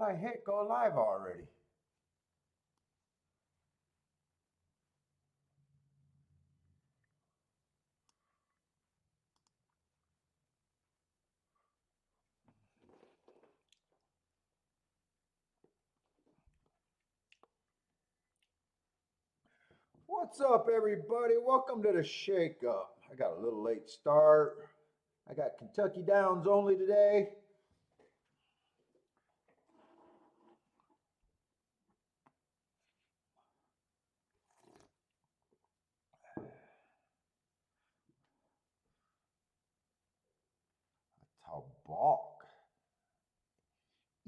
I hit go live already. What's up, everybody? Welcome to the Shake Up. I got a little late start. I got Kentucky Downs only today. Talk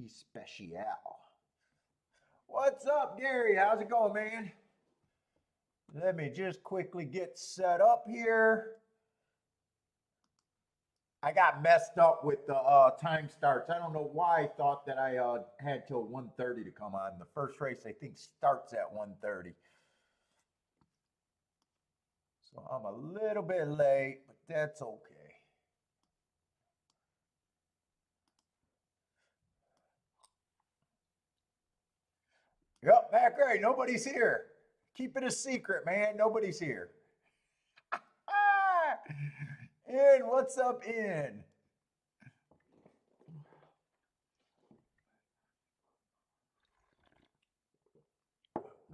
especial. What's up, Gary? How's it going, man? Let me just quickly get set up here. I got messed up with the time starts. I don't know why I thought that I had till 1:30 to come on. The first race, I think, starts at 1:30. So I'm a little bit late, but that's okay. Yep, back right. Nobody's here. Keep it a secret, man. Nobody's here. In, what's up, in?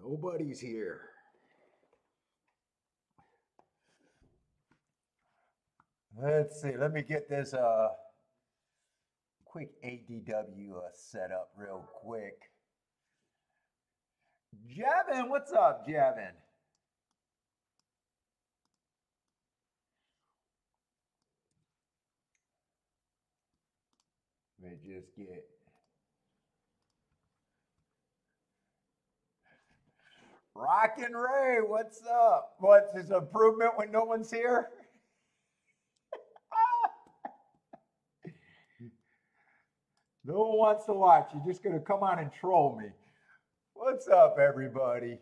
Nobody's here. Let's see. Let me get this quick ADW set up real quick. Javin, what's up, Javin? Let me just get Rockin' Ray, what's up? What's his improvement when no one's here? No one wants to watch. You're just going to come on and troll me. What's up, everybody?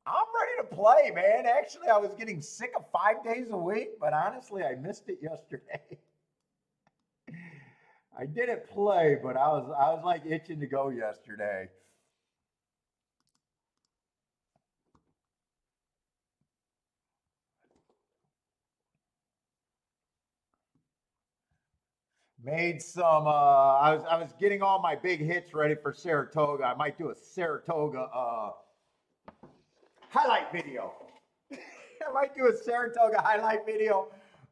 I'm ready to play, man. Actually, I was getting sick of 5 days a week, but honestly, I missed it yesterday. I didn't play, but I was like itching to go yesterday. Made some. I was getting all my big hits ready for Saratoga. I might do a Saratoga highlight video. I might do a Saratoga highlight video.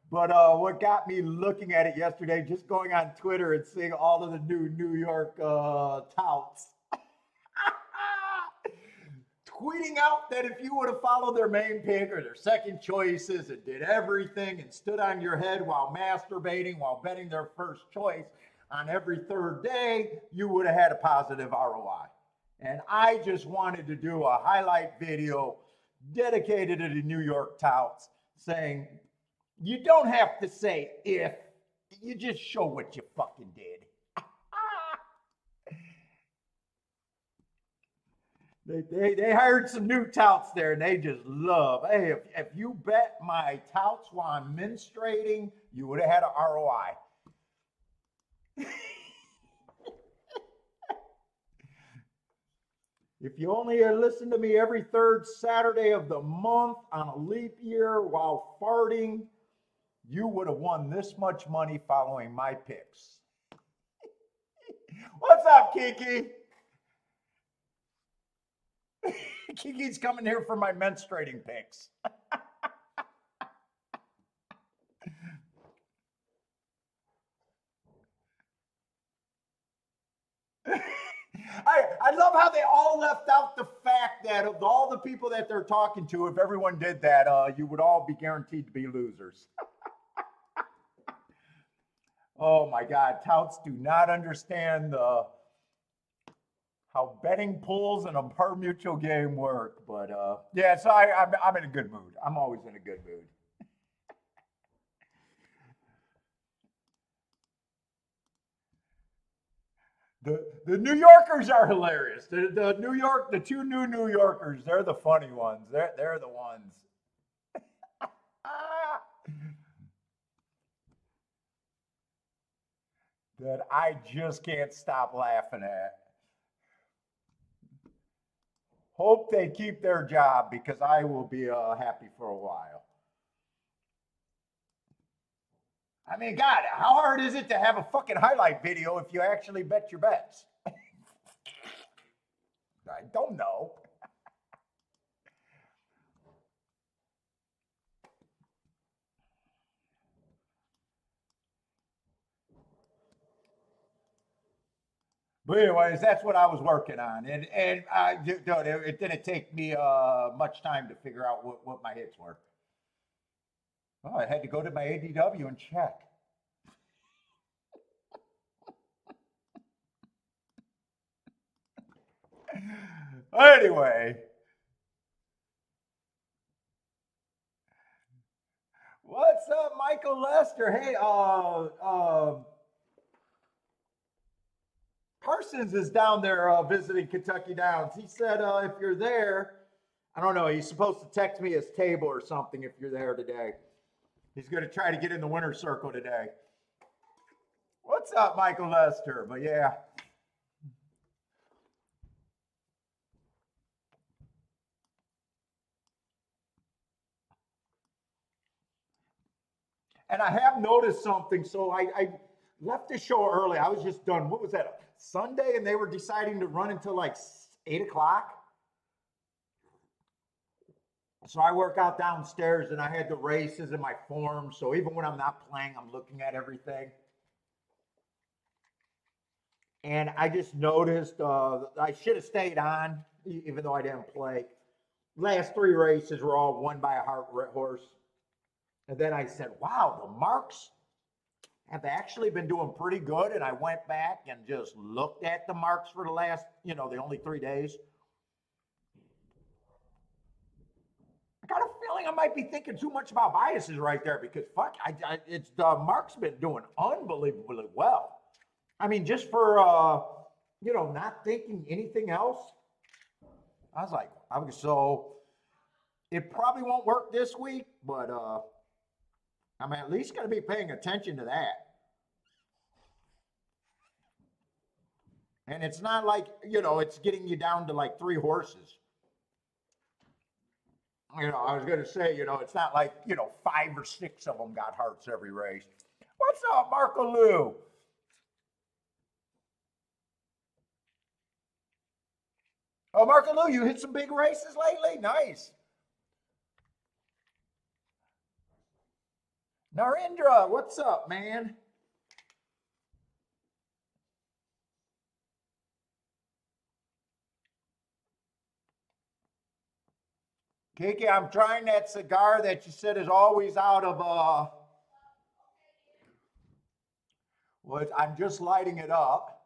But what got me looking at it yesterday, just going on Twitter and seeing all of the New York touts tweeting out that if you would have followed their main pick or their second choices and did everything and stood on your head while masturbating, while betting their first choice on every third day, you would have had a positive ROI. And I just wanted to do a highlight video dedicated to the New York touts saying, you don't have to say if, you just show what you fucking did. They hired some new touts there, and they just love. Hey, if you bet my touts while I'm menstruating, you would have had an ROI. If you only listen to me every third Saturday of the month on a leap year while farting, you would have won this much money following my picks. What's up, Kiki? Kiki's coming here for my menstruating picks. I love how they all left out the fact that of all the people that they're talking to, if everyone did that, you would all be guaranteed to be losers. Oh my God, touts do not understand how betting pools and a per mutual game work. But yeah, so I'm in a good mood. I'm always in a good mood. The New Yorkers are hilarious. The two New Yorkers, they're the funny ones. They're the ones. That I just can't stop laughing at. Hope they keep their job because I will be happy for a while. I mean, God, how hard is it to have a fucking highlight video if you actually bet your bets? I don't know. But anyways, that's what I was working on, and dude, it didn't take me much time to figure out what my hits were. Oh, I had to go to my ADW and check. Anyway, what's up, Michael Lester? Hey, Parsons is down there visiting Kentucky Downs. He said if you're there, I don't know. He's supposed to text me his table or something if you're there today. He's going to try to get in the winner's circle today. What's up, Michael Lester? But yeah. And I have noticed something. So I left the show early. I was just done. What was that? Sunday, and they were deciding to run until like 8 o'clock. So I work out downstairs, and I had the races in my form. So even when I'm not playing, I'm looking at everything. And I just noticed I should have stayed on, even though I didn't play. Last 3 races were all won by a horse. And then I said, wow, the marks have actually been doing pretty good. And I went back and just looked at the marks for the last, the only 3 days. I got a feeling I might be thinking too much about biases right there because fuck, it's the marks been doing unbelievably well. I mean, just for not thinking anything else. I was like, so it probably won't work this week, but I'm at least going to be paying attention to that. And it's not like, it's getting you down to like 3 horses. I was going to say, it's not like, 5 or 6 of them got hearts every race. What's up, Marco Lou? Oh, Marco Lou, you hit some big races lately? Nice. Narendra, what's up, man? Kiki, I'm trying that cigar that you said is always out of well, I'm just lighting it up.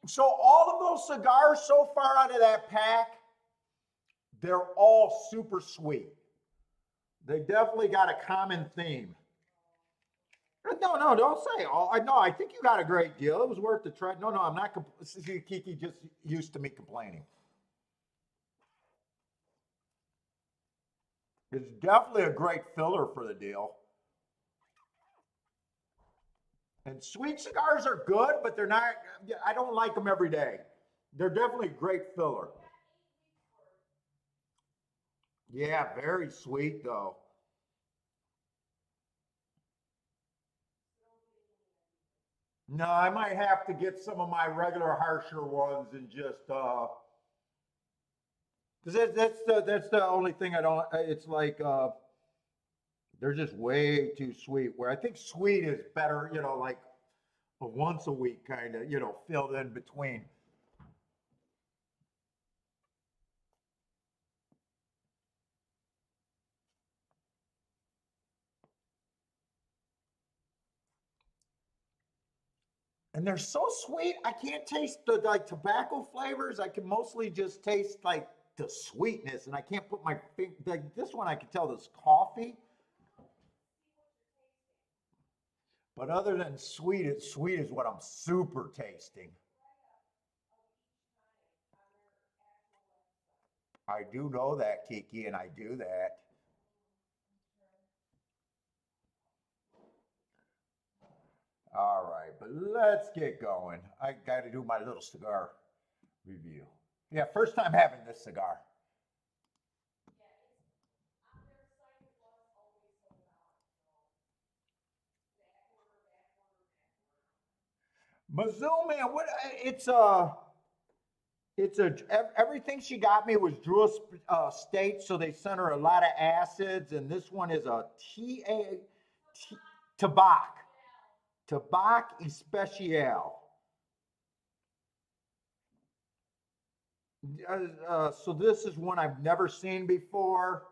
So all of those cigars so far out of that pack, they're all super sweet. They definitely got a common theme. No, don't say. Oh, no, I think you got a great deal. It was worth the try. No, I'm not. Kiki just used to me complaining. It's definitely a great filler for the deal. And sweet cigars are good, but they're not, I don't like them every day. They're definitely a great filler. Yeah, very sweet though. No, I might have to get some of my regular harsher ones and just because that's the only thing I don't. It's like they're just way too sweet. Where I think sweet is better, like a once a week kind of, filled in between. And they're so sweet. I can't taste the like tobacco flavors. I can mostly just taste like the sweetness, and I can't put my finger. Like this one, I can tell this coffee. But other than sweet, sweet is what I'm super tasting. I do know that, Kiki, and I do that. All right, but let's get going. I got to do my little cigar. review. Yeah, first time having this cigar. Mizzou, man, what? It's a everything she got me was Drew State, so they sent her a lot of acids, and this one is a Tabac, Tabac Especial. So this is one I've never seen before,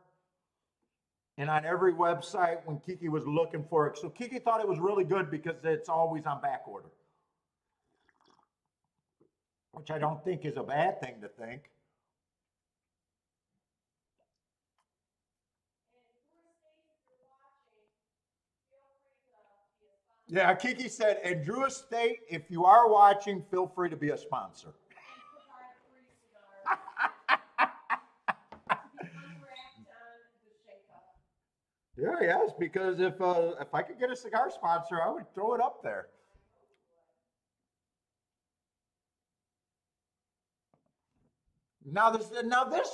and on every website when Kiki was looking for it, so Kiki thought it was really good because it's always on back order, which I don't think is a bad thing to think. Yeah, Kiki said, and Drew Estate, if you are watching, feel free to be a sponsor. Yeah, yes, because if I could get a cigar sponsor, I would throw it up there. Now this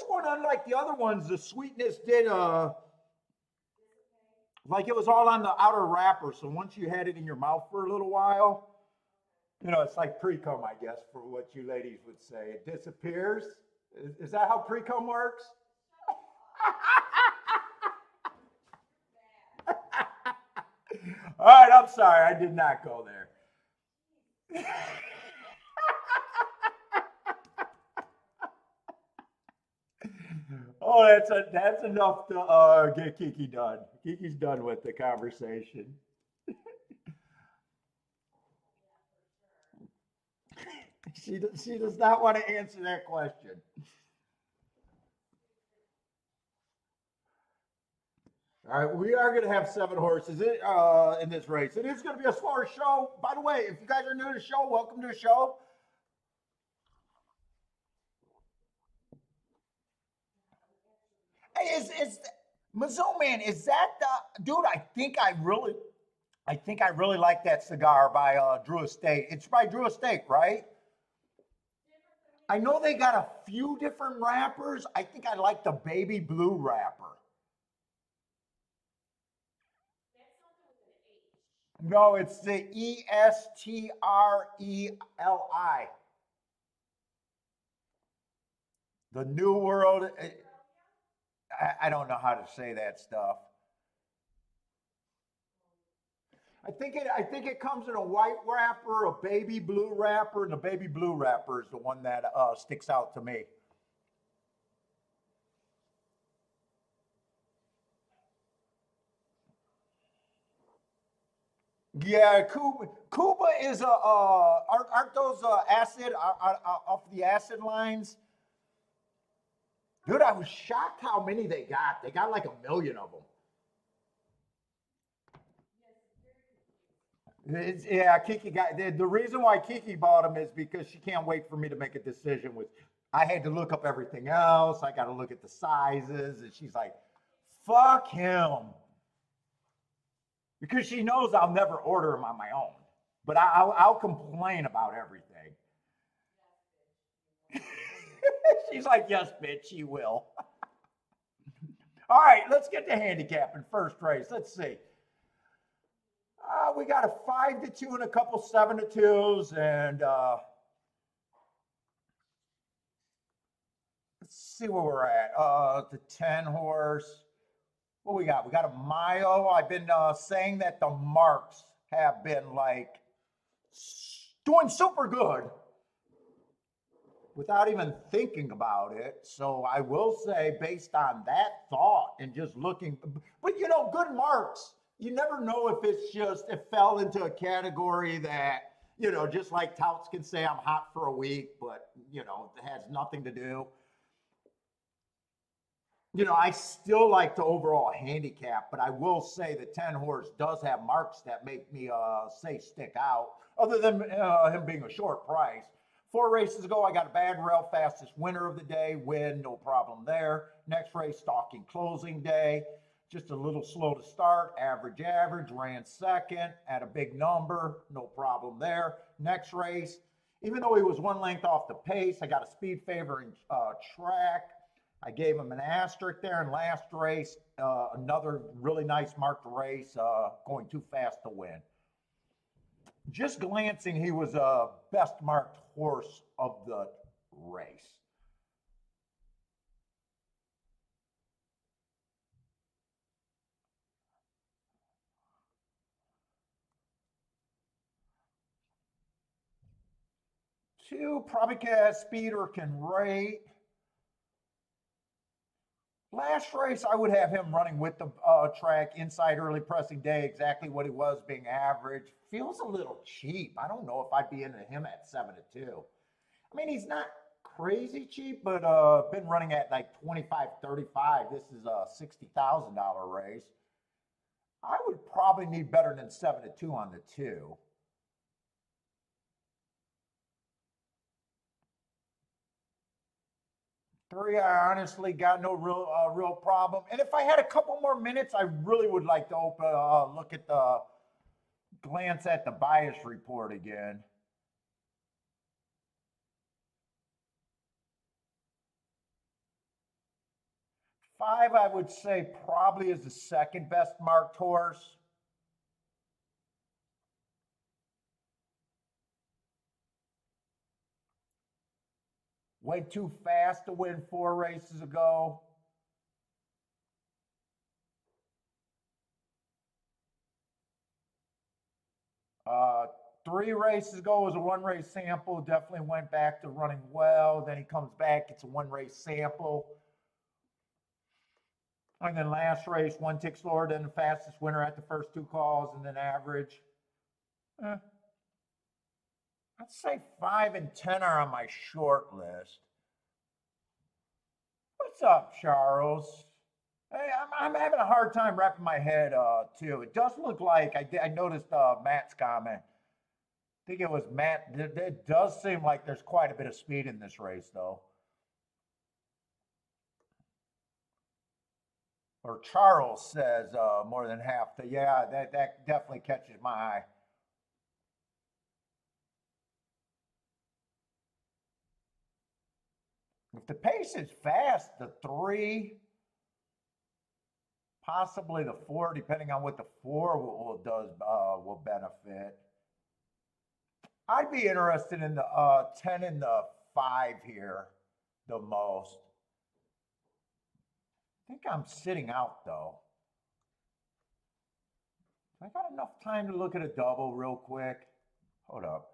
one, unlike the other ones, the sweetness did like it was all on the outer wrapper. So once you had it in your mouth for a little while, it's like pre-cum, I guess, for what you ladies would say. It disappears. Is that how pre-cum works? All right, I'm sorry, I did not go there. Oh, that's enough to get Kiki done. Kiki's done with the conversation. She does not want to answer that question. All right, we are going to have 7 horses in this race. It is going to be a slower show. By the way, if you guys are new to the show, welcome to the show. Hey, is Mizzou, man? Is that the dude? I think I really like that cigar by Drew Estate. It's by Drew Estate, right? I know they got a few different wrappers. I think I like the baby blue wrapper. No, it's the Estreli. The New World. I don't know how to say that stuff. I think it comes in a white wrapper, a baby blue wrapper, and the baby blue wrapper is the one that sticks out to me. Yeah, Cuba is a aren't those acid off the acid lines? Dude, I was shocked how many they got. They got like a million of them. Yeah, Kiki got the reason why Kiki bought them is because she can't wait for me to make a decision. With I had to look up everything else. I got to look at the sizes, and she's like, "Fuck him," because she knows I'll never order them on my own. But I'll complain about everything. She's like, "Yes, bitch, she will." All right, let's get to handicapping first race. Let's see. We got a 5-2 and a couple 7-2s, and let's see where we're at. The 10 horse. What we got? We got a Mayo. I've been saying that the marks have been like doing super good without even thinking about it. So I will say, based on that thought and just looking, but good marks. You never know if it's just it fell into a category that just like touts can say I'm hot for a week, but it has nothing to do. I still like the overall handicap, but I will say the 10 horse does have marks that make me say stick out, other than him being a short price. 4 races ago, I got a bad rail, fastest winner of the day, win, no problem there. Next race, stalking closing day, just a little slow to start, average, ran second at a big number, no problem there. Next race, Even though he was one length off the pace, I got a speed favoring track. I gave him an asterisk there in last race. Another really nice marked race, going too fast to win. Just glancing, he was a best marked horse of the race. Two, probably has speed or can rate. Last race, I would have him running with the track inside early pressing day, exactly what he was being average. Feels a little cheap. I don't know if I'd be into him at 7-2. I mean, he's not crazy cheap, but been running at like 25-35. This is a $60,000 race. I would probably need better than 7-2 on the two. Three, I honestly got no real problem. And if I had a couple more minutes, I really would like to open look at the glance at the bias report again. Five, I would say probably is the second best marked horse. Went too fast to win 4 races ago. Uh, 3 races ago was a 1 race sample. Definitely went back to running well. Then he comes back, it's a 1 race sample. And then last race, one tick slower than the fastest winner at the first 2 calls, and then average. I'd say 5 and 10 are on my short list. What's up, Charles? Hey, I'm having a hard time wrapping my head too. It does look like I noticed Matt's comment. I think it was Matt. It does seem like there's quite a bit of speed in this race, though. Or Charles says more than half. Yeah, that definitely catches my eye. If the pace is fast, the three, possibly the four, depending on what the four will benefit. I'd be interested in the 10 and the five here the most. I think I'm sitting out though. I got enough time to look at a double real quick. Hold up.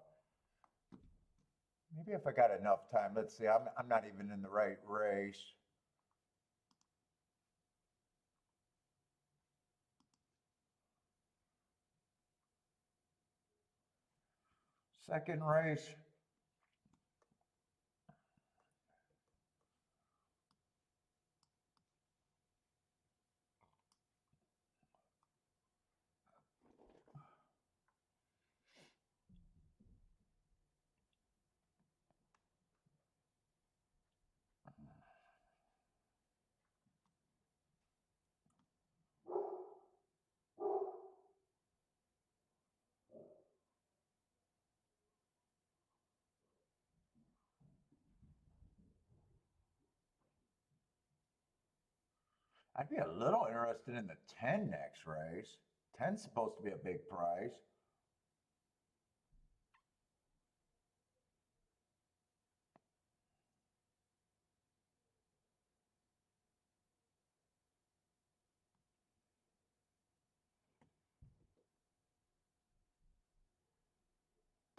Maybe if I got enough time, let's see. I'm not even in the right race. Second race. I'd be a little interested in the 10 next race. 10's supposed to be a big prize.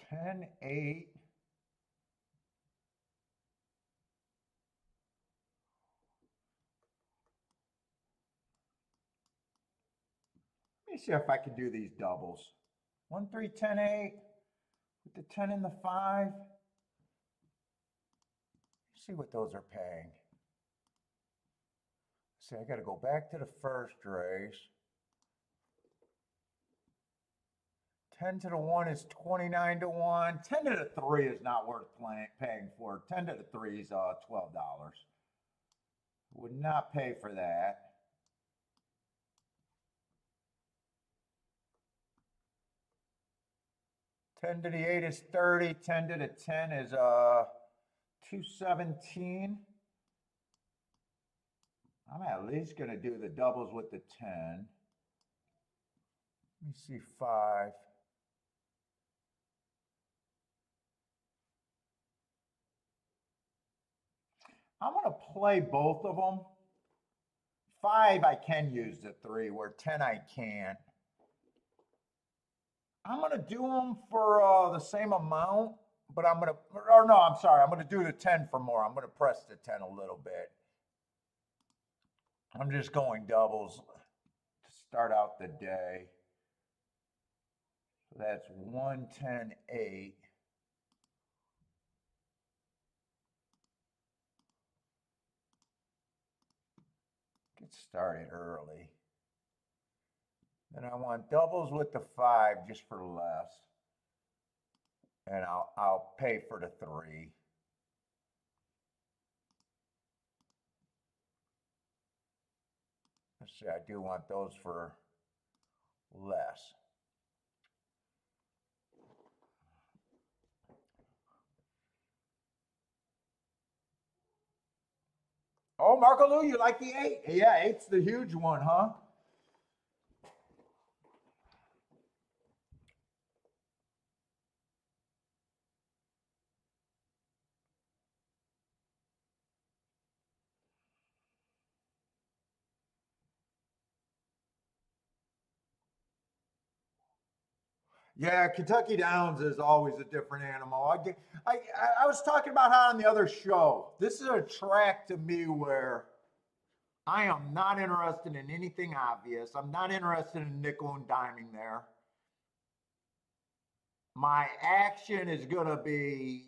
Ten, 8. Let me see if I can do these doubles. 1, 3, 10, 8 with the 10 and the 5. See what those are paying. See, I got to go back to the first race. 10 to the 1 is 29 to 1. 10 to the 3 is not worth paying for. 10 to the 3 is $12. Would not pay for that. 10 to the 8 is 30. 10 to the 10 is 217. I'm at least going to do the doubles with the 10. Let me see, 5. I'm going to play both of them. 5, I can use the 3, where 10 I can't. I'm going to do them for the same amount, but I'm going to, or no, I'm sorry, I'm going to do the 10 for more. I'm going to press the 10 a little bit. I'm just going doubles to start out the day. So that's 110, 8. Get started early. Then I want doubles with the 5 just for less. And I'll pay for the 3. Let's see, I do want those for less. Oh, Marco Lou, you like the 8? Yeah, 8's the huge one, huh? Yeah, Kentucky Downs is always a different animal. I was talking about how on the other show, this is a track to me where I am not interested in anything obvious. I'm not interested in nickel and diming there. My action is going to be,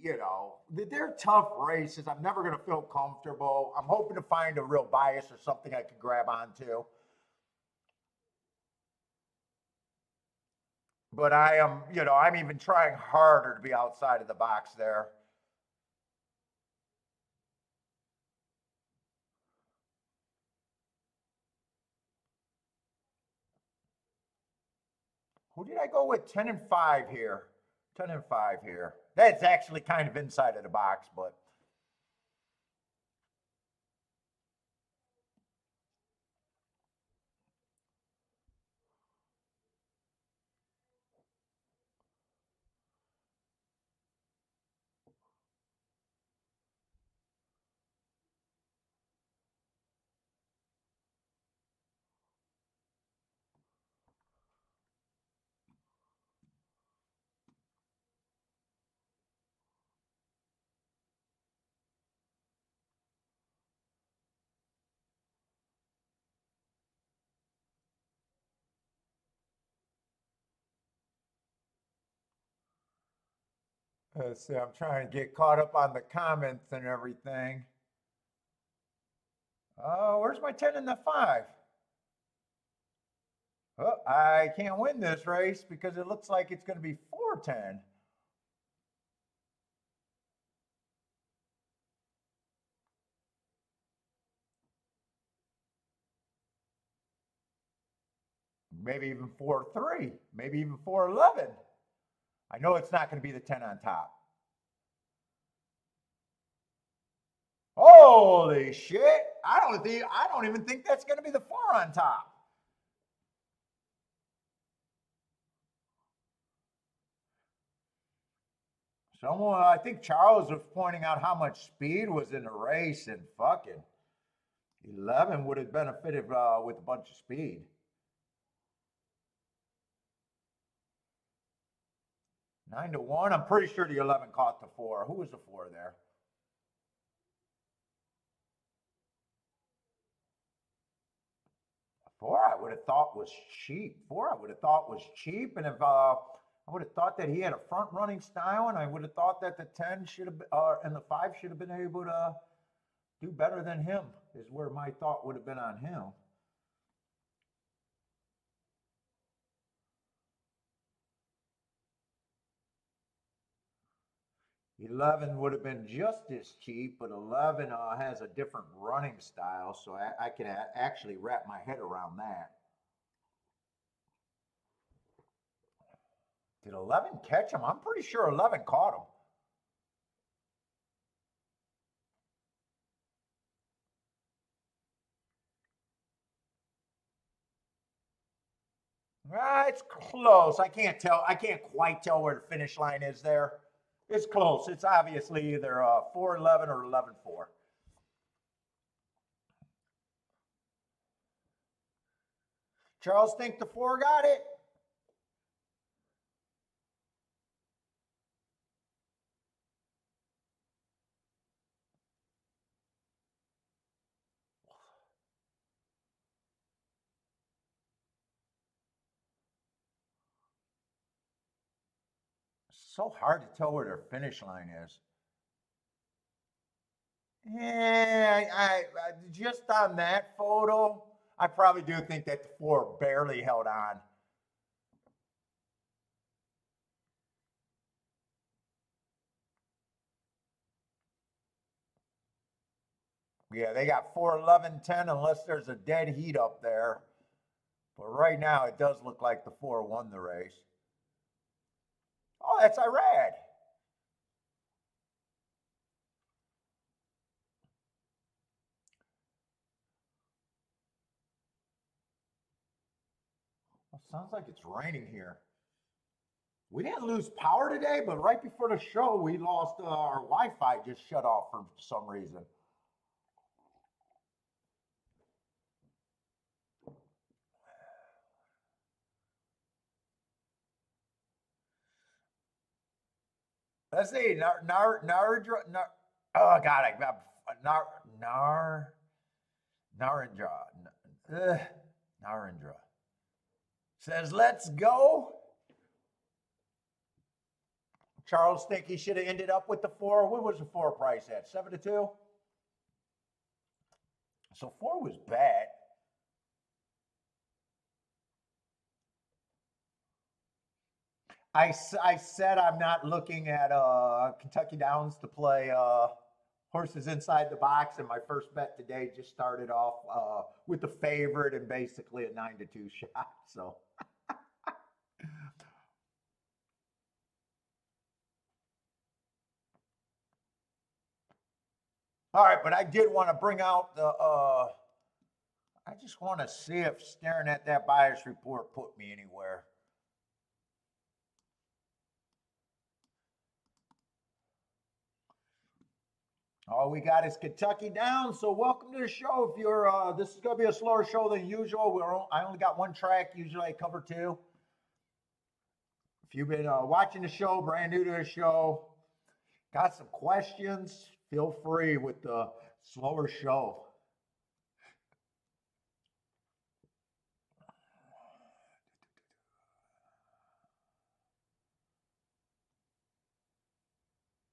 they're tough races. I'm never going to feel comfortable. I'm hoping to find a real bias or something I can grab onto. But I am, I'm even trying harder to be outside of the box there. Who did I go with? 10 and 5 here. 10 and 5 here. That's actually kind of inside of the box, but. Let's see, I'm trying to get caught up on the comments and everything. Oh, where's my 10 and the 5? Oh, I can't win this race because it looks like it's going to be 410. Maybe even 4-3, maybe even 4-11. I know it's not going to be the 10 on top. Holy shit! I don't even think that's going to be the 4 on top. Someone, I think Charles was pointing out how much speed was in the race, and fucking 11 would have benefited with a bunch of speed. 9-1. I'm pretty sure the 11 caught the 4. Who was the 4 there? Four, I would have thought was cheap. 4, I would have thought was cheap, and if I would have thought that he had a front running style, and I would have thought that the 10 should have, and the 5 should have been able to do better than him. Is where my thought would have been on him. 11 would have been just as cheap, but 11 has a different running style, so I can actually wrap my head around that. Did 11 catch him? I'm pretty sure 11 caught him. It's close. I can't tell. I can't quite tell where the finish line is there. It's close. It's obviously either 4-11 or 11-4. Charles think the 4 got it. So hard to tell where their finish line is. Yeah, I just on that photo, I probably do think that the 4 barely held on. Yeah, they got 4-11-10 unless there's a dead heat up there. But right now, it does look like the 4 won the race. Oh, that's Irad. Well, sounds like it's raining here. We didn't lose power today, but right before the show, we lost our Wi-Fi just shut off for some reason. Let's see. Oh God, I got Narendra. Narendra says, "Let's go." Charles think he should have ended up with the 4. What was the 4 price at? 7-2. So 4 was bad. I said I'm not looking at Kentucky Downs to play horses inside the box, and my first bet today just started off with the favorite and basically a 9-2 shot. So. All right, but I did want to bring out the. I just want to see if staring at that bias report put me anywhere. All we got is Kentucky Downs. So welcome to the show. If you're, this is going to be a slower show than usual. I only got 1 track. Usually I cover 2. If you've been watching the show, brand new to the show, got some questions, feel free with the slower show.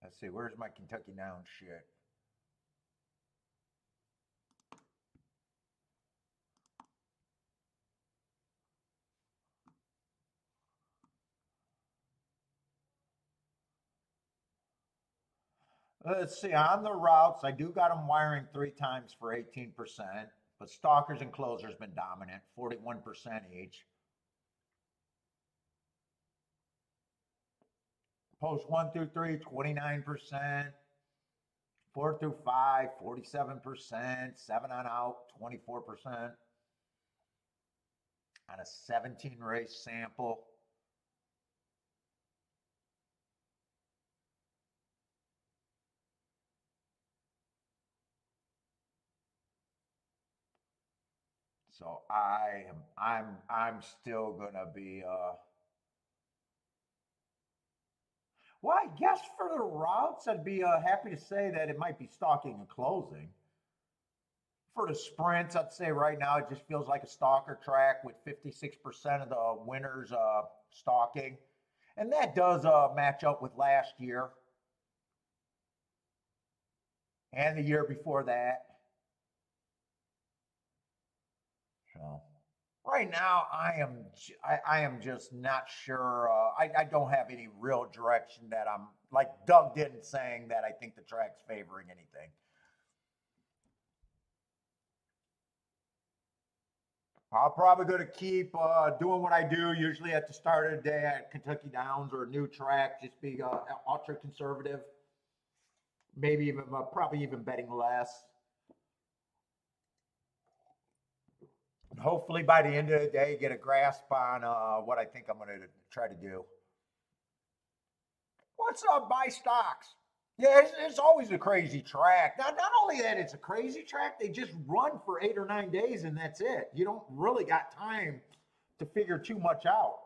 Let's see, where's my Kentucky Downs shit? Let's see, on the routes, I do got them wiring 3 times for 18%, but stalkers and closers been dominant, 41% each. Post 1 through 3, 29%. 4 through 5, 47%. 7 on out, 24%. On a 17 race sample. So I'm still gonna be well, I guess for the routes, I'd be happy to say that it might be stalking and closing. For the sprints, I'd say right now it just feels like a stalker track with 56% of the winners stalking. And that does match up with last year and the year before that. So right now, I am just not sure. I don't have any real direction that I'm like Doug didn't saying that I think the track's favoring anything. I'm probably going to keep doing what I do usually at the start of the day at Kentucky Downs or a new track, just be ultra conservative, maybe even probably even betting less. And hopefully by the end of the day, get a grasp on what I think I'm going to try to do. What's up, buy stocks? Yeah, it's always a crazy track. Not only that, it's a crazy track, they just run for 8 or 9 days and that's it. You don't really got time to figure too much out.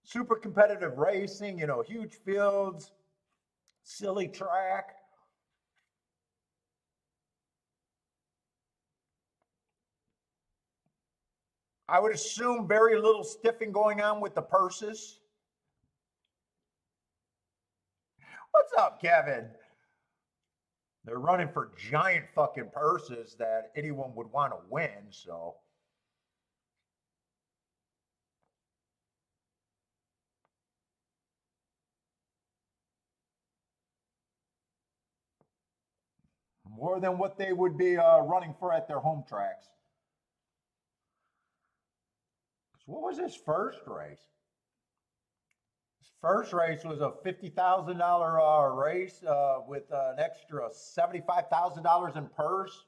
Super competitive racing, you know, huge fields, silly track. I would assume very little stiffing going on with the purses. What's up, Kevin? They're running for giant fucking purses that anyone would want to win, so. More than what they would be running for at their home tracks. So what was his first race? His first race was a $50,000 race with an extra $75,000 in purse.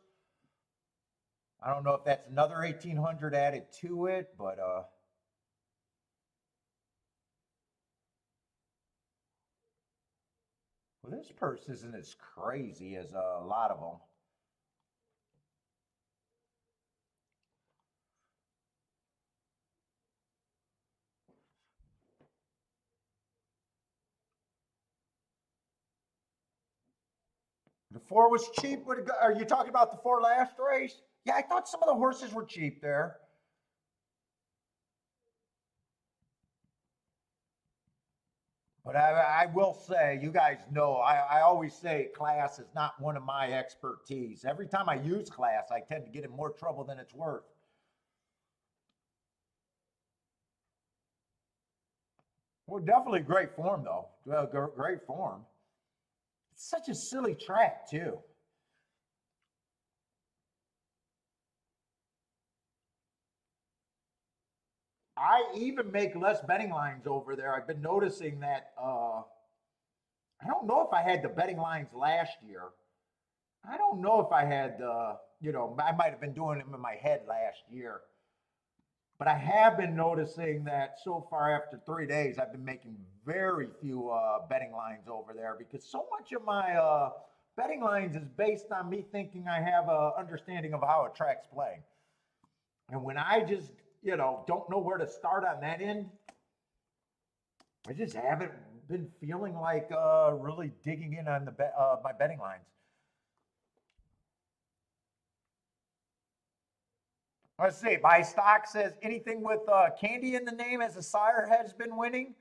I don't know if that's another 1,800 added to it, but well, this purse isn't as crazy as a lot of them. The four was cheap. Are you talking about the four last race? Yeah, I thought some of the horses were cheap there. But I will say, you guys know, I always say class is not one of my expertise. Every time I use class, I tend to get in more trouble than it's worth. Well, definitely great form, though. Great form. It's such a silly track, too. I even make less betting lines over there. I've been noticing that. I don't know if I had the betting lines last year. I don't know if I had, I might have been doing them in my head last year. But I have been noticing that so far after 3 days, I've been making very few betting lines over there because so much of my betting lines is based on me thinking I have a understanding of how a track's playing. And when I just, don't know where to start on that end, I just haven't been feeling like really digging in on my betting lines. Let's see. My stock says anything with candy in the name as a sire has been winning.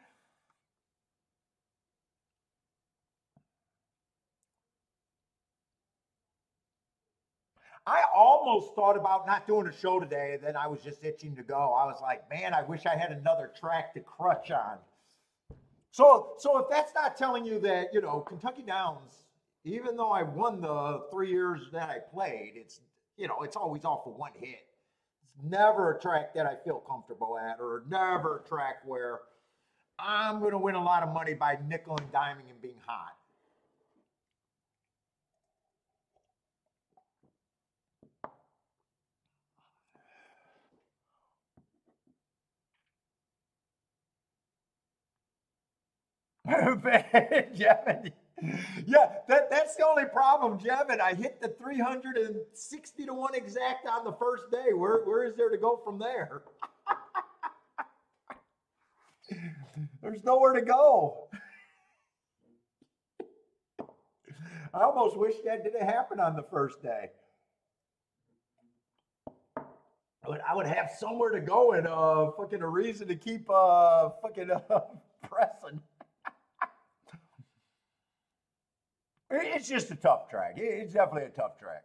I almost thought about not doing a show today. Then I was just itching to go. I was like, man, I wish I had another track to crutch on. So if that's not telling you that, Kentucky Downs, even though I won the 3 years that I played, it's always off of one hit. It's never a track that I feel comfortable at, or never a track where I'm going to win a lot of money by nickel and diming and being hot. Jevin. Yeah, that's the only problem, Jevin. I hit the 360 to 1 exact on the first day. Where is there to go from there? There's nowhere to go. I almost wish that didn't happen on the first day. I would have somewhere to go and fucking a reason to keep fucking pressing. It's just a tough track. It's definitely a tough track.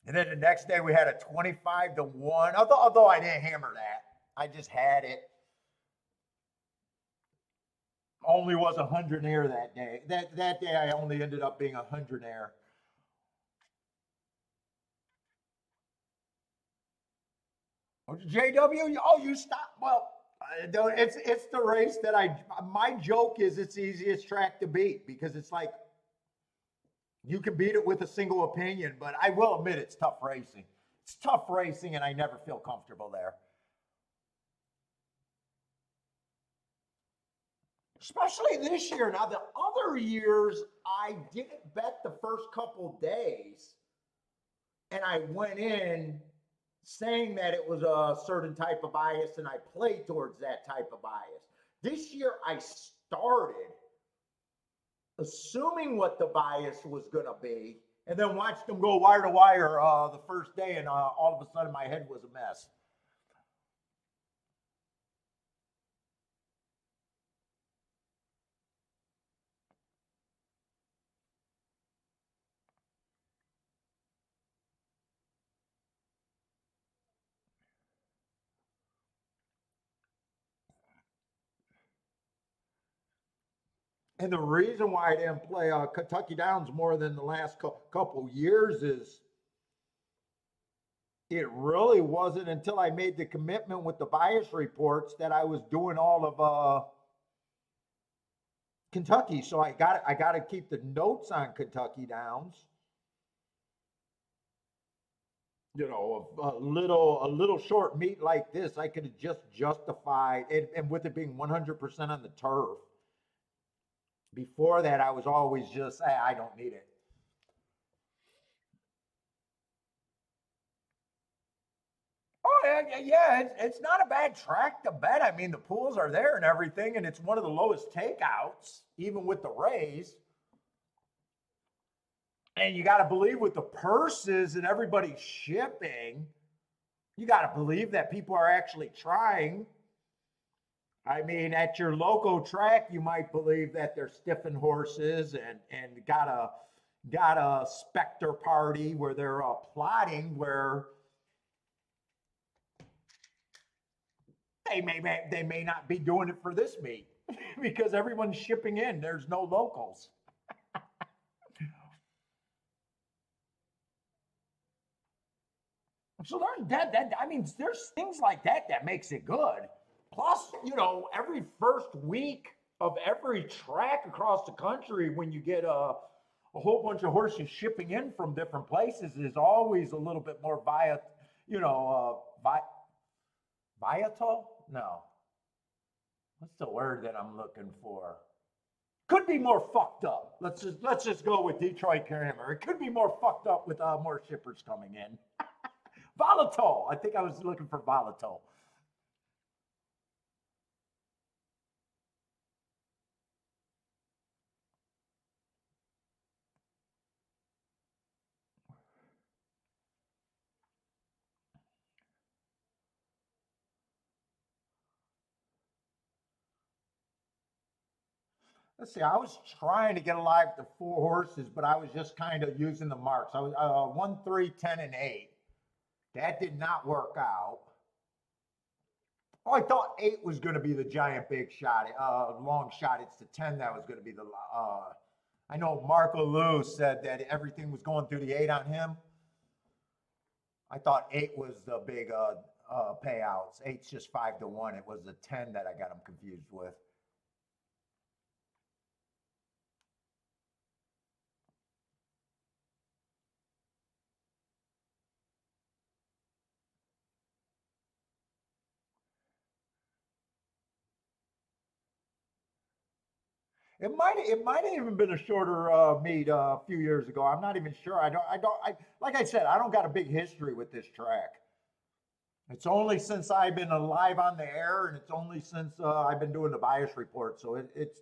And then the next day we had a 25 to 1. Although I didn't hammer that. I just had it. Only was a hundredaire that day. That day I only ended up being a hundredaire. JW, oh, you stop. Well, it's the race that my joke is it's the easiest track to beat because it's like you can beat it with a single opinion, but I will admit it's tough racing. It's tough racing, and I never feel comfortable there. Especially this year. Now, the other years, I didn't bet the first couple days, and I went in saying that it was a certain type of bias, and I played towards that type of bias. This year, I started assuming what the bias was going to be, and then watched them go wire to wire the first day, and all of a sudden my head was a mess. And the reason why I didn't play Kentucky Downs more than the last couple years is it really wasn't until I made the commitment with the bias reports that I was doing all of Kentucky. So I got to keep the notes on Kentucky Downs. You know, a little short meat like this, I could have just justified it, and with it being 100% on the turf. Before that, I was always just, I don't need it. Oh yeah, it's not a bad track to bet. I mean, the pools are there and everything, and it's one of the lowest takeouts, even with the Rays. And you got to believe with the purses and everybody shipping, you got to believe that people are actually trying. I mean, at your local track, you might believe that they're stiffing horses and got a specter party where they're plotting where they may not be doing it for this meet because everyone's shipping in. There's no locals. So there's that I mean, there's things like that that makes it good. Plus, every first week of every track across the country, when you get a whole bunch of horses shipping in from different places, is always a little bit more you know, viatal? No, what's the word that I'm looking for? Could be more fucked up. Let's just go with Detroit grammar. It could be more fucked up with more shippers coming in. Volatile. I think I was looking for volatile. Let's see. I was trying to get alive to four horses, but I was just kind of using the marks. I was 1, 3, 10, and 8. That did not work out. Oh, I thought 8 was going to be the giant big shot, long shot. It's the 10 that was going to be the. I know Marco Lou said that everything was going through the 8 on him. I thought 8 was the big payouts. 8's just 5 to 1. It was the 10 that I got him confused with. It might have even been a shorter meet a few years ago. I'm not even sure. Like I said, I don't got a big history with this track. It's only since I've been alive on the air, and it's only since I've been doing the bias report. So it's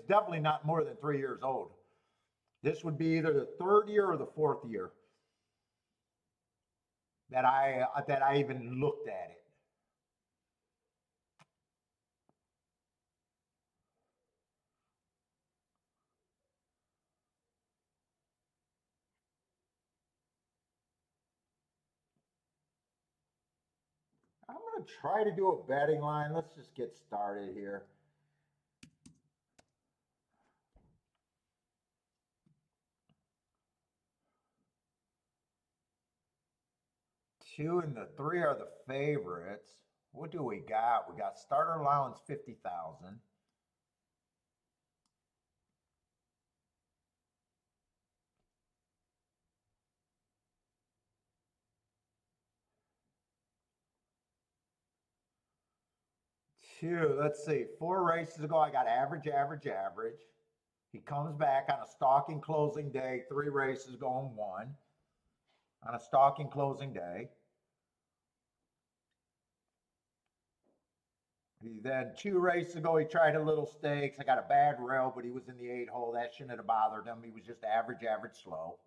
definitely not more than 3 years old. This would be either the third year or the fourth year that I even looked at it. I'm gonna try to do a betting line. Let's just get started here. 2 and the 3 are the favorites. What do we got? We got starter allowance 50,000. Two, let's see, 4 races ago, I got average, average, average. He comes back on a stalking closing day, 3 races going 1 on a stalking closing day. He then 2 races ago, he tried a little stakes. I got a bad rail, but he was in the 8 hole. That shouldn't have bothered him. He was just average, average, slow.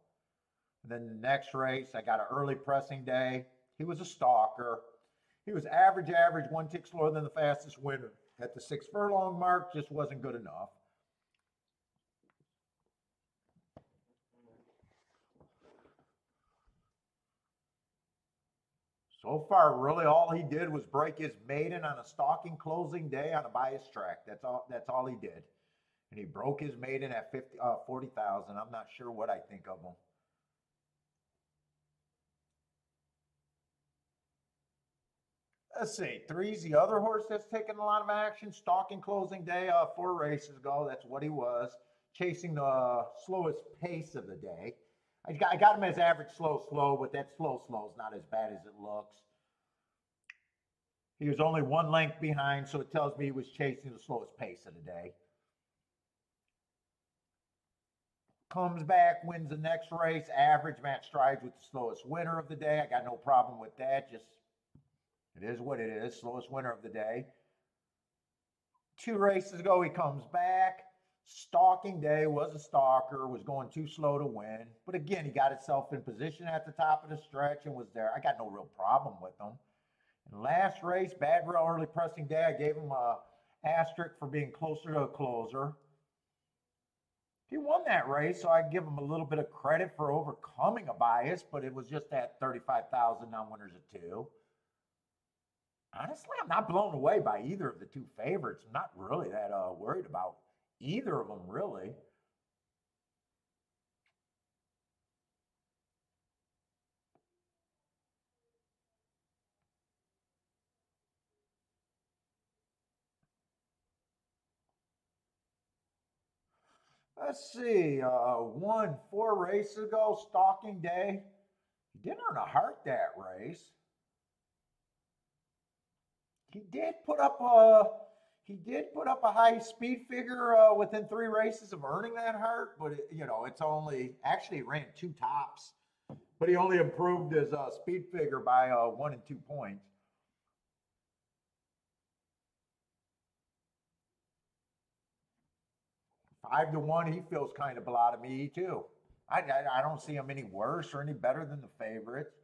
And then the next race, I got an early pressing day. He was a stalker. He was average, average, 1 tick slower than the fastest winner. At the 6 furlong mark, just wasn't good enough. So far, really all he did was break his maiden on a stalking closing day on a bias track. That's all he did. And he broke his maiden at 40,000. I'm not sure what I think of him. Let's see. 3's the other horse that's taken a lot of action. Stalking closing day, 4 races ago. That's what he was. Chasing the slowest pace of the day. I got him as average slow, but that slow is not as bad as it looks. He was only 1 length behind, so it tells me he was chasing the slowest pace of the day. Comes back, wins the next race, average, match strides with the slowest winner of the day. I got no problem with that. Just, it is what it is. Slowest winner of the day. 2 races ago, he comes back. Stalking day, was a stalker, was going too slow to win. But again, he got himself in position at the top of the stretch and was there. I got no real problem with him. And last race, bad rail early pressing day, I gave him a asterisk for being closer to a closer. He won that race, so I give him a little bit of credit for overcoming a bias, but it was just at 35,000 non-winners of 2. Honestly, I'm not blown away by either of the 2 favorites. I'm not really that worried about either of them, really. Let's see, won 4 races ago, stalking day. He didn't earn a heart that race. He did put up a high speed figure within 3 races of earning that heart, but it's only actually ran 2 tops, but he only improved his speed figure by 1 and 2 points. 5-1, he feels kind of blah to me too. I don't see him any worse or any better than the favorites.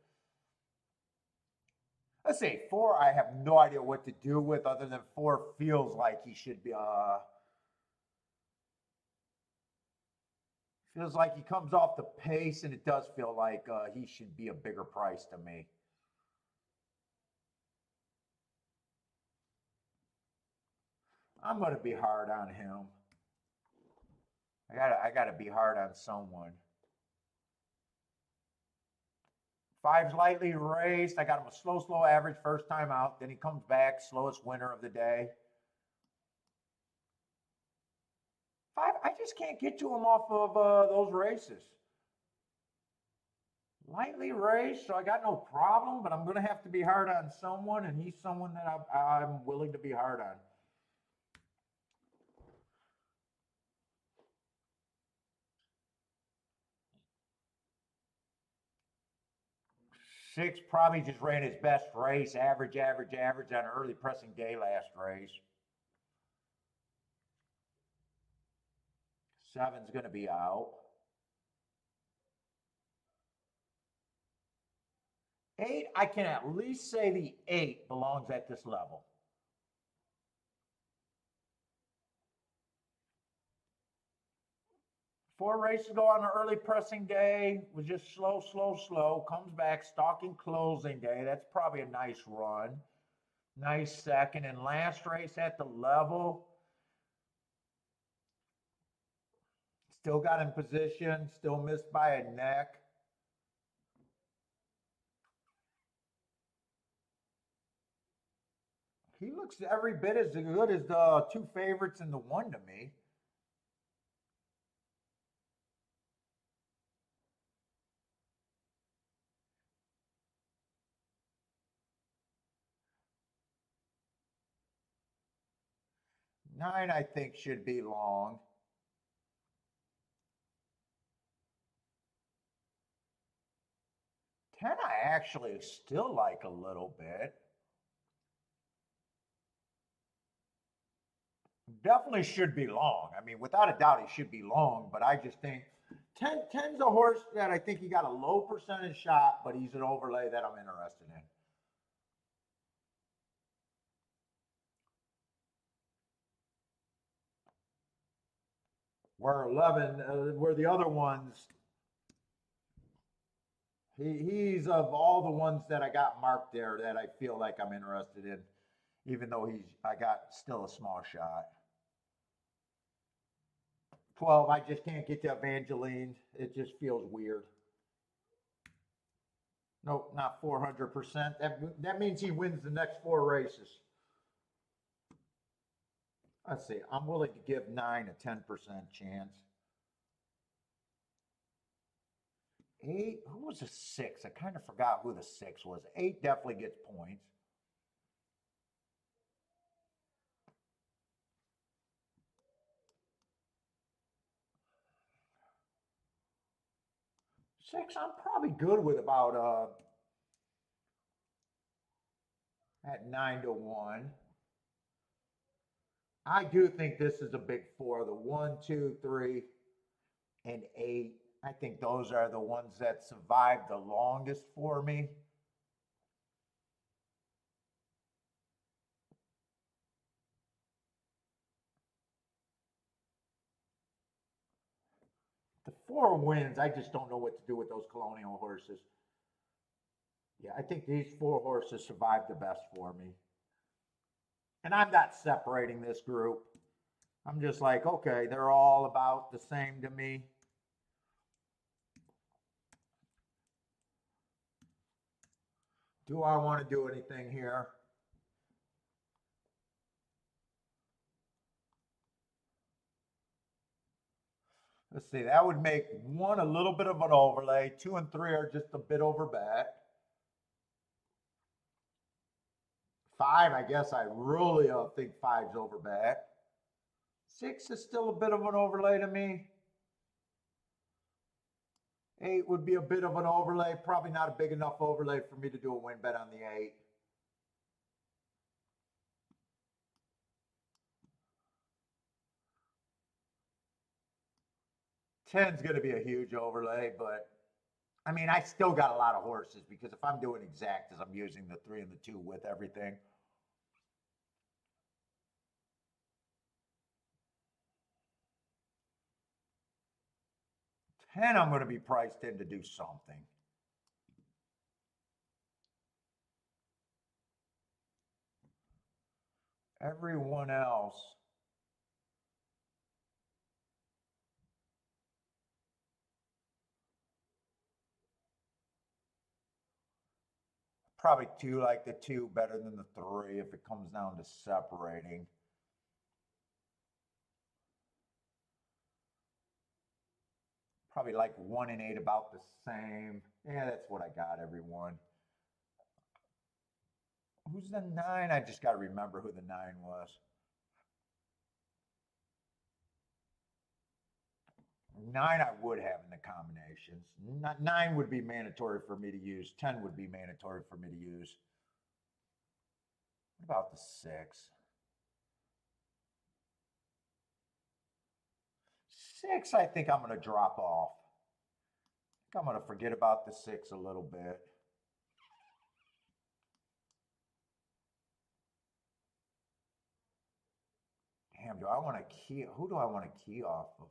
Let's say 4, I have no idea what to do with other than 4 feels like he should be. Feels like he comes off the pace, and it does feel like he should be a bigger price to me. I'm going to be hard on him. I gotta be hard on someone. 5's lightly raced. I got him a slow average first time out. Then he comes back, slowest winner of the day. 5, I just can't get to him off of those races. Lightly raced, so I got no problem, but I'm going to have to be hard on someone, and he's someone that I'm willing to be hard on. 6 probably just ran his best race, average, average, average on an early pressing day last race. 7's going to be out. 8, I can at least say the 8 belongs at this level. Four races ago on an early pressing day, was just slow. Comes back, stalking closing day. That's probably a nice run. Nice second. And last race at the level, still got in position, still missed by a neck. He looks every bit as good as the two favorites and the one to me. Nine, I think, should be long. 10, I actually still like a little bit. Definitely should be long. I mean, without a doubt, he should be long, but I just think 10's a horse that I think he got a low percentage shot, but he's an overlay that I'm interested in. Where 11, where the other ones, he's of all the ones that I got marked there that I feel like I'm interested in, even though I got still a small shot. 12, I just can't get to Evangeline. It just feels weird. Nope, not 400%. That means he wins the next four races. Let's see. I'm willing to give 9 a 10% chance. 8, who was a 6? I kind of forgot who the 6 was. 8 definitely gets points. 6, I'm probably good with about at 9 to 1. I do think this is a big four. The 1, 2, 3, and 8. I think those are the ones that survived the longest for me. The 4 wins. I just don't know what to do with those colonial horses. Yeah, I think these 4 horses survived the best for me. And I'm not separating this group. I'm just like, okay, they're all about the same to me. Do I want to do anything here? Let's see, that would make 1 a little bit of an overlay. 2 and 3 are just a bit over bet. 5, I guess I really think five's over bet. 6 is still a bit of an overlay to me. 8 would be a bit of an overlay, probably not a big enough overlay for me to do a win bet on the 8. Ten's going to be a huge overlay, but I mean, I still got a lot of horses because if I'm doing exact as I'm using the 3 and the 2 with everything. And I'm going to be priced in to do something. Everyone else. Probably 2 like the 2 better than the 3 if it comes down to separating. Probably like 1 and 8 about the same. Yeah, that's what I got, everyone. Who's the 9? I just got to remember who the 9 was. 9 I would have in the combinations. 9 would be mandatory for me to use. 10 would be mandatory for me to use. What about the 6? 6, I think I'm going to drop off. I think I'm going to forget about the 6 a little bit. Damn, do I want to key? Who do I want to key off of?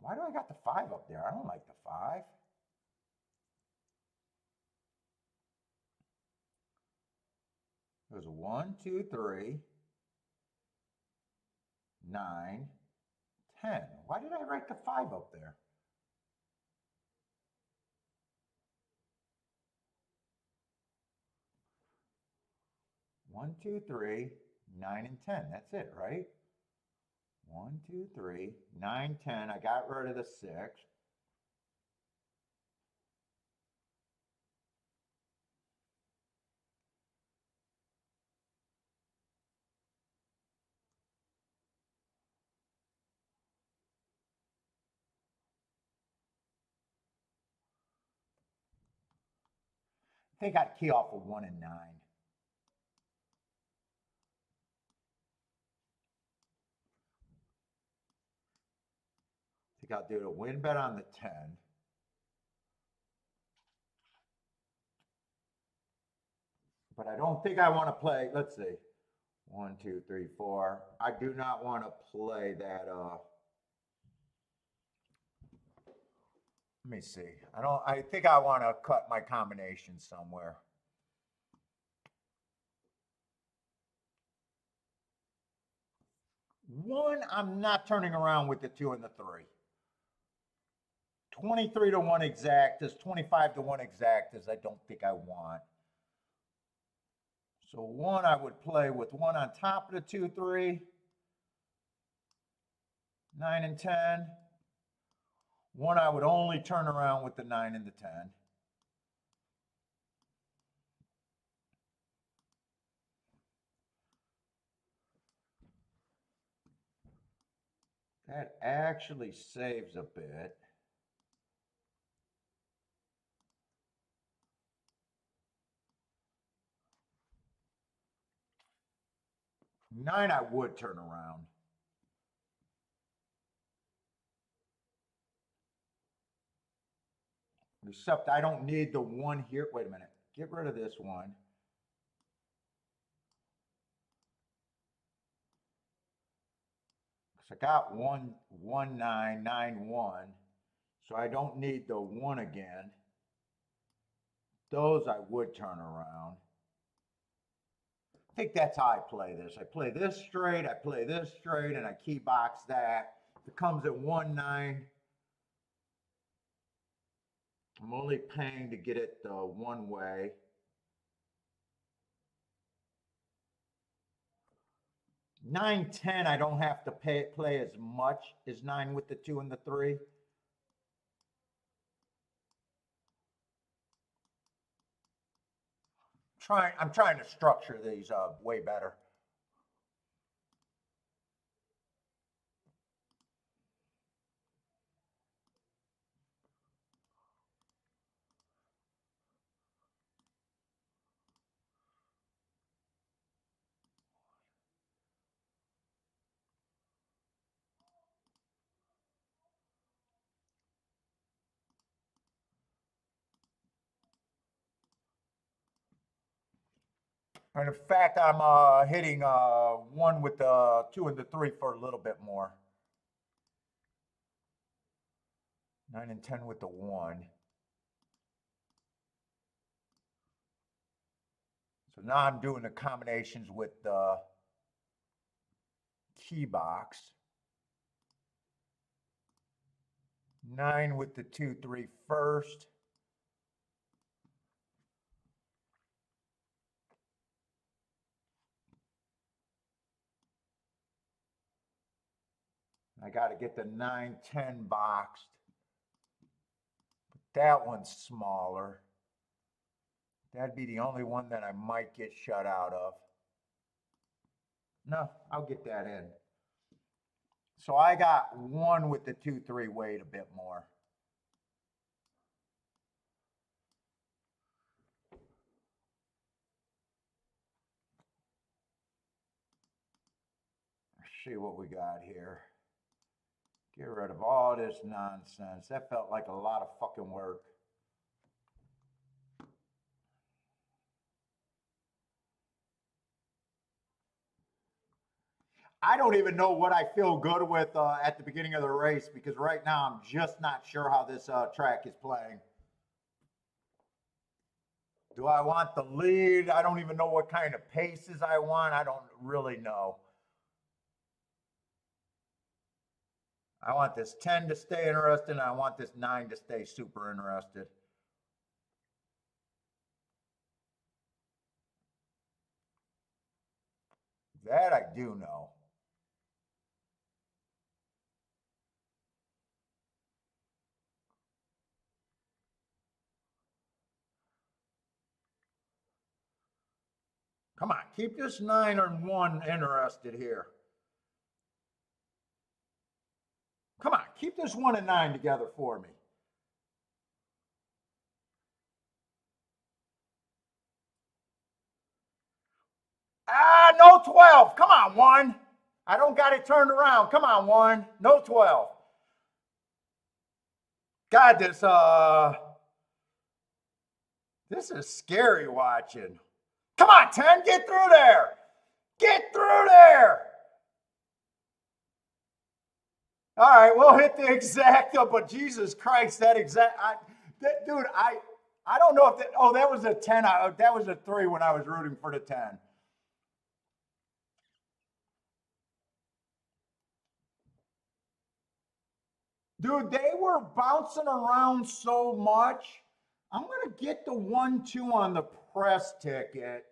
Why do I got the 5 up there? I don't like the 5. There's 1, 2, 3, 9, 10. Why did I write the 5 up there? 1, 2, 3, 9, and 10. That's it, right? 1, 2, 3, 9, 10. I got rid of the 6. I think I'd key off a 1 and 9. I think I'll do the win bet on the 10. But I don't think I want to play, let's see. 1, 2, 3, 4. I do not want to play that, let me see. I think I want to cut my combination somewhere. One, I'm not turning around with the 2 and the 3. 23 to 1 exactas, 25 to 1 exactas, I don't think I want. So 1, I would play with 1 on top of the 2, 3. 9 and 10. 1, I would only turn around with the 9 and the 10. That actually saves a bit. Nine, I would turn around. Except I don't need the 1 here. Wait a minute. Get rid of this 1. Because I got 1, 1, 9, 9, 1. So I don't need the 1 again. Those I would turn around. I think that's how I play this. I play this straight, I play this straight, and I key box that. If it comes at 1, 9, I'm only paying to get it one way. Nine, 10, I don't have to play as much as 9 with the 2 and the 3. I'm trying to structure these way better. And in fact, I'm hitting 1 with the 2 and the 3 for a little bit more. 9 and 10 with the 1. So now I'm doing the combinations with the key box. 9 with the 2, 3 first. I got to get the 9, 10 boxed. But that one's smaller. That'd be the only one that I might get shut out of. No, I'll get that in. So I got 1 with the 2, 3 weight a bit more. Let's see what we got here. Get rid of all this nonsense. That felt like a lot of fucking work. I don't even know what I feel good with at the beginning of the race because right now I'm just not sure how this track is playing. Do I want the lead? I don't even know what kind of paces I want. I don't really know. I want this 10 to stay interested, and I want this 9 to stay super interested. That I do know. Come on, keep this 9 and 1 interested here. Come on, keep this 1 and 9 together for me. Ah, no 12. Come on, 1. I don't got it turned around. Come on, 1. No 12. God, this is scary watching. Come on, 10, get through there. Get through there. All right, we'll hit the exacta, but Jesus Christ, dude, I don't know if that was a 10. That was a 3 when I was rooting for the 10. Dude, they were bouncing around so much. I'm going to get the 1-2 on the press ticket.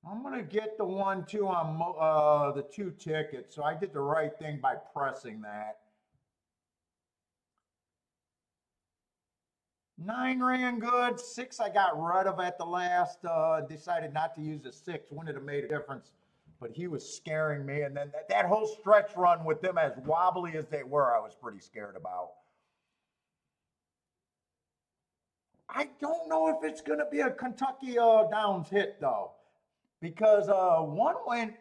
I'm going to get the 1-2 on the 2 tickets. So I did the right thing by pressing that. 9 ran good. 6 I got rid of at the last. Decided not to use the 6. Wouldn't it have made a difference? But he was scaring me. And then that whole stretch run with them, as wobbly as they were, I was pretty scared about. I don't know if it's going to be a Kentucky Downs hit, though. Because 1 went,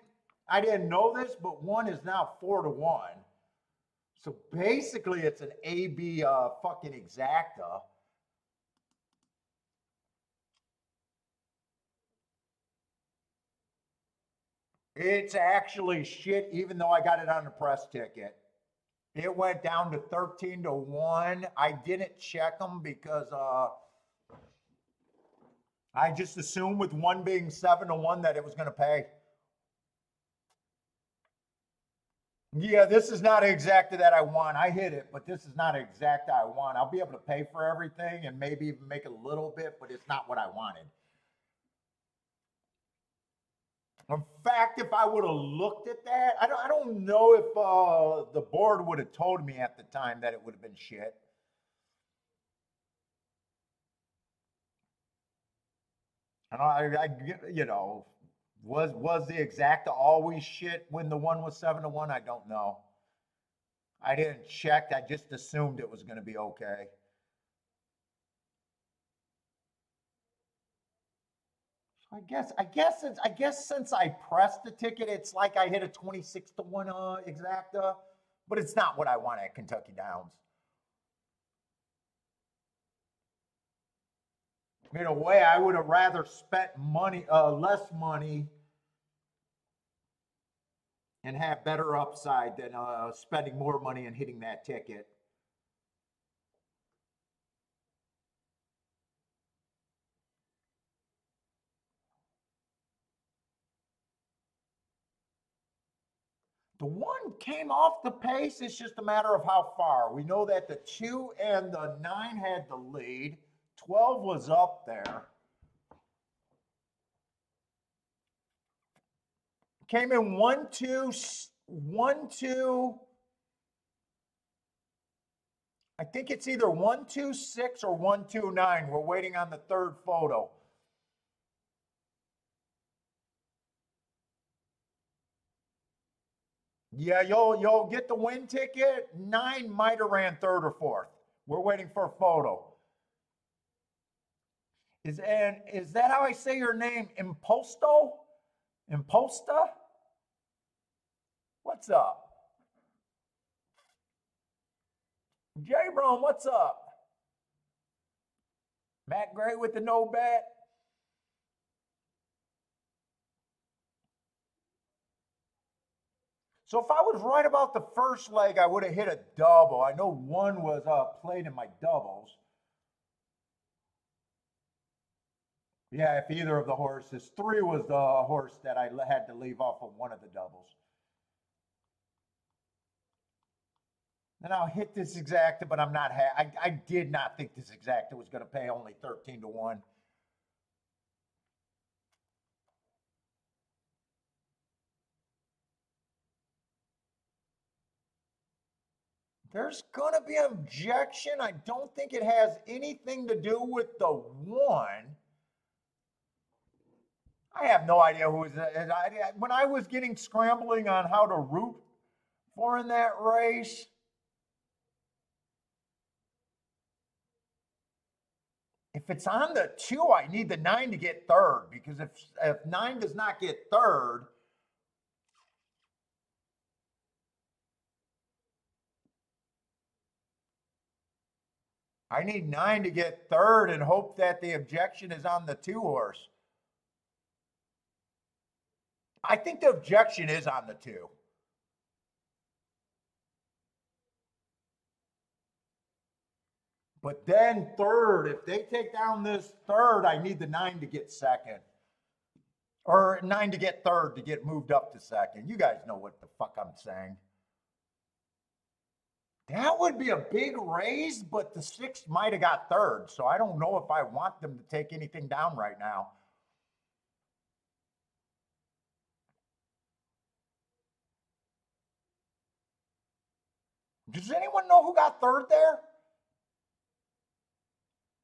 I didn't know this, but 1 is now 4-1. So basically, it's an AB fucking exacta. It's actually shit, even though I got it on the press ticket. It went down to 13-1. I didn't check them because I just assumed with 1 being 7-1 that it was going to pay. Yeah, this is not exacta that I want. I hit it, but this is not exacta I want. I'll be able to pay for everything and maybe even make a little bit, but it's not what I wanted. In fact, if I would have looked at that, I don't know if the board would have told me at the time that it would have been shit. And was the exacta always shit when the 1 was 7-1? I don't know. I didn't check. I just assumed it was going to be okay. I guess since I pressed the ticket, it's like I hit a 26-1 exacta, but it's not what I want at Kentucky Downs. In a way, I would have rather spent less money, and have better upside than spending more money and hitting that ticket. The 1 came off the pace. It's just a matter of how far. We know that the 2 and the 9 had the lead. 12 was up there. Came in 1-2, 1-2. I think it's either 1-2-6 or 1-2-9. We're waiting on the 3rd photo. Yeah, you'll get the win ticket. 9 might have ran 3rd or 4th. We're waiting for a photo. Is that how I say your name? Imposto? Imposta? What's up? J-Brom, what's up? Matt Gray with the no bet. So if I was right about the first leg, I would have hit a double. I know 1 was played in my doubles. Yeah, if either of the horses. 3 was the horse that I had to leave off of one of the doubles. Then I'll hit this exacta, but I'm not. I did not think this exacta was going to pay only 13-1. There's going to be an objection. I don't think it has anything to do with the one. I have no idea who is. When I was getting scrambling on how to root for in that race, if it's on the 2, I need the 9 to get third, because if 9 does not get third, I need 9 to get third and hope that the objection is on the 2 horse. I think the objection is on the 2. But then third, if they take down this third, I need the 9 to get second. Or 9 to get third to get moved up to second. You guys know what the fuck I'm saying. That would be a big raise, but the 6 might have got third. So I don't know if I want them to take anything down right now. Does anyone know who got third there?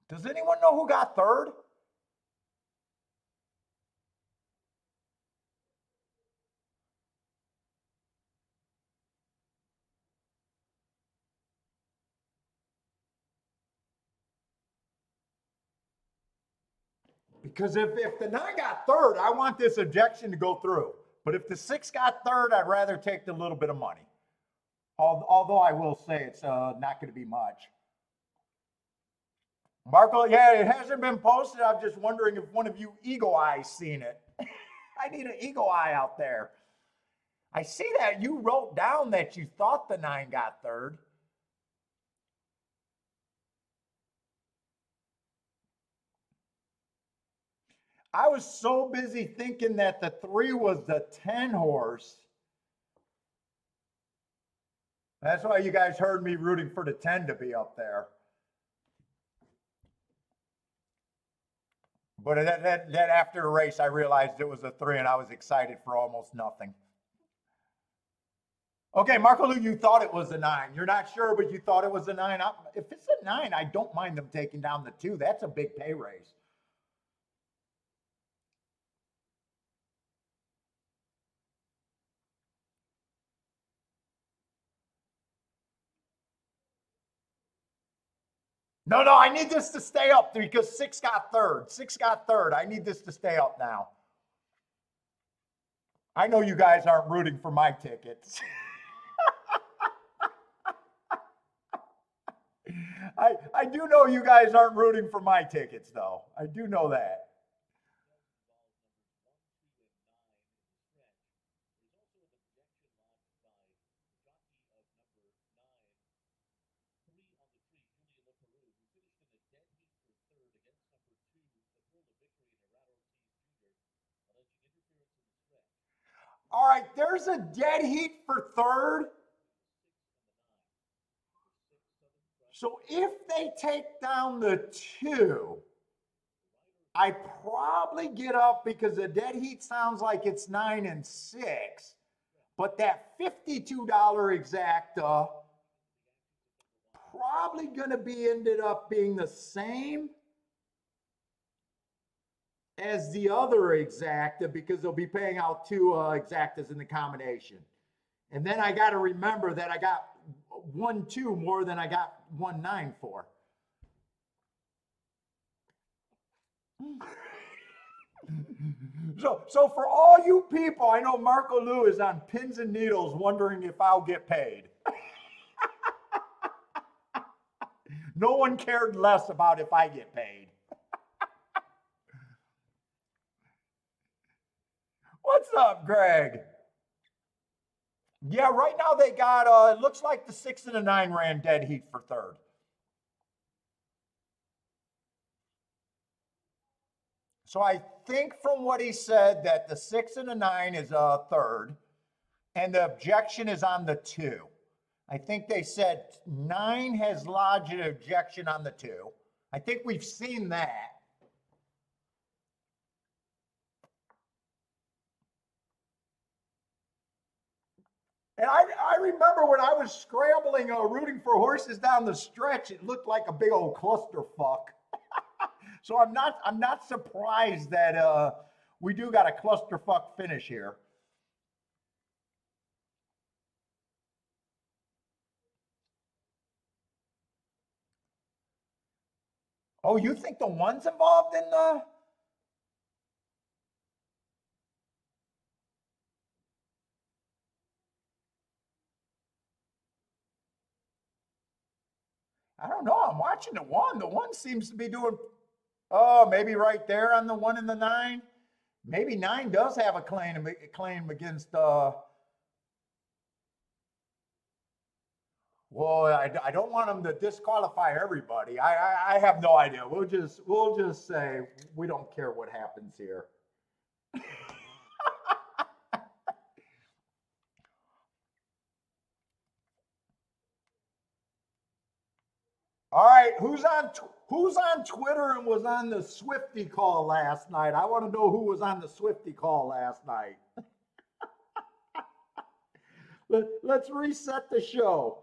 Does anyone know who got third? Because if the 9 got third, I want this objection to go through. But if the 6 got third, I'd rather take the little bit of money. Although I will say it's not going to be much. Marco, yeah, it hasn't been posted. I'm just wondering if one of you eagle eyes seen it. I need an eagle eye out there. I see that you wrote down that you thought the 9 got third. I was so busy thinking that the 3 was the 10 horse. That's why you guys heard me rooting for the 10 to be up there. But that after the race, I realized it was a 3, and I was excited for almost nothing. Okay, Marco Lou, you thought it was a 9. You're not sure, but you thought it was a 9. If it's a 9, I don't mind them taking down the 2. That's a big pay raise. No, I need this to stay up because 6 got third. 6 got third. I need this to stay up now. I know you guys aren't rooting for my tickets. I do know you guys aren't rooting for my tickets, though. I do know that. All right, there's a dead heat for third. So if they take down the 2, I probably get up because the dead heat sounds like it's 9 and 6. But that $52 exacta probably going to be ended up being the same as the other exacta because they'll be paying out 2 exactas in the combination. And then I got to remember that I got 1-2 more than I got 1-9 for. So for all you people, I know Marco Lou is on pins and needles wondering if I'll get paid. No one cared less about if I get paid. What's up, Greg? Yeah, right now they got, it looks like the 6 and the 9 ran dead heat for third. So I think from what he said that the 6 and the 9 is a third, and the objection is on the 2. I think they said 9 has lodged an objection on the 2. I think we've seen that. And I remember when I was scrambling, rooting for horses down the stretch, it looked like a big old clusterfuck. So I'm not surprised that we do got a clusterfuck finish here. Oh, you think the one's involved in the? I don't know. I'm watching the one. The one seems to be doing. Oh, maybe right there on the one and the nine. Maybe nine does have a claim against. Well, I don't want them to disqualify everybody. I have no idea. We'll just say we don't care what happens here. All right, who's on Twitter and was on the Swifty call last night? I want to know who was on the Swifty call last night. Let's reset the show.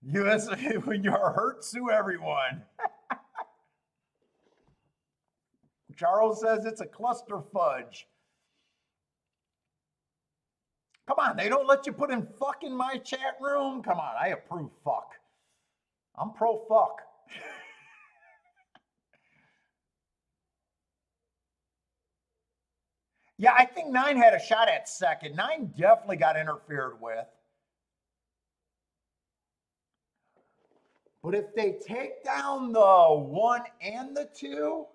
USA, when you're hurt, sue everyone. Charles says it's a cluster fudge. Come on, they don't let you put in fuck in my chat room? Come on, I approve fuck. I'm pro fuck. Yeah, I think nine had a shot at second. Nine definitely got interfered with. But if they take down the one and the two,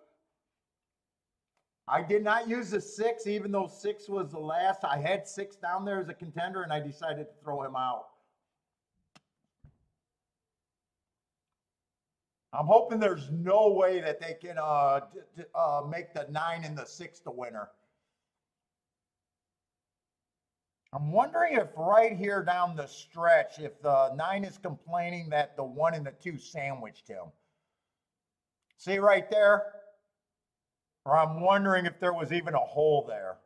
I did not use the six, even though six was the last. I had six down there as a contender, and I decided to throw him out. I'm hoping there's no way that they can make the nine and the six the winner. I'm wondering if right here down the stretch, if the nine is complaining that the one and the two sandwiched him. See right there? Or I'm wondering if there was even a hole there.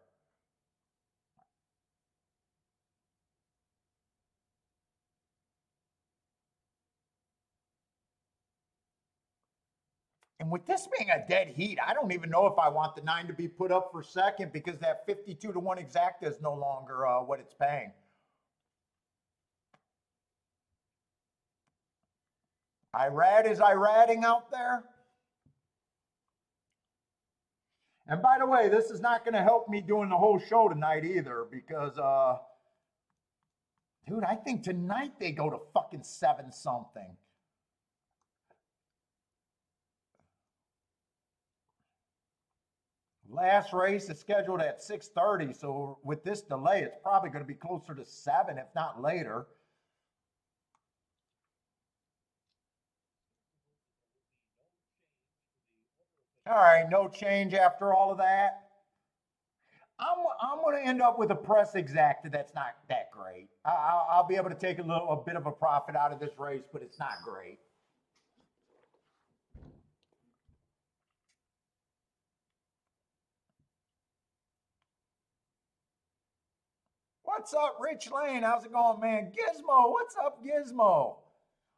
And with this being a dead heat, I don't even know if I want the nine to be put up for second because that 52 to 1 exacta is no longer what it's paying. Irad is Irading out there. And by the way, this is not going to help me doing the whole show tonight either because, dude, I think tonight they go to fucking 7 something. Last race is scheduled at 6:30, so with this delay, it's probably going to be closer to 7, if not later. All right, no change after all of that. I'm going to end up with a press exacta that's not that great. I'll be able to take a bit of a profit out of this race, but it's not great. What's up, Rich Lane? How's it going, man? Gizmo, what's up, Gizmo?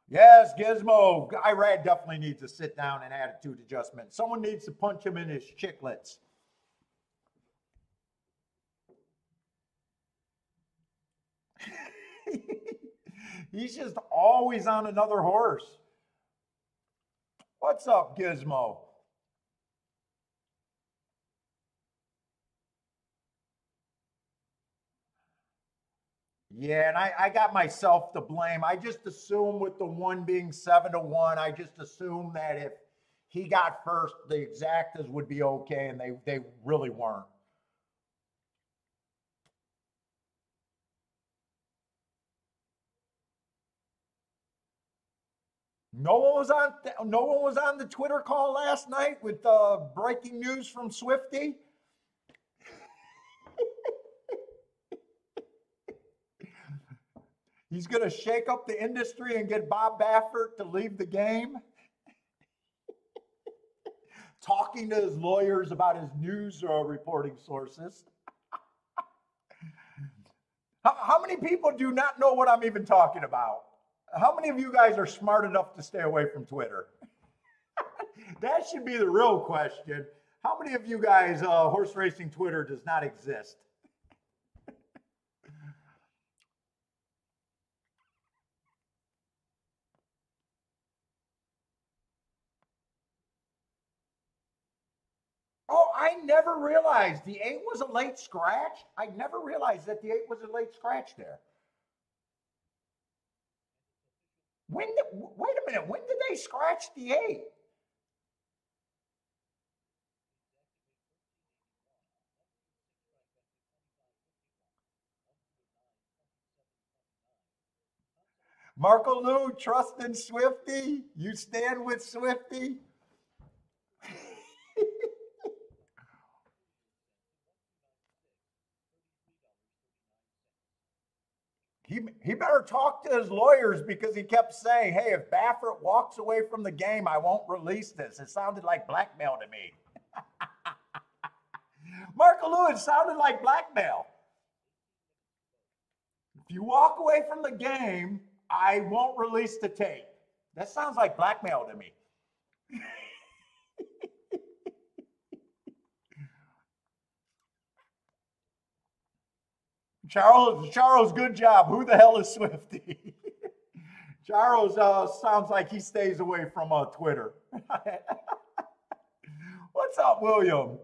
Yes, Gizmo. Irad definitely needs to sit down and attitude adjustment. Someone needs to punch him in his chiclets. He's just always on another horse. What's up, Gizmo? Yeah, and I got myself to blame. I just assumed with the one being 7 to 1, I just assumed that if he got first, the exactas would be okay, and they really weren't. No one was on the Twitter call last night with breaking news from Swifty. He's going to shake up the industry and get Bob Baffert to leave the game. Talking to his lawyers about his news reporting sources. How many people do not know what I'm even talking about? How many of you guys are smart enough to stay away from Twitter? That should be the real question. How many of you guys, horse racing Twitter does not exist? Oh, I never realized the 8 was a late scratch. I never realized that the 8 was a late scratch there. Wait a minute, when did they scratch the 8? Marco Lou, trust in Swifty? You stand with Swifty? He better talk to his lawyers because he kept saying, hey, if Baffert walks away from the game, I won't release this. It sounded like blackmail to me. Marco Lewis sounded like blackmail. If you walk away from the game, I won't release the tape. That sounds like blackmail to me. Charles, good job. Who the hell is Swifty? Charles sounds like he stays away from Twitter. What's up, William?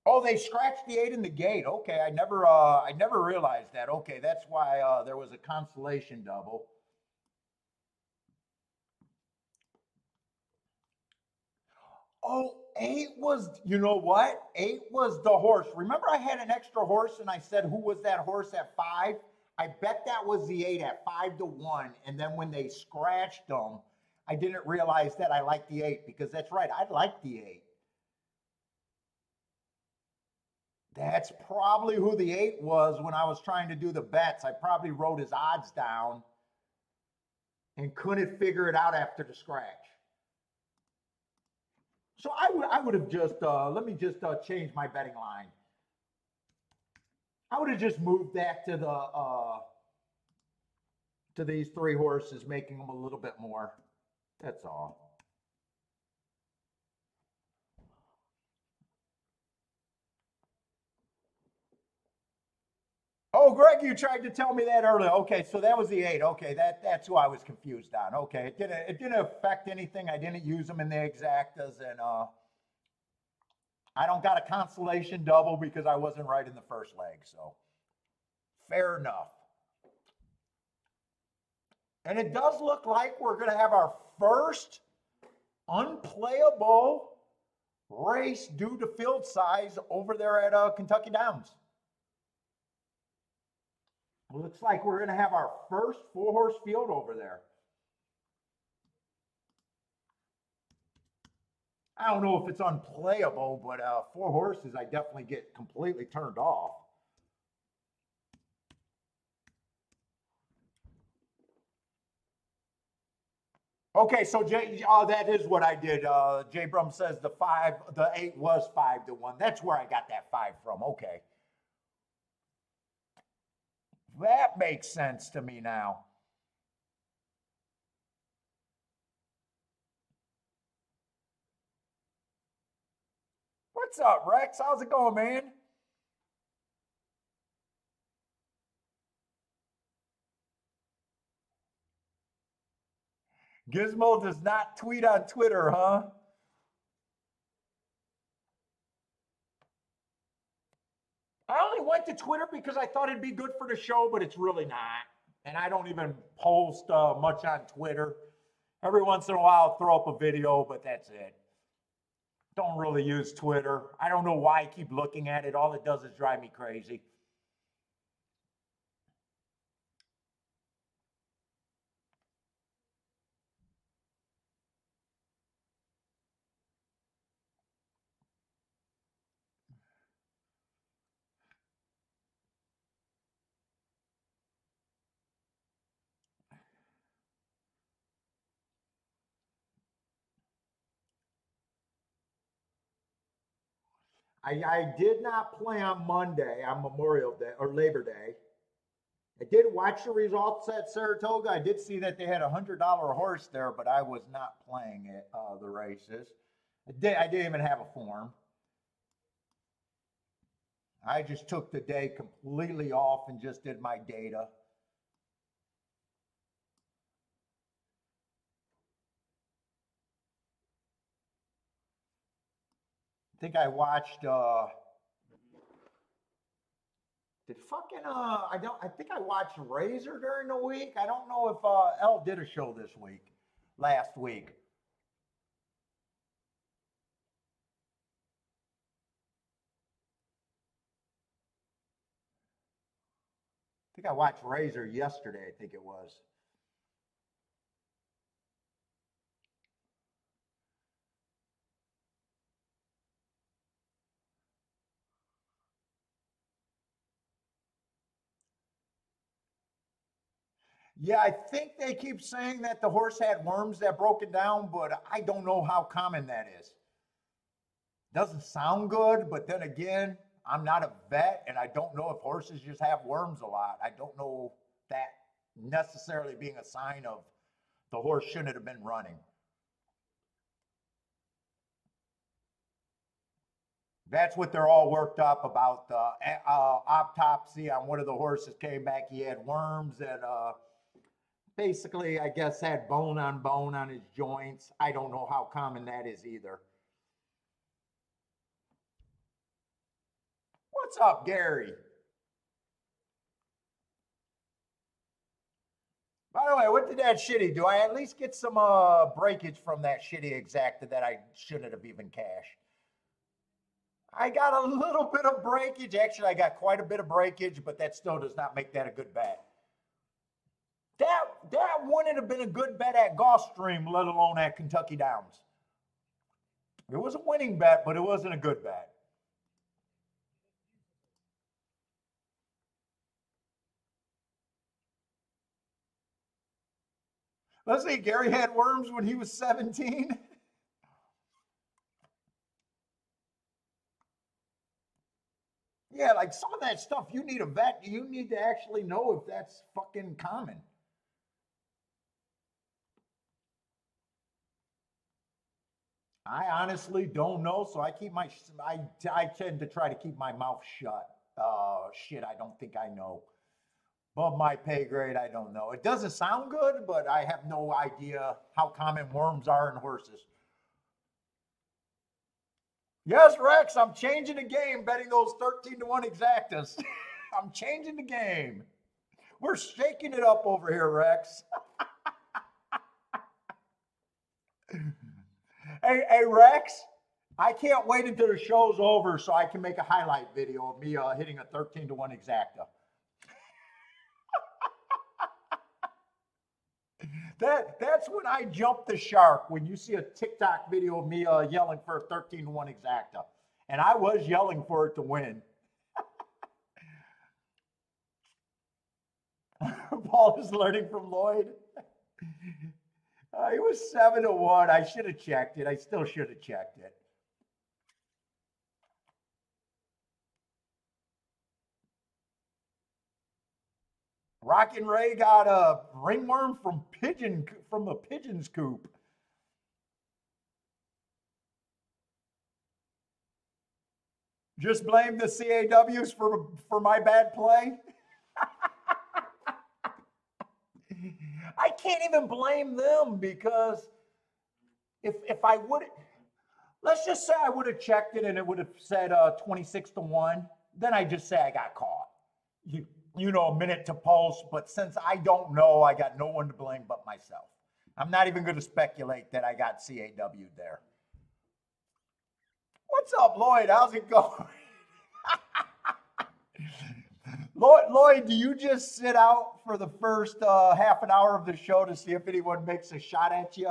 Oh, they scratched the 8 in the gate. Okay, I never realized that. Okay, that's why there was a consolation double. Oh, 8 was, you know what? 8 was the horse. Remember I had an extra horse and I said, who was that horse at 5? I bet that was the 8 at 5-1. And then when they scratched them, I didn't realize that I liked the 8 because that's right. I like the 8. That's probably who the 8 was when I was trying to do the bets. I probably wrote his odds down and couldn't figure it out after the scratch. So I would have just, let me just change my betting line. I would have just moved that to these 3 horses, making them a little bit more. That's all. Oh, Greg, you tried to tell me that earlier. Okay, so that was the 8. Okay, that's who I was confused on. Okay, it didn't affect anything. I didn't use them in the exactas, and I don't got a consolation double because I wasn't right in the first leg. So fair enough. And it does look like we're going to have our first unplayable race due to field size over there at Kentucky Downs. Looks like we're going to have our first 4-horse field over there. I don't know if it's unplayable, but 4 horses, I definitely get completely turned off. Okay, so Jay, that is what I did. Jay Brum says the 8 was 5-1. That's where I got that 5 from. Okay. That makes sense to me now. What's up, Rex? How's it going, man? Gizmo does not tweet on Twitter, huh? I only went to Twitter because I thought it'd be good for the show, but it's really not. And I don't even post much on Twitter. Every once in a while, I'll throw up a video, but that's it. Don't really use Twitter. I don't know why I keep looking at it. All it does is drive me crazy. I did not play on Monday on Memorial Day or Labor Day. I did watch the results at Saratoga. I did see that they had $100 horse there, but I was not playing it, the races. I didn't even have a form. I just took the day completely off and just did my data. I think I watched I think I watched Razor during the week. I don't know if L did a show this week, last week. I think I watched Razor yesterday, I think it was. Yeah, I think they keep saying that the horse had worms that broke it down, but I don't know how common that is. Doesn't sound good, but then again, I'm not a vet and I don't know if horses just have worms a lot. I don't know that necessarily being a sign of the horse shouldn't have been running. That's what they're all worked up about. The autopsy on one of the horses came back. He had worms and basically, I guess, had bone on his joints. I don't know how common that is either. What's up, Gary? By the way, what did that shitty do? I at least get some breakage from that shitty exacta that I shouldn't have even cashed. I got a little bit of breakage. Actually, I got quite a bit of breakage, but that still does not make that a good bet. That wouldn't have been a good bet at Gulfstream, let alone at Kentucky Downs. It was a winning bet, but it wasn't a good bet. Let's see, Gary had worms when he was 17. Yeah, like some of that stuff, you need a vet. You need to actually know if that's fucking common. I honestly don't know, so I tend to try to keep my mouth shut. Shit, I don't think I know. Above my pay grade, I don't know. It doesn't sound good, but I have no idea how common worms are in horses. Yes, Rex, I'm changing the game betting those 13 to 1 exactas. I'm changing the game. We're shaking it up over here, Rex. Hey, Rex, I can't wait until the show's over so I can make a highlight video of me hitting a 13 to 1 exacta. That's when I jump the shark, when you see a TikTok video of me yelling for a 13 to 1 exacta. And I was yelling for it to win. Paul is learning from Lloyd. It was 7 to 1. I should have checked it. I still should have checked it. Rockin' Ray got a ringworm from the pigeon's coop. Just blame the CAWs for my bad play. I can't even blame them because if I would, let's just say I would have checked it and it would have said 26 to 1, then I just say I got caught. You know, a minute to pulse, but since I don't know, I got no one to blame but myself. I'm not even going to speculate that I got CAW'd there. What's up, Lloyd? How's it going? Lloyd, do you just sit out for the first half an hour of the show to see if anyone makes a shot at you?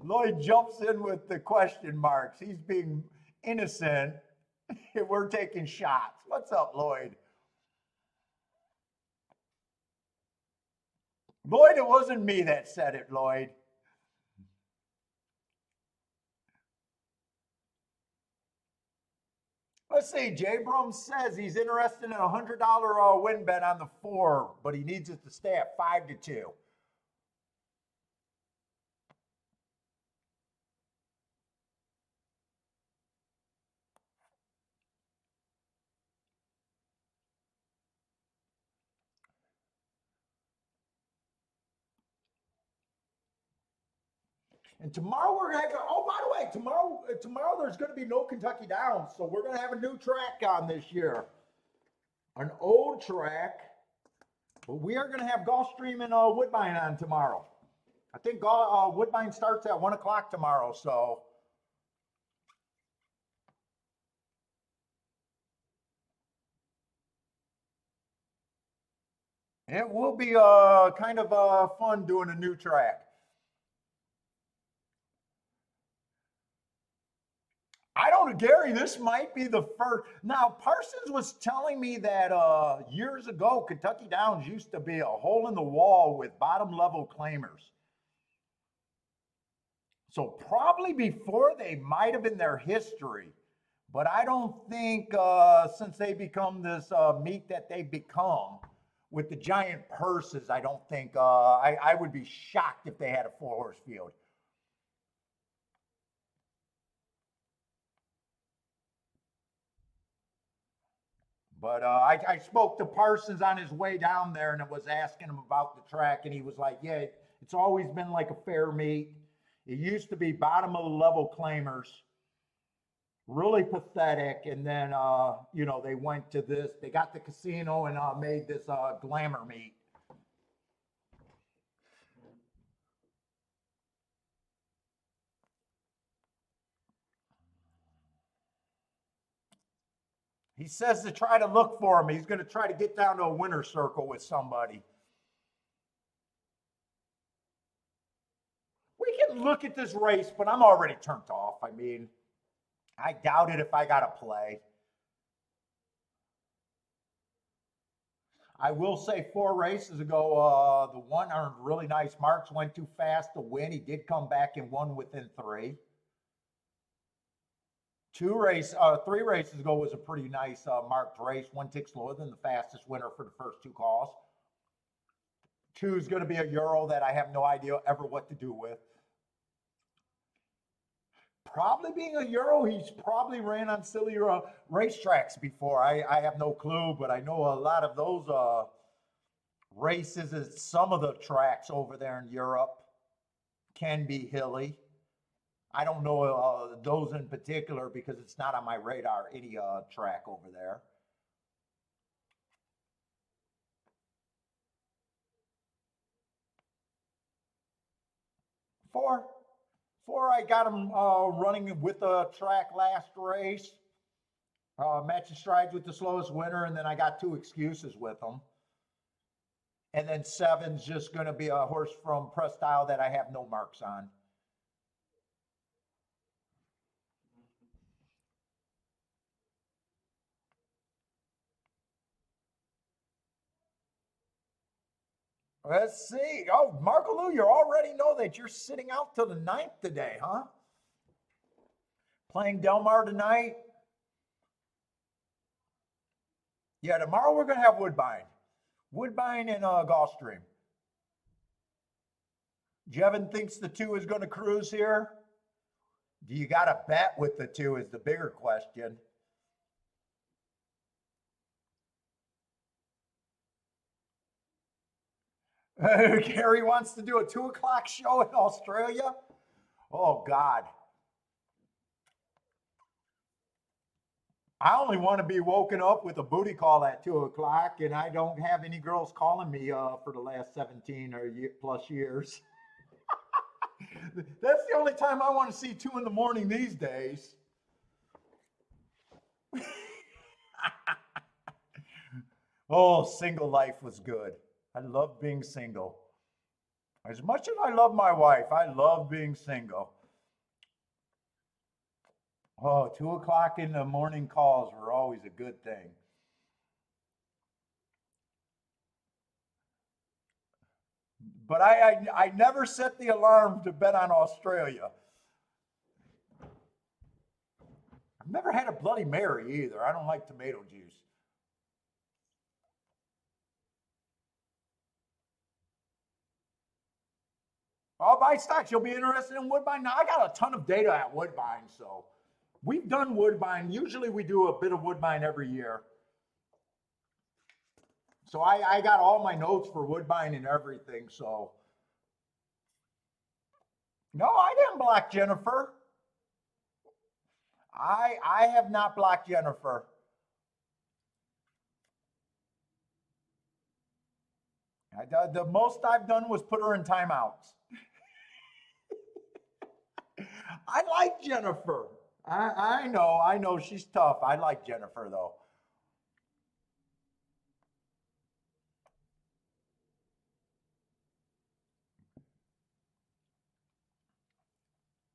Lloyd jumps in with the question marks. He's being innocent. We're taking shots. What's up, Lloyd? Lloyd, it wasn't me that said it, Lloyd. Let's see. Jay Brum says he's interested in a $100 win bet on the 4, but he needs it to stay at 5-2. And tomorrow we're gonna have. Oh, by the way, tomorrow there's gonna be no Kentucky Downs, so we're gonna have a new track on this year, an old track. But we are gonna have Gulfstream and Woodbine on tomorrow. I think Woodbine starts at 1 o'clock tomorrow, so. It will be kind of fun doing a new track. I don't know, Gary, this might be the first. Now, Parsons was telling me that years ago, Kentucky Downs used to be a hole in the wall with bottom level claimers. So, probably before they might have been their history. But I don't think since they become this meat that they become with the giant purses, I don't think I would be shocked if they had a 4-horse field. But I spoke to Parsons on his way down there and I was asking him about the track. And he was like, yeah, it's always been like a fair meet. It used to be bottom of the level claimers, really pathetic. And then, they went to this, they got the casino and made this glamour meet. He says to try to look for him. He's going to try to get down to a winner's circle with somebody. We can look at this race, but I'm already turned off. I mean, I doubt it if I got to play. I will say 4 races ago, the one earned really nice marks, went too fast to win. He did come back and won within 3. 3 races ago was a pretty nice marked race. 1 tick slower than the fastest winner for the first 2 calls. 2 is going to be a Euro that I have no idea ever what to do with. Probably being a Euro, he's probably ran on silly racetracks before. I have no clue, but I know a lot of those races at some of the tracks over there in Europe can be hilly. I don't know those in particular because it's not on my radar, any track over there. 4. 4, I got him running with the track last race. Matching strides with the slowest winner, and then I got 2 excuses with him. And then 7's just going to be a horse from Press Style that I have no marks on. Let's see. Oh, Marco Lou, you already know that you're sitting out till the 9th today, huh? Playing Del Mar tonight. Yeah, tomorrow we're going to have Woodbine. Woodbine and Gulfstream. Jevin thinks the 2 is going to cruise here. Do you got to bet with the 2 is the bigger question. Gary wants to do a 2 o'clock show in Australia. Oh, God. I only want to be woken up with a booty call at 2 o'clock, and I don't have any girls calling me for the last 17 or plus years. That's the only time I want to see 2 in the morning these days. Oh, single life was good. I love being single. As much as I love my wife, I love being single. Oh, 2 o'clock in the morning calls were always a good thing. But I never set the alarm to bet on Australia. I've never had a Bloody Mary either. I don't like tomato juice. Oh, buy stocks. You'll be interested in Woodbine. Now, I got a ton of data at Woodbine, so we've done Woodbine. Usually we do a bit of Woodbine every year. So I got all my notes for Woodbine and everything. So no, I didn't block Jennifer. I have not blocked Jennifer. The most I've done was put her in timeouts. I like Jennifer. I know she's tough. I like Jennifer though.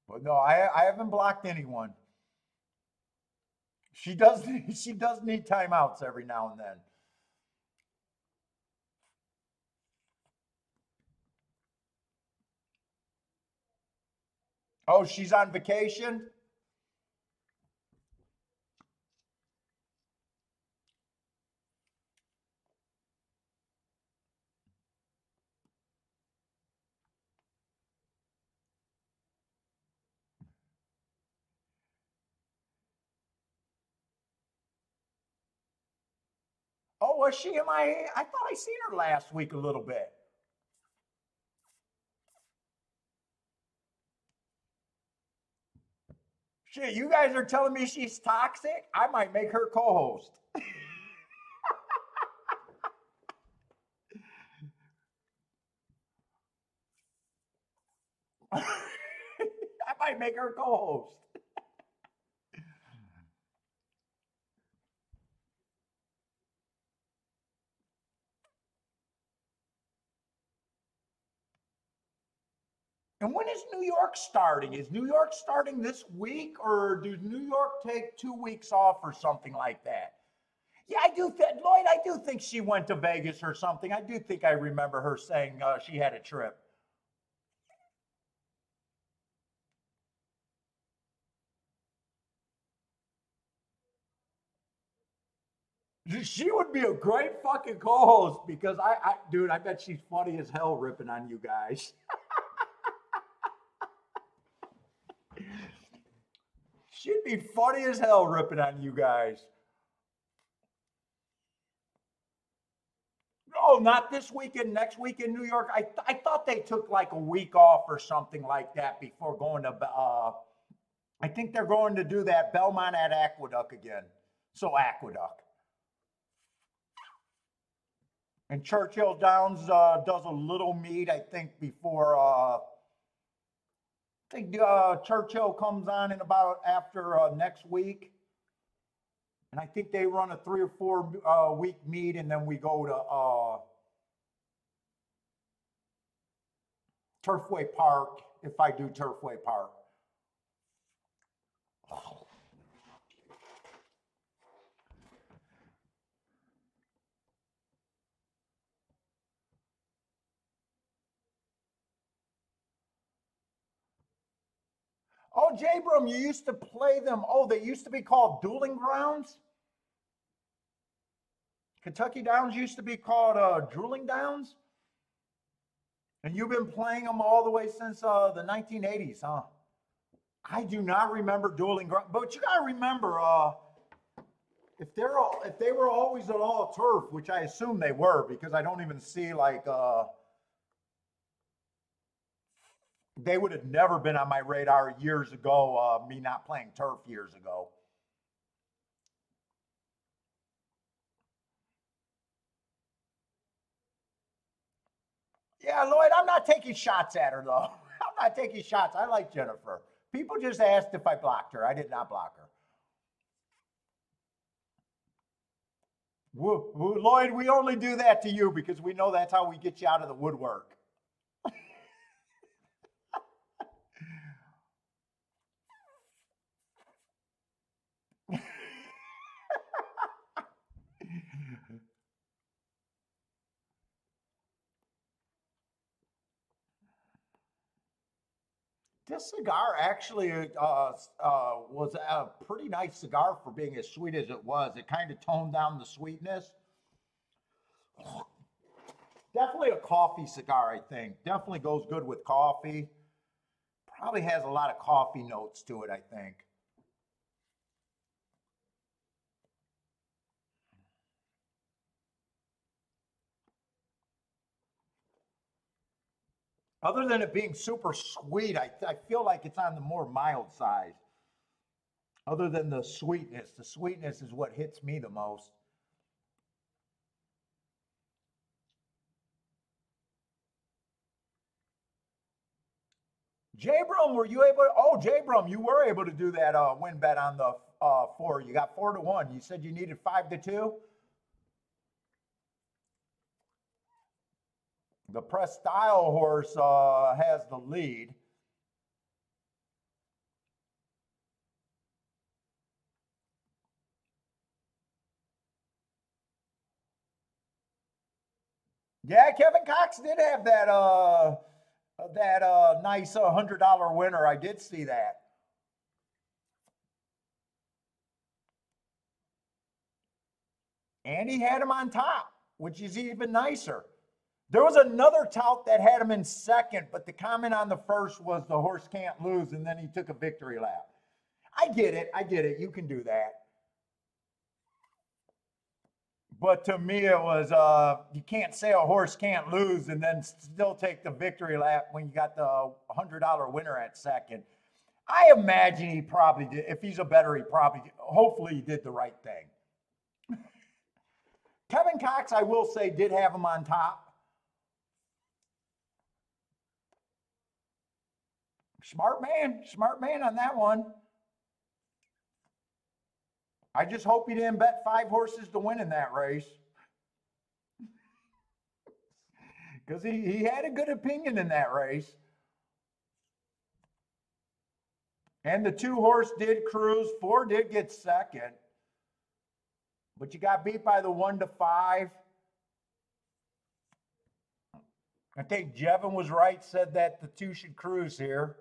But no, I haven't blocked anyone. She does she does need timeouts every now and then. Oh, she's on vacation? Oh, was she in my I thought I seen her last week a little bit. Shit, you guys are telling me she's toxic? I might make her co-host. I might make her co-host. And when is New York starting? Is New York starting this week, or does New York take 2 weeks off or something like that? Yeah, I do think, Lloyd, I do think she went to Vegas or something. I do think I remember her saying she had a trip. She would be a great fucking co-host because dude, I bet she's funny as hell ripping on you guys. She'd be funny as hell ripping on you guys. Oh, not this weekend, next week in New York. I thought they took like a week off or something like that before going to. I think they're going to do that Belmont at Aqueduct again. So Aqueduct and Churchill Downs does a little meet. I think before. I think Churchill comes on in about after next week, and I think they run a 3 or 4 week meet, and then we go to Turfway Park if I do Turfway Park. Oh, Jabram, you used to play them. Oh, they used to be called Dueling Grounds. Kentucky Downs used to be called Drooling Downs. And you've been playing them all the way since the 1980s, huh? I do not remember Dueling Grounds, but you gotta remember, if they were always at all turf, which I assume they were, because I don't even see like they would have never been on my radar years ago. Me not playing turf years ago. Yeah, Lloyd, I'm not taking shots at her though. I'm not taking shots. I like Jennifer. People just asked if I blocked her. I did not block her. Lloyd, we only do that to you because we know that's how we get you out of the woodwork. This cigar actually was a pretty nice cigar for being as sweet as it was. It kind of toned down the sweetness. Definitely a coffee cigar, I think. Definitely goes good with coffee. Probably has a lot of coffee notes to it, I think. Other than it being super sweet, I feel like it's on the more mild side. Other than the sweetness is what hits me the most. Jabram, were you able? Oh, Jabram, you were able to do that win bet on the four. You got 4-1. You said you needed 5-2. The press style horse has the lead. Yeah, Kevin Cox did have that nice $100 winner. I did see that. And he had him on top, which is even nicer. There was another tout that had him in second, but the comment on the first was the horse can't lose, and then he took a victory lap. I get it. I get it. You can do that. But to me, it was you can't say a horse can't lose and then still take the victory lap when you got the $100 winner at second. I imagine he probably did. If he's a better, he probably, hopefully, he did the right thing. Kevin Cox, I will say, did have him on top. Smart man on that one. I just hope he didn't bet 5 horses to win in that race. Because he had a good opinion in that race. And the 2 horse did cruise, 4 did get second. But you got beat by the 1-5. I think Jevin was right, said that the 2 should cruise here.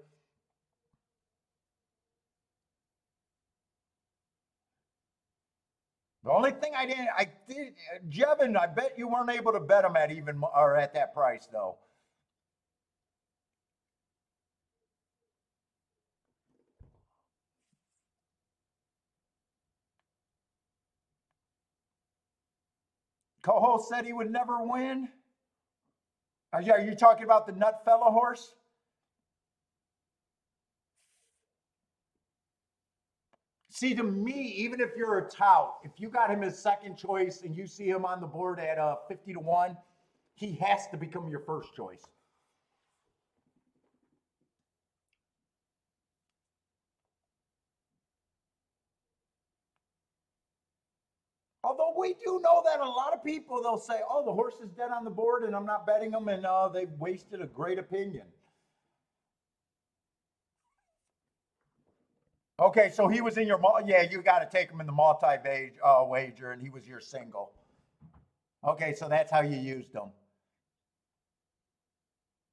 The only thing I did, Jevin, I bet you weren't able to bet him at even or at that price though. Co-host said he would never win. Are you talking about the Nut Fella horse? See, to me, even if you're a tout, if you got him as second choice and you see him on the board at 50-1, he has to become your first choice. Although we do know that a lot of people, they'll say, oh, the horse is dead on the board and I'm not betting them, and they've wasted a great opinion. Okay, so he was in your, yeah, you got to take him in the wager, and he was your single. Okay, so that's how you used him.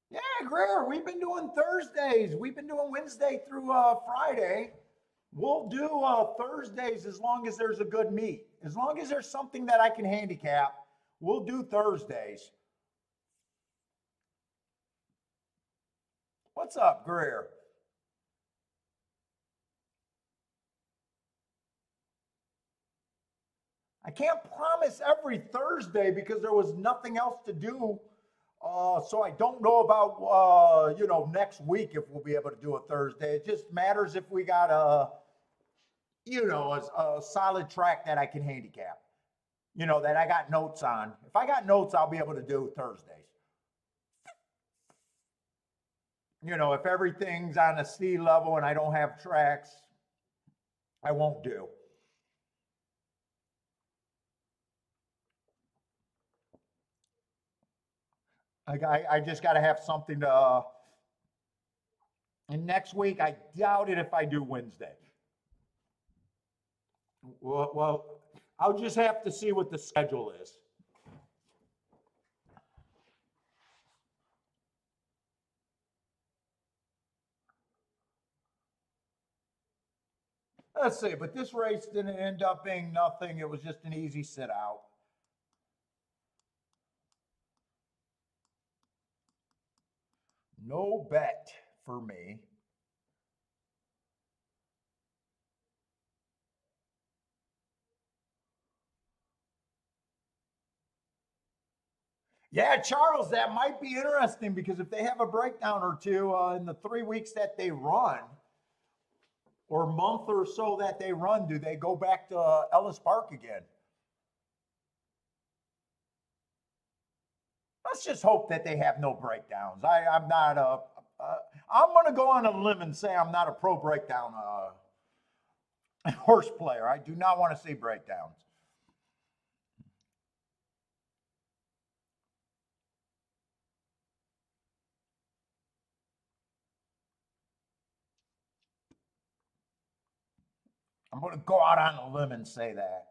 Yeah, Greer, we've been doing Thursdays. We've been doing Wednesday through Friday. We'll do Thursdays as long as there's a good meet. As long as there's something that I can handicap, we'll do Thursdays. What's up, Greer? I can't promise every Thursday because there was nothing else to do. So I don't know about, next week if we'll be able to do a Thursday. It just matters if we got a solid track that I can handicap, that I got notes on. If I got notes, I'll be able to do Thursdays. If everything's on a C level and I don't have tracks, I won't do. I just got to have something to. And next week, I doubt it if I do Wednesday. Well, I'll just have to see what the schedule is. Let's see, but this race didn't end up being nothing. It was just an easy sit out. No bet for me. Yeah, Charles, that might be interesting because if they have a breakdown or two in the 3 weeks that they run, or month or so that they run, do they go back to Ellis Park again? Let's just hope that they have no breakdowns. I'm not a. I'm going to go on a limb and say I'm not a pro breakdown horse player. I do not want to see breakdowns. I'm going to go out on a limb and say that.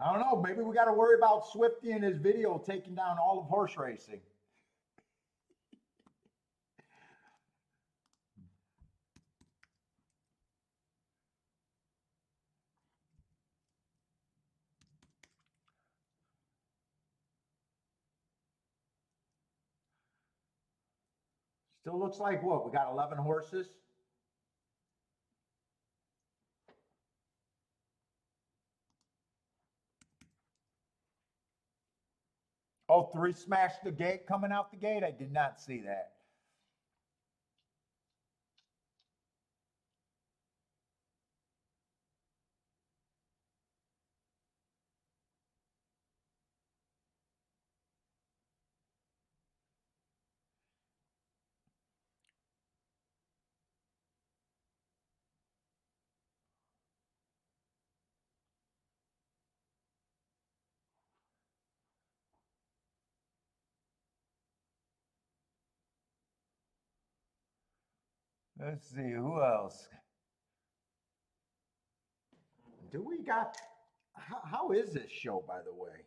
I don't know. Maybe we got to worry about Swifty and his video taking down all of horse racing. Still looks like what? We got 11 horses? Oh, 3 smashed the gate coming out the gate? I did not see that. Let's see, who else? Do we got, how is this show, by the way?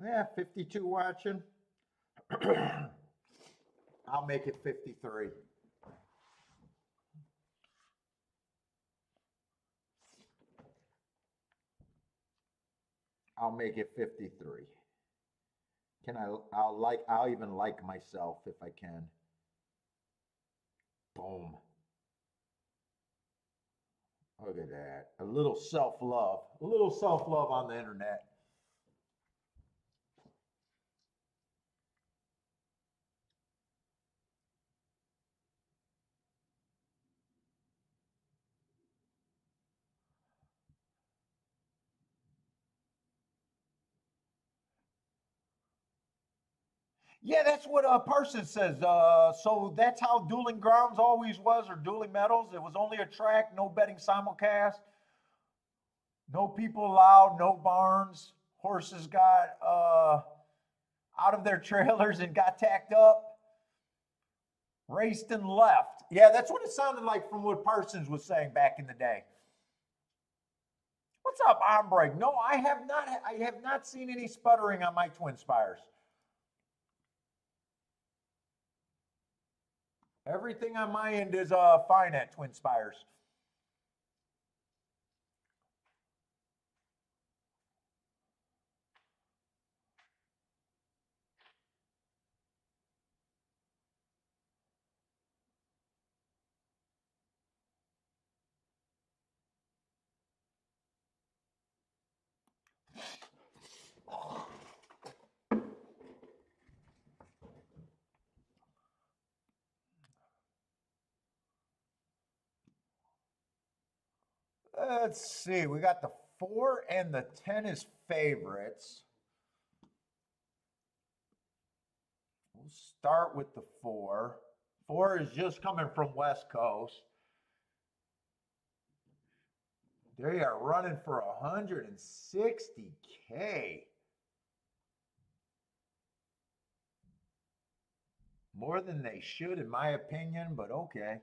Yeah, 52 watching. I'll make it 53. I'll make it 53. Can I, I'll even like myself if I can. Boom. Look at that. A little self-love. A little self-love on the internet. Yeah, that's what Parsons says. So that's how Dueling Grounds always was, or Dueling Metals. It was only a track, no betting simulcast, no people allowed, no barns. Horses got out of their trailers and got tacked up, raced and left. Yeah, that's what it sounded like from what Parsons was saying back in the day. What's up, Ombre? No, I have not. I have not seen any sputtering on my twin spires. Everything on my end is fine at Twin Spires. Let's see. We got the 4 and the 10 as favorites. We'll start with the 4. 4 is just coming from West Coast. They are running for 160K. More than they should, in my opinion, but okay.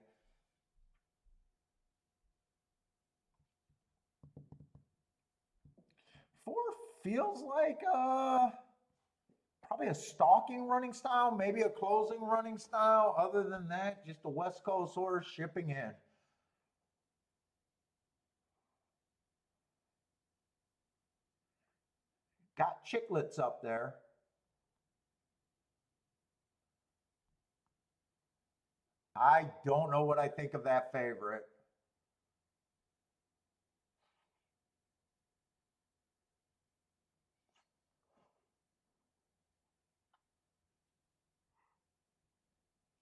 4 feels like probably a stalking running style, maybe a closing running style. Other than that, just a West Coast horse shipping in. Got chicklets up there. I don't know what I think of that favorite.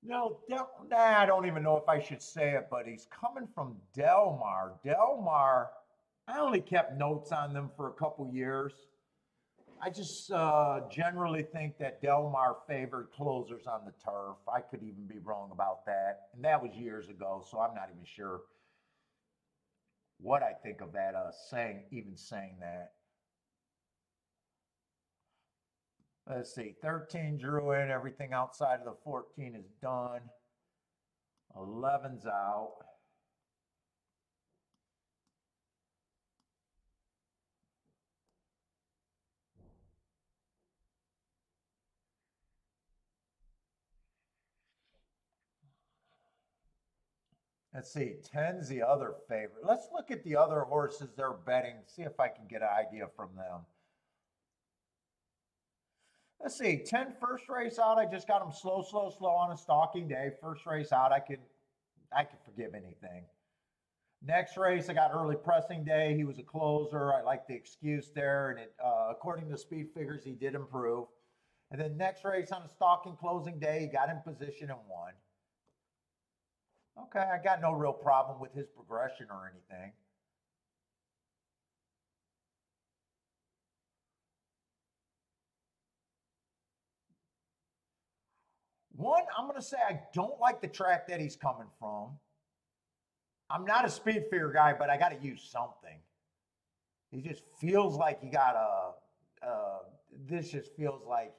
No, nah, I don't even know if I should say it, but he's coming from Delmar. Delmar, I only kept notes on them for a couple years. I just generally think that Delmar favored closers on the turf. I could even be wrong about that. And that was years ago, so I'm not even sure what I think of that saying that. Let's see, 13 drew in, everything outside of the 14 is done. 11's out. Let's see, 10's the other favorite. Let's look at the other horses they're betting, see if I can get an idea from them. Let's see, 10 first race out. I just got him slow, slow, slow on a stalking day. First race out, I could forgive anything. Next race, I got early pressing day. He was a closer. I like the excuse there, and according to speed figures, he did improve. And then next race on a stalking closing day, he got in position and won. Okay, I got no real problem with his progression or anything. One, I'm going to say I don't like the track that he's coming from. I'm not a speed fear guy, but I got to use something. He just feels like he got a. This just feels like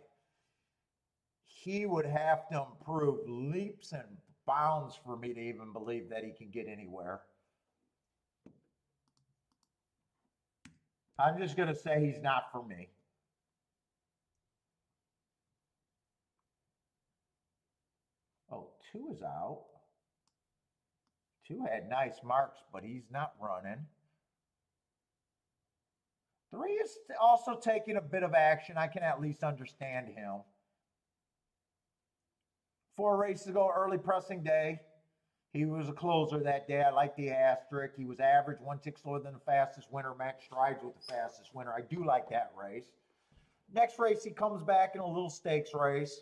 he would have to improve leaps and bounds for me to even believe that he can get anywhere. I'm just going to say he's not for me. Oh, two is out. Two had nice marks, but he's not running. Three is also taking a bit of action. I can at least understand him. 4 races ago, early pressing day. He was a closer that day. I like the asterisk. He was average, 1 tick slower than the fastest winner, match strides with the fastest winner. I do like that race. Next race, he comes back in a little stakes race.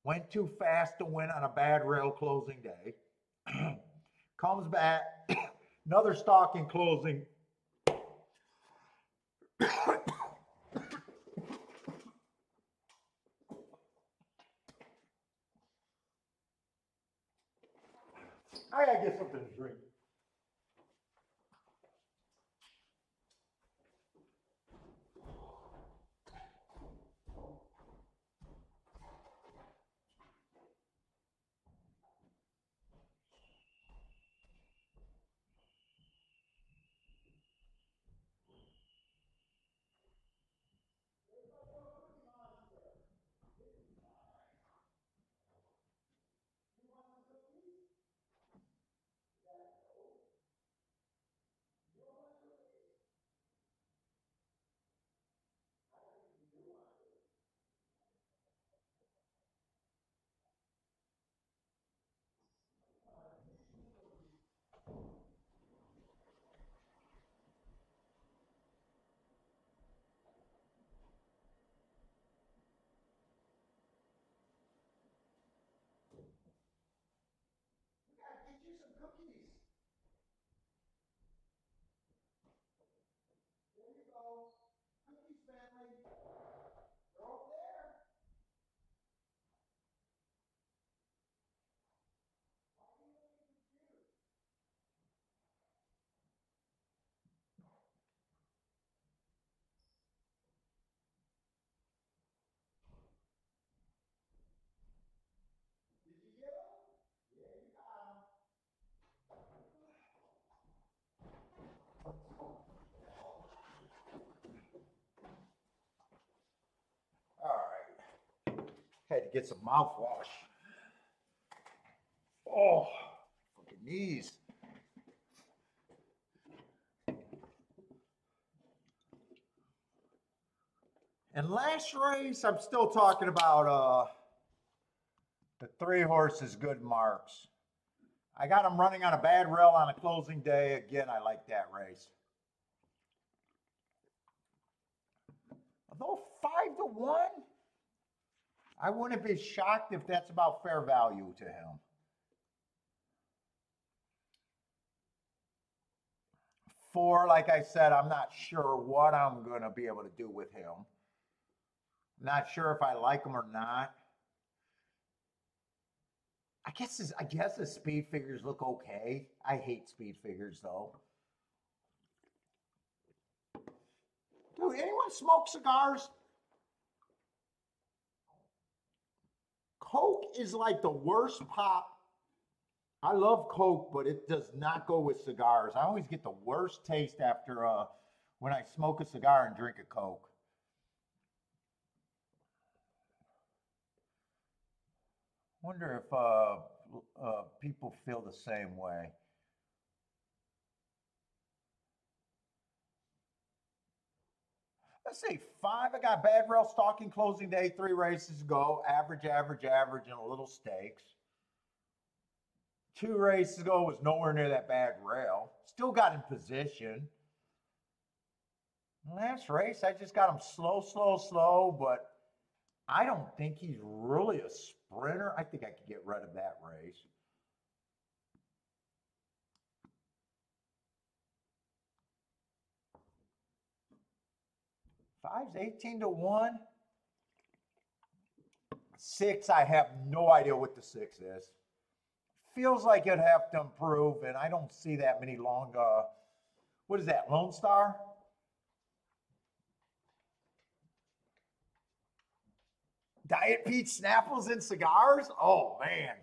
Went too fast to win on a bad rail closing day. Comes back, another stalking closing. I gotta get something to drink. Get you some cookies. There you go. Cookies, family. They're over there. Had to get some mouthwash. Oh, fucking knees. And last race, I'm still talking about the 3 horses, good marks. I got them running on a bad rail on a closing day. Again, I like that race. Although 5-1, I wouldn't be shocked if that's about fair value to him. 4, like I said, I'm not sure what I'm going to be able to do with him. Not sure if I like him or not. I guess his speed figures look okay. I hate speed figures though. Dude, anyone smoke cigars? Coke is like the worst pop. I love Coke, but it does not go with cigars. I always get the worst taste after when I smoke a cigar and drink a Coke. Wonder if people feel the same way. Let's see, 5, I got bad rail stalking closing day, 3 races to go, average, and a little stakes. 2 races ago was nowhere near that bad rail. Still got in position. Last race, I just got him slow, but I don't think he's really a sprinter. I think I could get rid of that race. Five's 18-1. 6, I have no idea what the 6 is. Feels like it'd have to improve, and I don't see that many long, what is that, Lone Star? Diet Pete Snapples and cigars? Oh, man.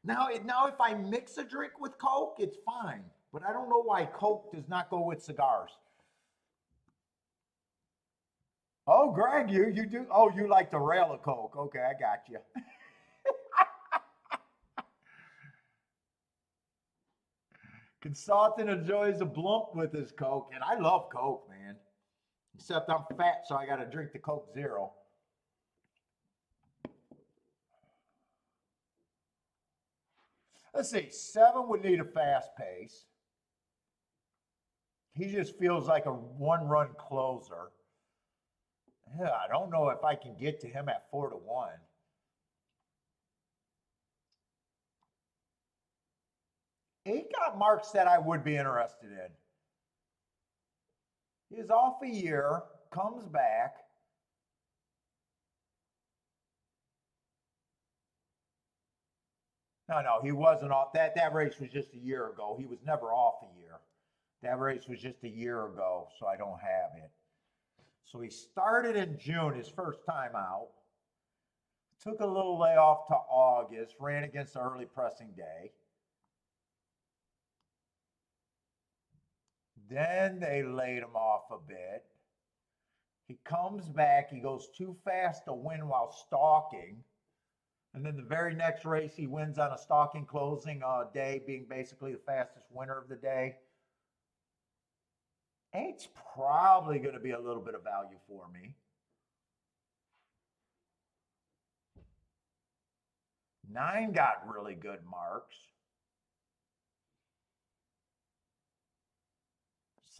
Now, if I mix a drink with Coke, it's fine. But I don't know why Coke does not go with cigars. Oh, Greg, you do. Oh, you like the rail of Coke. Okay, I got you. Consultant enjoys a blump with his Coke, and I love Coke, man. Except I'm fat, so I got to drink the Coke Zero. Let's see, 7 would need a fast pace. He just feels like a one-run closer. Yeah, I don't know if I can get to him at 4-1. 8 got marks that I would be interested in. He's off a year, comes back. No, he wasn't off. That race was just a year ago. He was never off a year. That race was just a year ago, so I don't have it. So he started in June, his first time out. Took a little layoff to August, ran against the early pressing day. Then they laid him off a bit. He comes back. He goes too fast to win while stalking. And then the very next race, he wins on a stalking closing day, being basically the fastest winner of the day. 8's probably going to be a little bit of value for me. 9 got really good marks.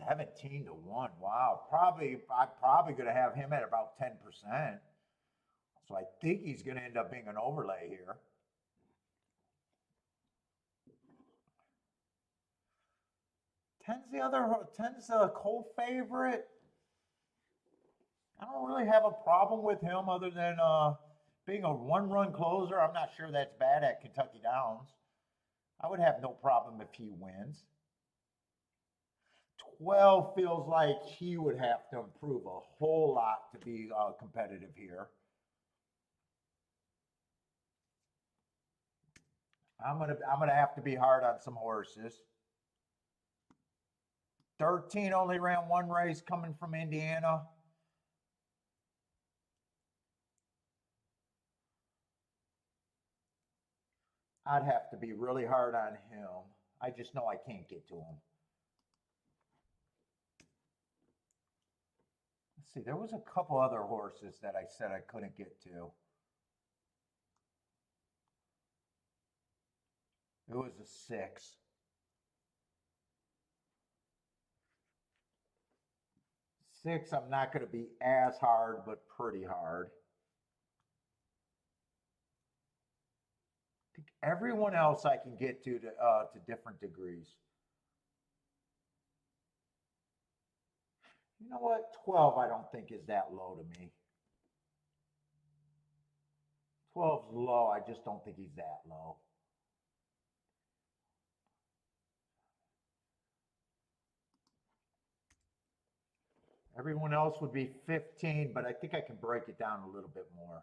17-1. Wow. I'm probably going to have him at about 10%. So I think he's going to end up being an overlay here. 10's a co-favorite. I don't really have a problem with him other than being a one-run closer. I'm not sure that's bad at Kentucky Downs. I would have no problem if he wins. 12 feels like he would have to improve a whole lot to be competitive here. I'm gonna have to be hard on some horses. 13 only ran 1 race coming from Indiana. I'd have to be really hard on him. I just know I can't get to him. Let's see, there was a couple other horses that I said I couldn't get to. It was a 6. 6, I'm not going to be as hard, but pretty hard. I think everyone else I can get to different degrees. You know what? 12 I don't think is that low to me. 12's low. I just don't think he's that low. Everyone else would be 15, but I think I can break it down a little bit more.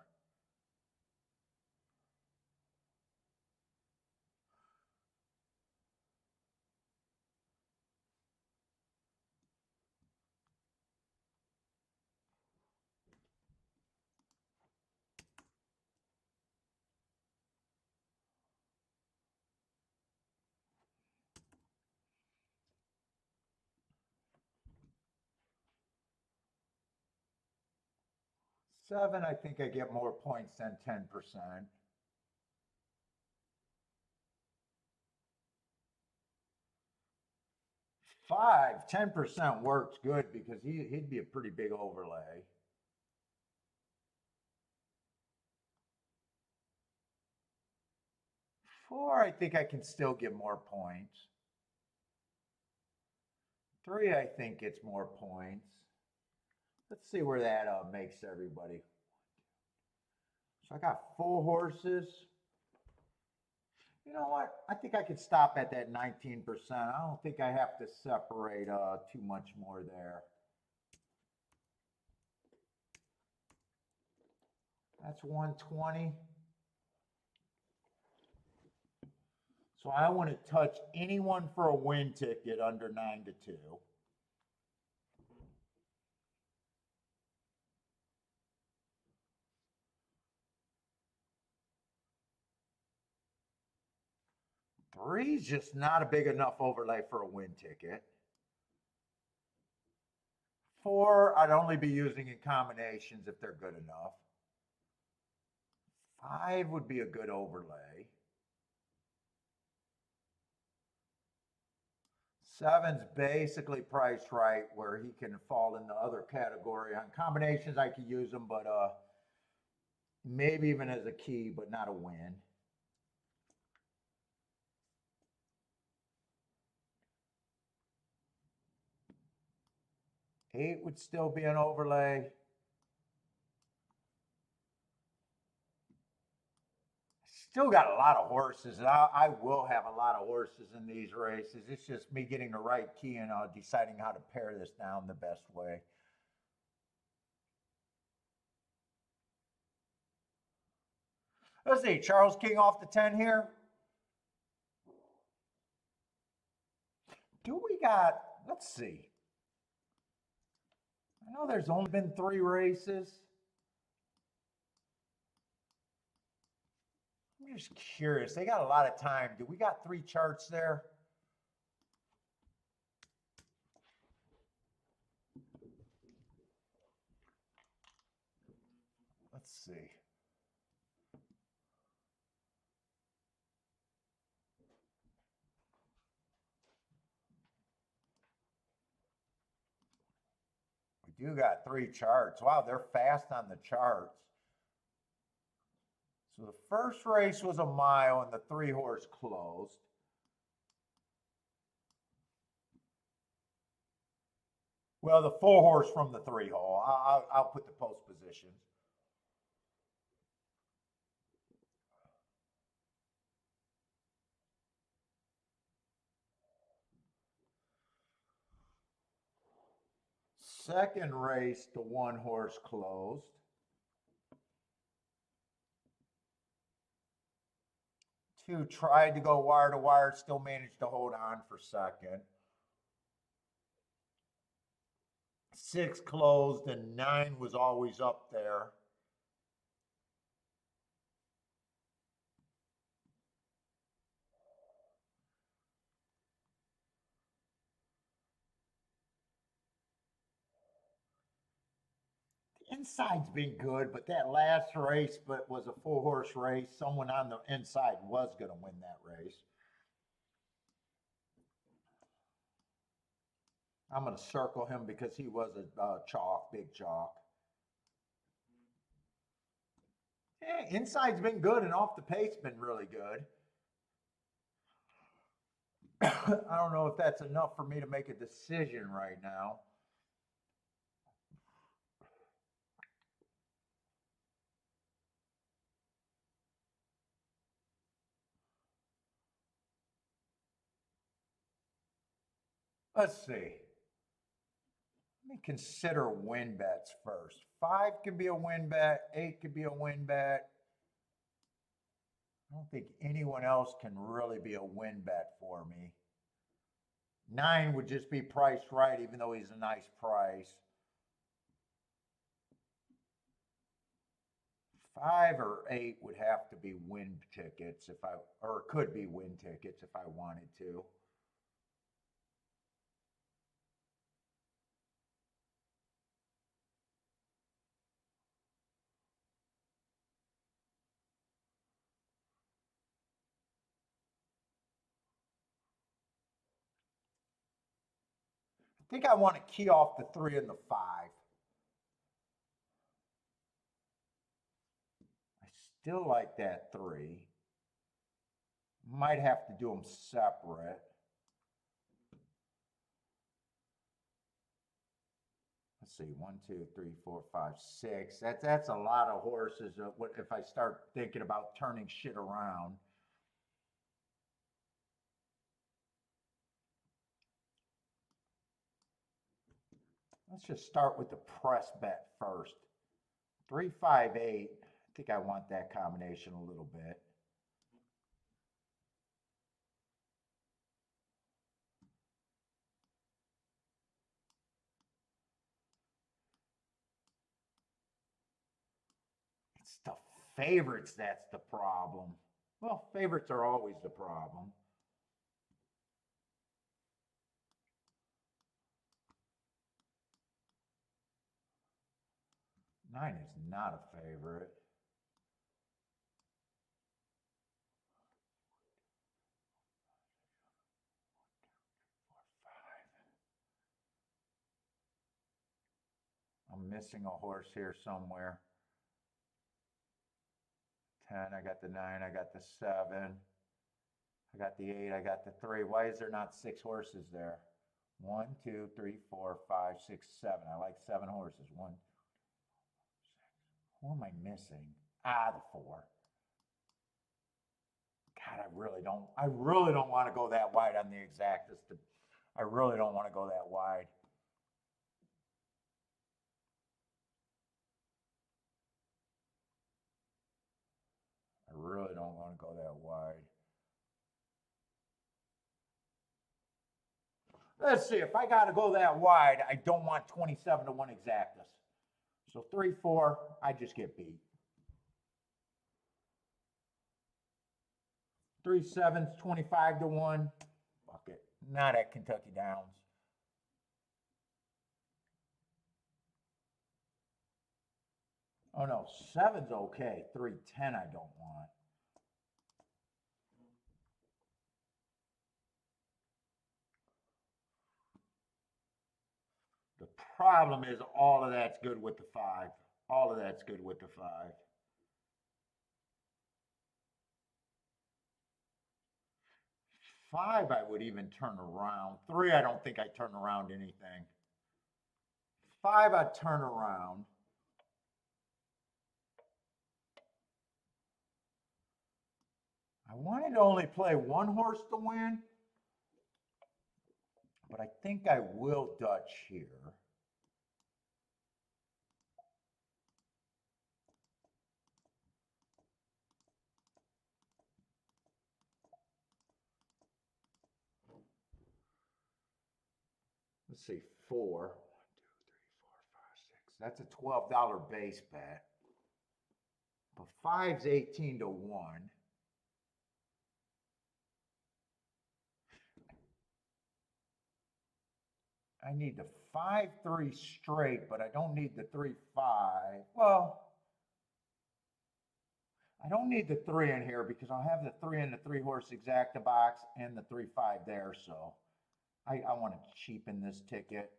Seven, I think I get more points than 10%. Five, 10% works good because he'd be a pretty big overlay. Four, I think I can still get more points. Three, I think gets more points. Let's see where that makes everybody. So I got 4 horses. You know what? I think I could stop at that 19%. I don't think I have to separate too much more there. That's 120. So I want to touch anyone for a win ticket under 9-2. Three's just not a big enough overlay for a win ticket. 4, I'd only be using in combinations if they're good enough. 5 would be a good overlay. 7's basically priced right where he can fall in the other category. On combinations, I could use him, but maybe even as a key, but not a win. 8 would still be an overlay. Still got a lot of horses, and I will have a lot of horses in these races. It's just me getting the right key and deciding how to pare this down the best way. Let's see, Charles King off the 10 here. Do we got, let's see. I know there's only been 3 races. I'm just curious. They got a lot of time. Do we got 3 charts there? Let's see. We do got 3 charts. Wow, they're fast on the charts. So the first race was a mile and the 3-horse closed. Well, the 4-horse from the 3-hole. I'll put the post positions. Second race, the 1-horse closed. 2 tried to go wire to wire, still managed to hold on for second. 6 closed and 9 was always up there. Inside's been good, but that last race was a 4-horse race. Someone on the inside was going to win that race. I'm going to circle him because he was a chalk, big chalk. Yeah, inside's been good, and off the pace been really good. I don't know if that's enough for me to make a decision right now. Let's see. Let me consider win bets first. 5 could be a win bet. 8 could be a win bet. I don't think anyone else can really be a win bet for me. 9 would just be priced right, even though he's a nice price. 5 or 8 would have to be win tickets or could be win tickets if I wanted to. I think I want to key off the 3 and the 5. I still like that 3. Might have to do them separate. Let's see, 1, 2, 3, 4, 5, 6. That's a lot of horses. What if I start thinking about turning shit around? Let's just start with the press bet first. 3, 5, 8. I think I want that combination a little bit. It's the favorites that's the problem. Well, favorites are always the problem. Nine is not a favorite. I'm missing a horse here somewhere. 10, I got the 9, I got the 7, I got the 8, I got the 3. Why is there not 6 horses there? 1, 2, 3, 4, 5, 6, 7. I like 7 horses. 1, 6. Who am I missing? The 4. God, I really don't want to go that wide on the exactas. I really don't want to go that wide. I really don't want to go that wide. Let's see, if I got to go that wide, I don't want 27 to 1 exactas. So 3, 4, I just get beat. 3 7s, 25 to 1. Fuck it. Not at Kentucky Downs. Oh no, 7's okay. 3 10 I don't want. The problem is all of that's good with the 5. All of that's good with the 5. 5 I would even turn around. 3 I don't think I turn around anything. 5 I'd turn around. I wanted to only play 1 horse to win, but I think I will Dutch here. Let's see, 4. 1, 2, 3, 4, 5, 6. That's a $12 base bet. But 5's 18 to 1. I need the 5-3 straight, but I don't need the 3-5. Well, I don't need the 3 in here because I'll have the 3 in the 3-horse exacta box and the 3-5 there. So I want to cheapen this ticket.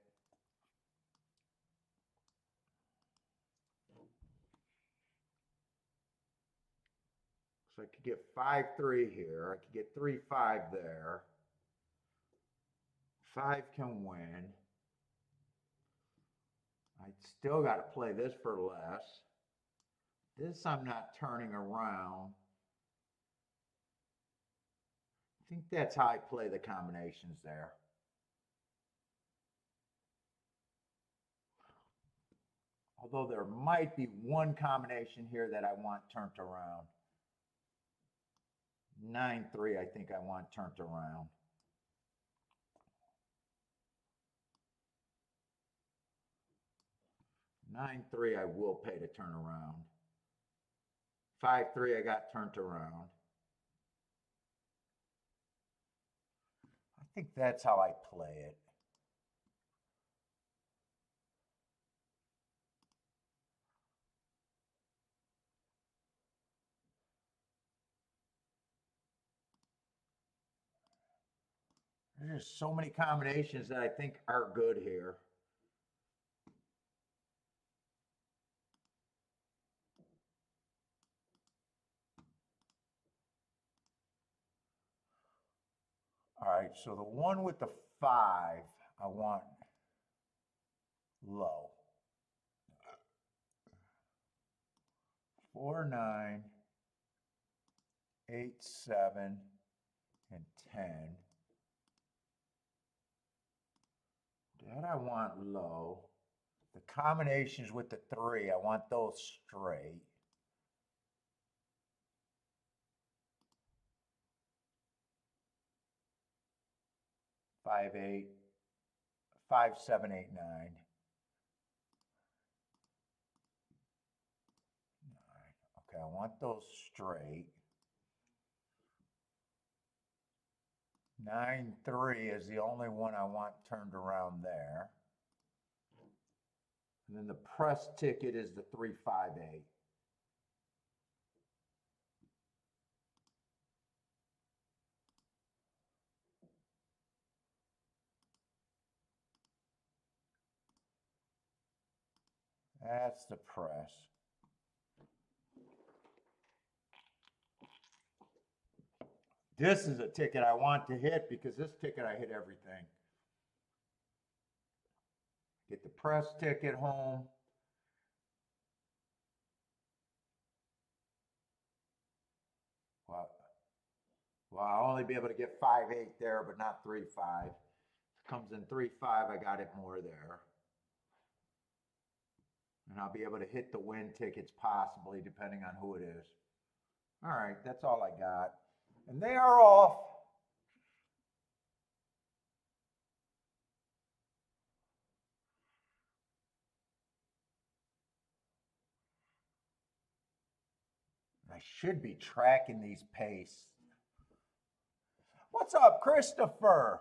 So I could get 5-3 here. I could get 3-5 there. 5 can win. I still got to play this for less. This I'm not turning around. I think that's how I play the combinations there. Although there might be one combination here that I want turned around. 9-3 I think I want turned around. Nine three, I will pay to turn around. 5-3, I got turned around. I think that's how I play it. There's just so many combinations that I think are good here. All right, so the one with the 5, I want low. 4, 9, 8, 7, and 10. That I want low. The combinations with the 3, I want those straight. Five, 8, 5, 7, 8, 9. Okay, I want those straight. 9-3 is the only one I want turned around there. And then the press ticket is the 3-5-8. That's the press. This is a ticket I want to hit because this ticket I hit everything. Get the press ticket home. Well, I'll only be able to get 5-8 there, but not 3-5. If it comes in 3-5, I got it more there. And I'll be able to hit the win tickets possibly, depending on who it is. All right, that's all I got. And they are off. I should be tracking these pace. What's up, Christopher?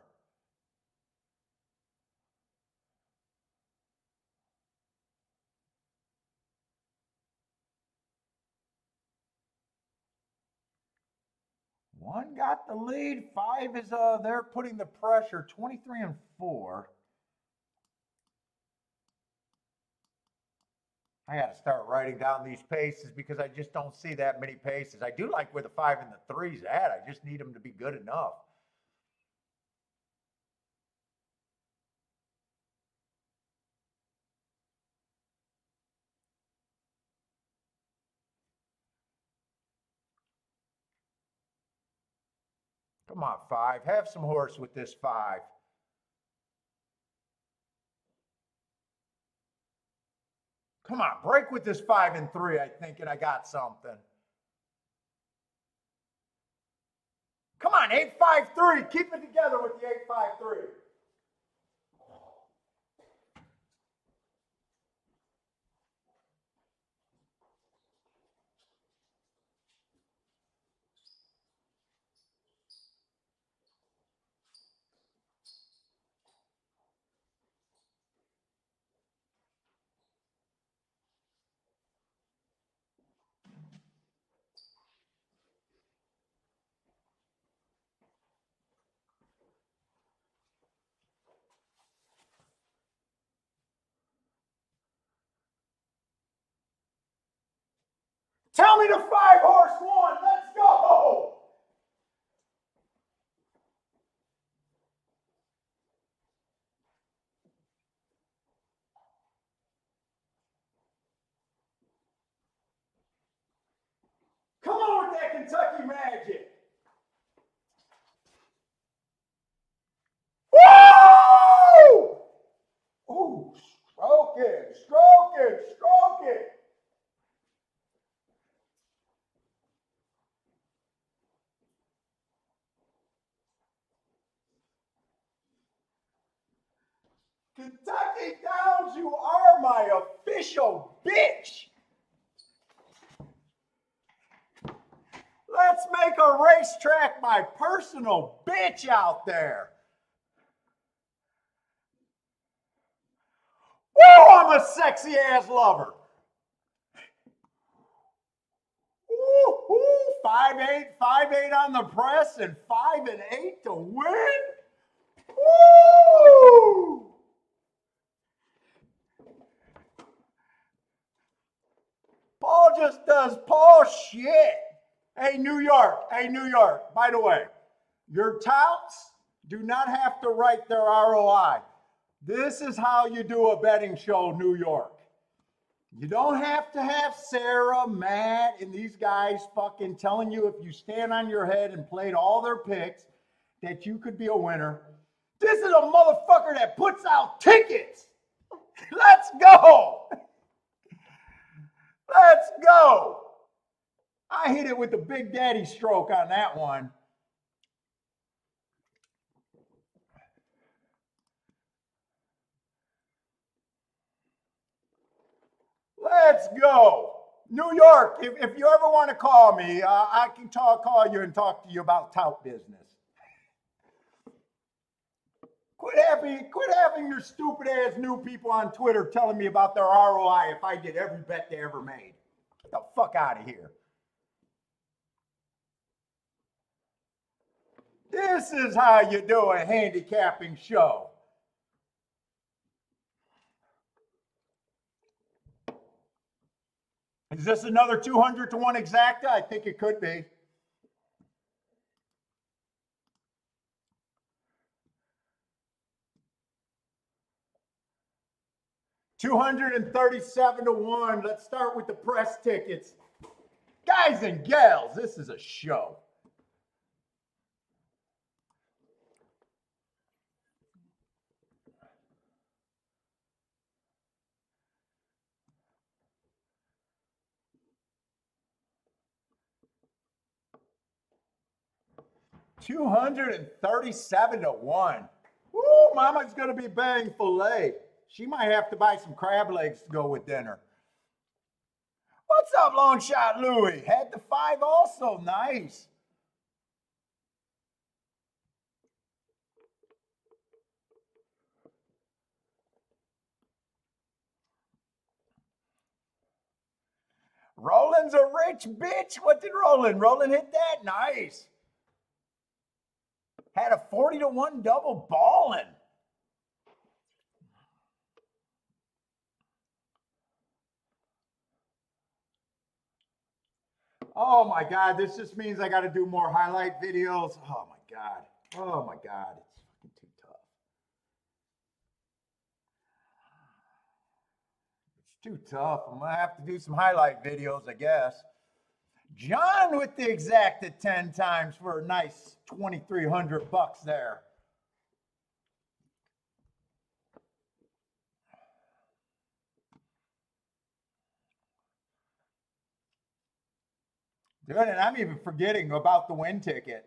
One got the lead. 5 is they're putting the pressure. 23 and 4. I got to start writing down these paces because I just don't see that many paces. I do like where the 5 and the 3's at. I just need them to be good enough. Come on, 5. Have some horse with this 5. Come on, break with this 5 and 3, I think, and I got something. Come on, 8-5-3. Keep it together with the 8-5-3. Tell me the 5-horse one. Let's go. Come on with that Kentucky Magic. Woo! Ooh, stroke it, stroke it, stroke it. Kentucky Downs, you are my official bitch. Let's make a racetrack my personal bitch out there. Woo, I'm a sexy ass lover. Ooh, ooh, 5-8, 5-8 on the press and 5-8 to win. Woo! Paul just does Paul shit. Hey, New York. Hey, New York. By the way, your touts do not have to write their ROI. This is how you do a betting show, New York. You don't have to have Sarah, Matt, and these guys fucking telling you if you stand on your head and played all their picks that you could be a winner. This is a motherfucker that puts out tickets. Let's go. Let's go. I hit it with the Big Daddy stroke on that one. Let's go. New York, if you ever want to call me, I can call you and talk to you about tout business. Quit having your stupid ass new people on Twitter telling me about their ROI if I did every bet they ever made. Get the fuck out of here. This is how you do a handicapping show. Is this another 200 to 1 exacta? I think it could be. $237 to 1. Let's start with the press tickets. Guys and gals, this is a show. $237 to 1. Woo, Mama's gonna be buying filet. She might have to buy some crab legs to go with dinner. What's up, Longshot Louie? Had the 5 also. Nice. Roland's a rich bitch. What did Roland? Roland hit that? Nice. Had a 40 to 1 double balling. Oh my God, this just means I got to do more highlight videos. Oh my God. Oh my God. It's fucking too tough. It's too tough. I'm going to have to do some highlight videos, I guess. John with the exacta 10 times for a nice $2,300 there. Dude, and I'm even forgetting about the win ticket.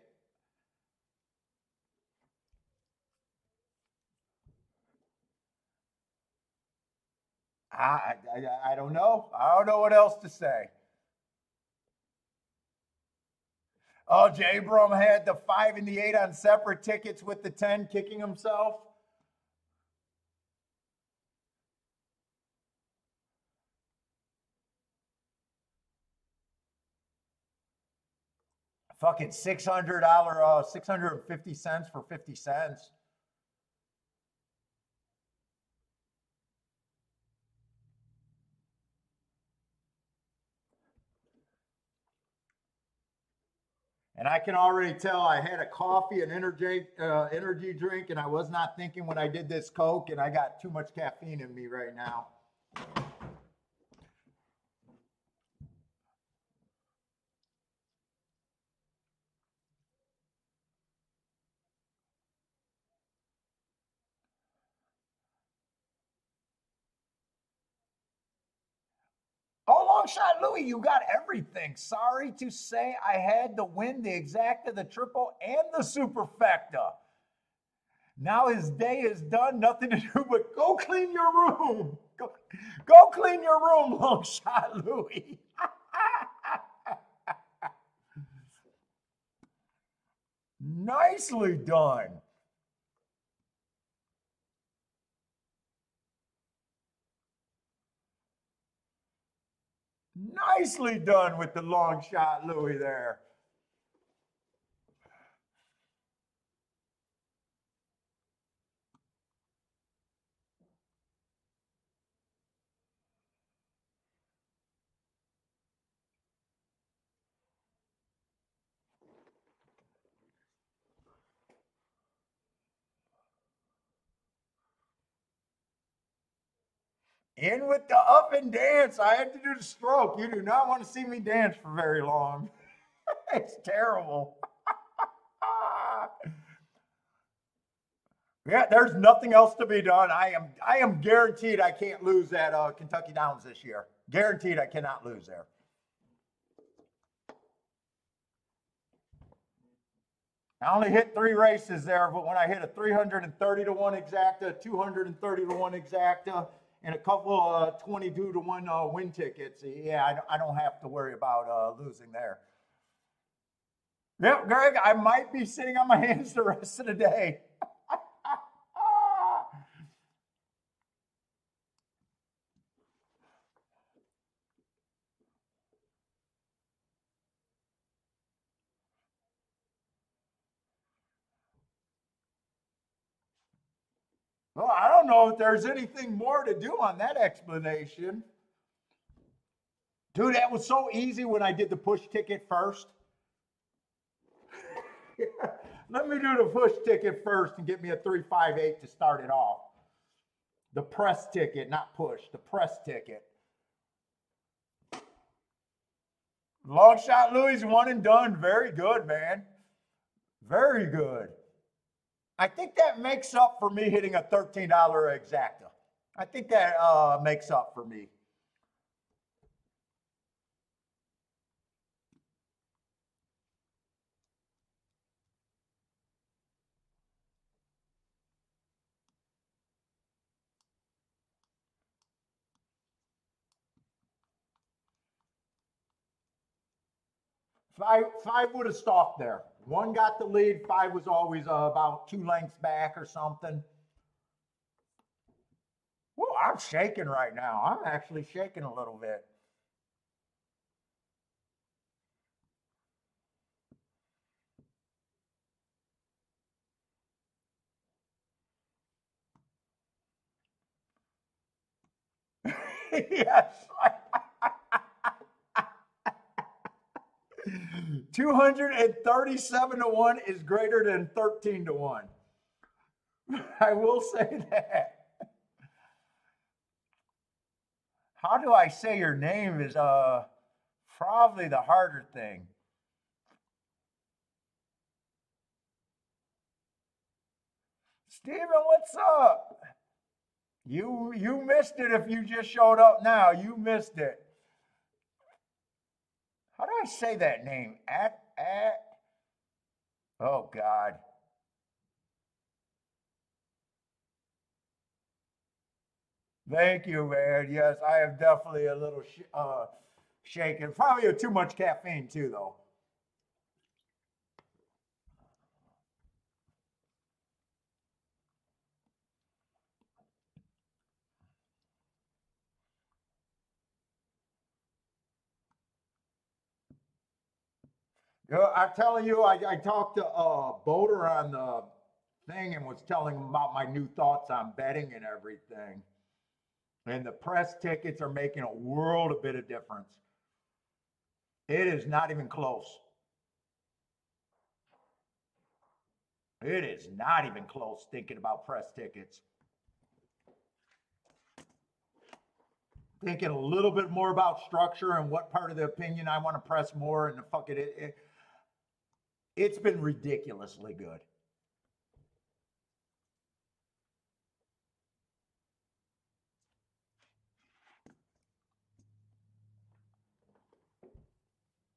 I don't know. I don't know what else to say. Oh, J. Brum had the 5 and the 8 on separate tickets with the 10 kicking himself. Fucking $600, 650 cents for 50 cents. And I can already tell I had a coffee, an energy drink, and I was not thinking when I did this Coke, and I got too much caffeine in me right now. Oh, long shot Louis, you got everything. Sorry to say I had to win the exacta, the triple, and the superfecta. Now his day is done, nothing to do but go clean your room. Go clean your room, long shot Louis. Nicely done. Nicely done with the long shot Louis there. In with the up and dance. I had to do the stroke. You do not want to see me dance for very long. It's terrible. Yeah, there's nothing else to be done. I am guaranteed I can't lose at Kentucky Downs this year. Guaranteed I cannot lose there. I only hit 3 races there, but when I hit a 330 to 1 exacta, 230 to 1 exacta, and a couple of 22 to 1 win tickets, yeah, I don't have to worry about losing there. Yep, Greg, I might be sitting on my hands the rest of the day. Well, I don't know if there's anything more to do on that explanation. Dude, that was so easy when I did the push ticket first. Let me do the push ticket first and get me a 358 to start it off. The press ticket, not push, the press ticket. Long shot Louis, one and done. Very good, man. Very good. I think that makes up for me hitting a $13 exacta. I think that makes up for me. Five would have stopped there. One got the lead. Five was always about 2 lengths back or something. Well, I'm shaking right now. I'm actually shaking a little bit. Yes. 237 to 1 is greater than 13 to 1. I will say that. How do I say your name is probably the harder thing. Steven, what's up? You missed it if you just showed up now. You missed it. How do I say that name? At oh God. Thank you, man. Yes, I am definitely a little shaken. Probably too much caffeine too, though. You know, I'm telling you, I talked to Boulder on the thing and was telling him about my new thoughts on betting and everything. And the press tickets are making a world of bit of difference. It is not even close. It is not even close thinking about press tickets. Thinking a little bit more about structure and what part of the opinion I want to press more, and the fuck it's been ridiculously good.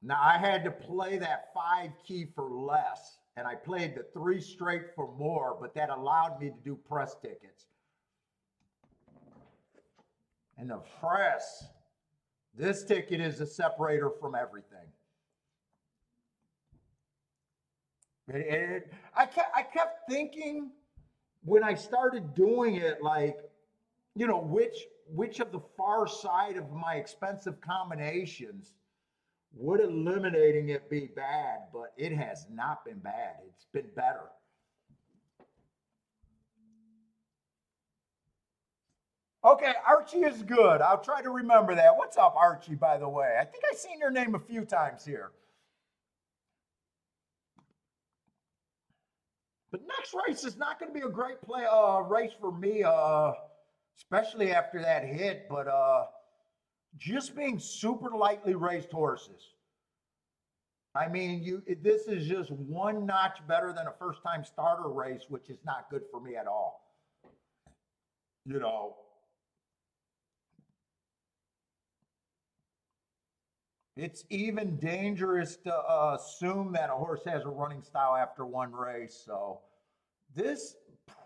Now I had to play that 5 key for less, and I played the 3 straight for more, but that allowed me to do press tickets. And the press, this ticket is a separator from everything. I kept thinking when I started doing it, like, you know, which of the far side of my expensive combinations would eliminating it be bad? But it has not been bad. It's been better. Okay, Archie is good. I'll try to remember that. What's up, Archie, by the way? I think I've seen your name a few times here. But next race is not going to be a great race for me, especially after that hit. But just being super lightly raced horses. I mean, this is just one notch better than a first-time starter race, which is not good for me at all. You know, it's even dangerous to assume that a horse has a running style after one race. So this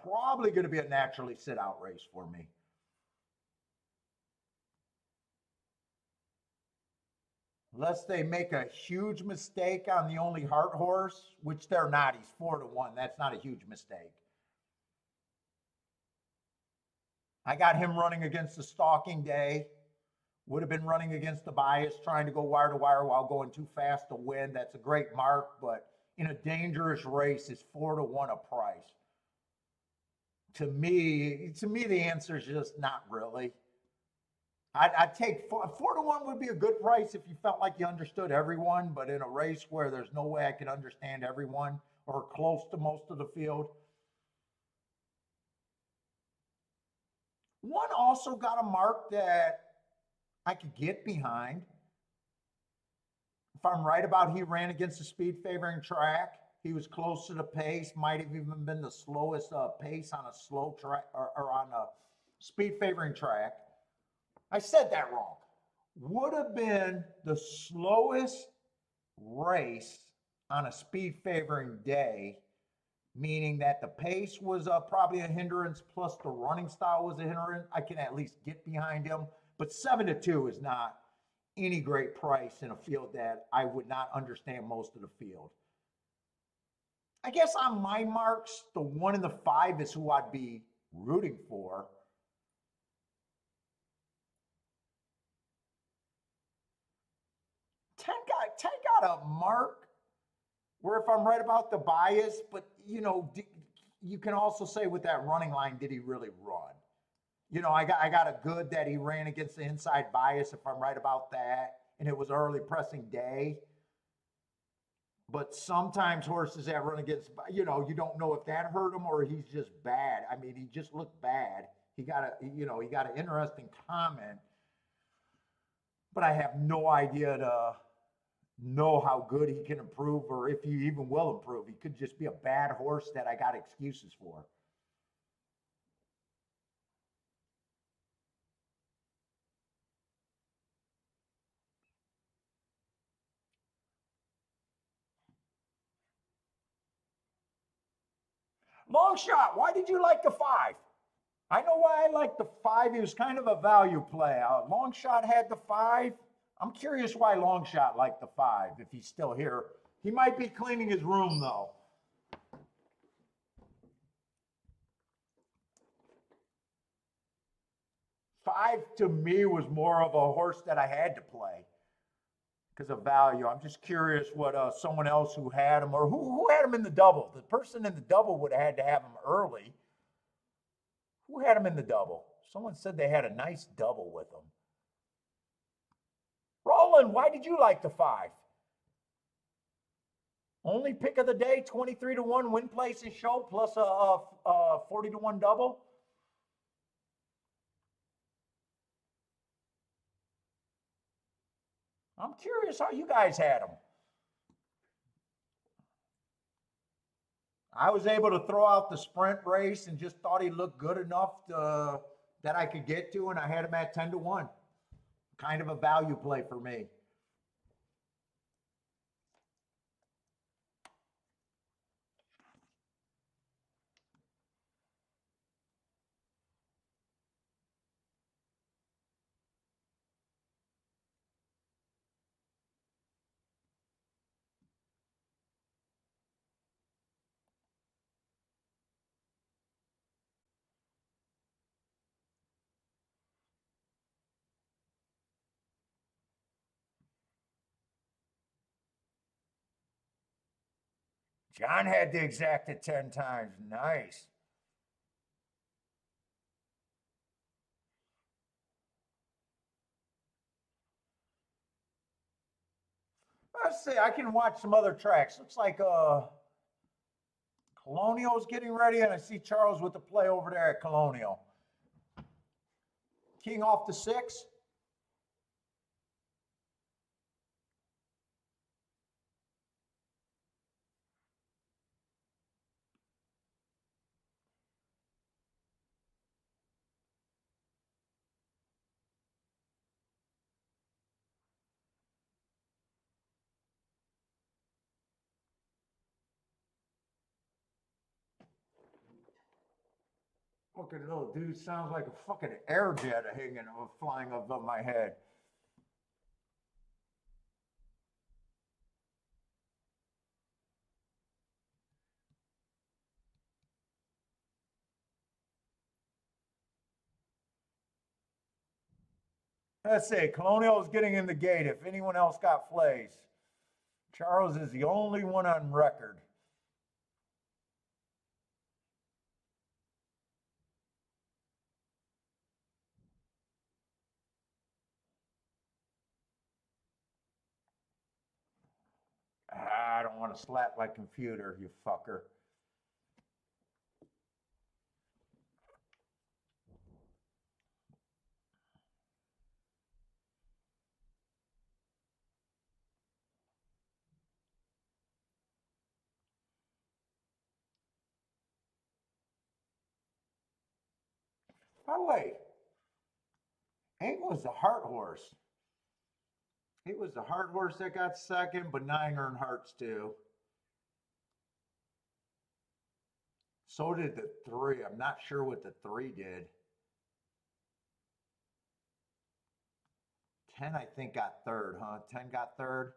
probably going to be a naturally sit-out race for me. Unless they make a huge mistake on the only heart horse, which they're not. He's 4-1. That's not a huge mistake. I got him running against the stalking day. Would have been running against the bias, trying to go wire to wire while going too fast to win. That's a great mark, but in a dangerous race, it's 4-1 a price. To me, the answer is just not really. I'd take 4-1 would be a good price if you felt like you understood everyone, but in a race where there's no way I can understand everyone or close to most of the field. One also got a mark that I could get behind. If I'm right about he ran against the speed favoring track, he was close to the pace, might have even been the slowest pace on a slow track or on a speed favoring track. I said that wrong. Would have been the slowest race on a speed favoring day, meaning that the pace was probably a hindrance plus the running style was a hindrance. I can at least get behind him, but 7-2 is not any great price in a field that I would not understand most of the field. I guess on my marks, the 1 and the 5 is who I'd be rooting for. 10 got a mark where if I'm right about the bias, but you know, you can also say with that running line, did he really run? You know, I got a good that he ran against the inside bias if I'm right about that, and it was early pressing day. But sometimes horses that run against, you know, you don't know if that hurt him or he's just bad. I mean, he just looked bad. He got an interesting comment, but I have no idea to know how good he can improve or if he even will improve. He could just be a bad horse that I got excuses for. Long shot, why did you like the 5? I know why I like the 5. He was kind of a value play. Long shot had the 5. I'm curious why long shot liked the 5 if he's still here. He might be cleaning his room though. 5 to me was more of a horse that I had to play because of value. I'm just curious what someone else who had him or who had him in the double. The person in the double would have had to have him early. Who had him in the double? Someone said they had a nice double with him. Roland, why did you like the 5? Only pick of the day, 23 to 1 win, place, and show, plus a 40 to 1 double. I'm curious how you guys had them. I was able to throw out the sprint race and just thought he looked good enough that I could get to, and I had him at 10 to 1. Kind of a value play for me. John had the exacted 10 times. Nice. Let's see. I can watch some other tracks. Looks like Colonial's getting ready, and I see Charles with the play over there at Colonial. King off the 6. Fucking little dude sounds like a fucking air jet hanging flying above my head. Let's see. Colonial is getting in the gate. If anyone else got plays, Charles is the only one on record. I don't want to slap my computer, you fucker. By the way, Hank was the heart horse. He was the heart horse that got second, but 9 earned hearts too. So did the 3. I'm not sure what the 3 did. 10, I think, got third, huh? 10 got third.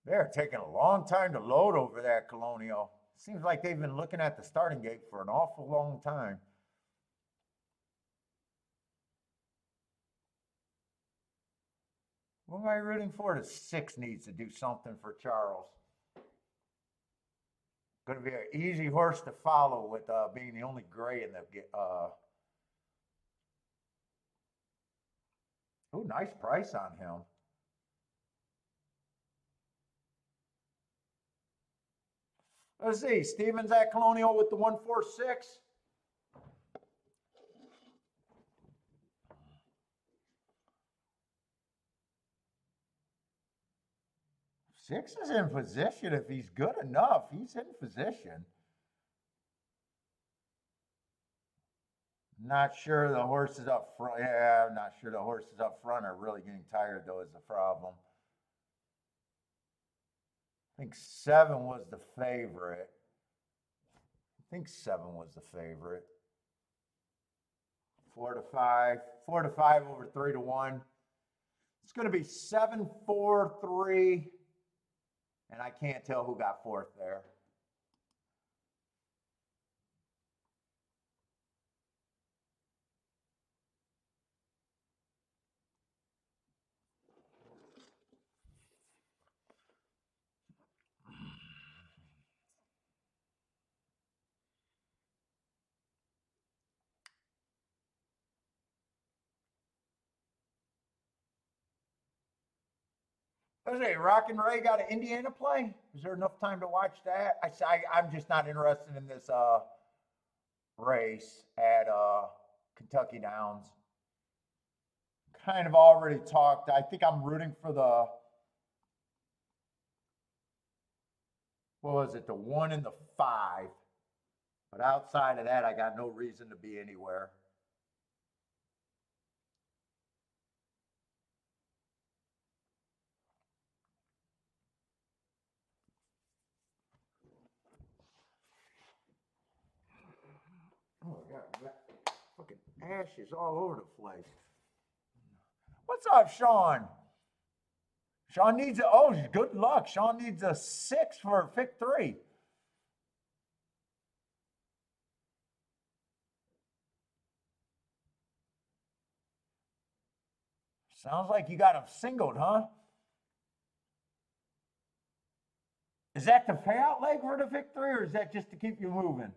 They're taking a long time to load over there at Colonial. Seems like they've been looking at the starting gate for an awful long time. What am I rooting for? The 6 needs to do something for Charles. Going to be an easy horse to follow with being the only gray in the. Oh, nice price on him. Let's see. Stevens at Colonial with the 146. Six is in position. If he's good enough, he's in position. Not sure the horses up front. Yeah, I'm not sure the horses up front are really getting tired, though, is the problem. I think 7 was the favorite. I think 7 was the favorite. 4 to 5. 4 to 5 over 3 to 1. It's going to be 7, 4, 3. And I can't tell who got fourth there. Let's say Rock and Ray got an Indiana play. Is there enough time to watch that? I'm just not interested in this race at Kentucky Downs. Kind of already talked. I think I'm rooting for the, what was it, the 1 and the 5. But outside of that, I got no reason to be anywhere. Oh, I got fucking ashes all over the place. What's up, Sean? Sean needs good luck. Sean needs a 6 for pick 3. Sounds like you got him singled, huh? Is that the payout leg for the pick 3, or is that just to keep you moving?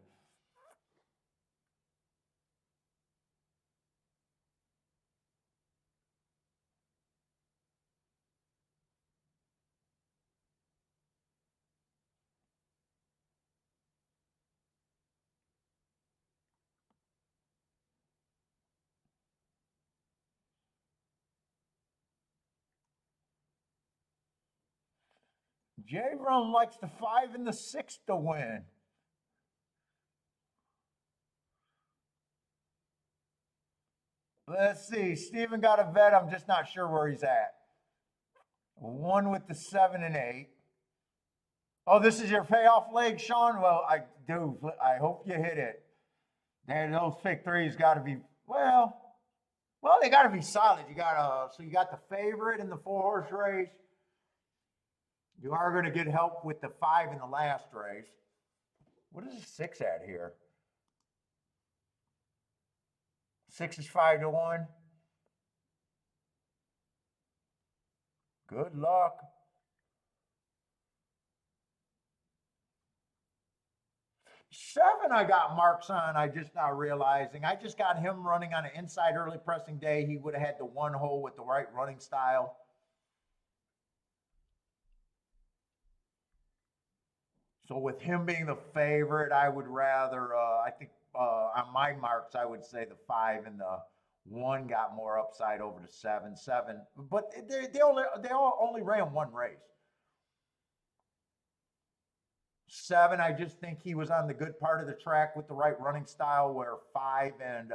J Rum likes the 5 and the 6 to win. Let's see. Steven got a bet. I'm just not sure where he's at. 1 with the 7 and 8. Oh, this is your payoff leg, Sean? Well, I hope you hit it. Those pick 3s got to be, well, they got to be solid. You got so you got the favorite in the 4-horse race. You are going to get help with the 5 in the last race. What is the 6 at here? 6 is 5 to 1. Good luck. 7, I got marks on. I just not realizing. I just got him running on an inside early pressing day. He would have had the 1 hole with the right running style. So with him being the favorite, I would rather, I think on my marks, I would say the 5 and the 1 got more upside over the 7. 7, but they all only ran 1 race. 7, I just think he was on the good part of the track with the right running style, where 5 and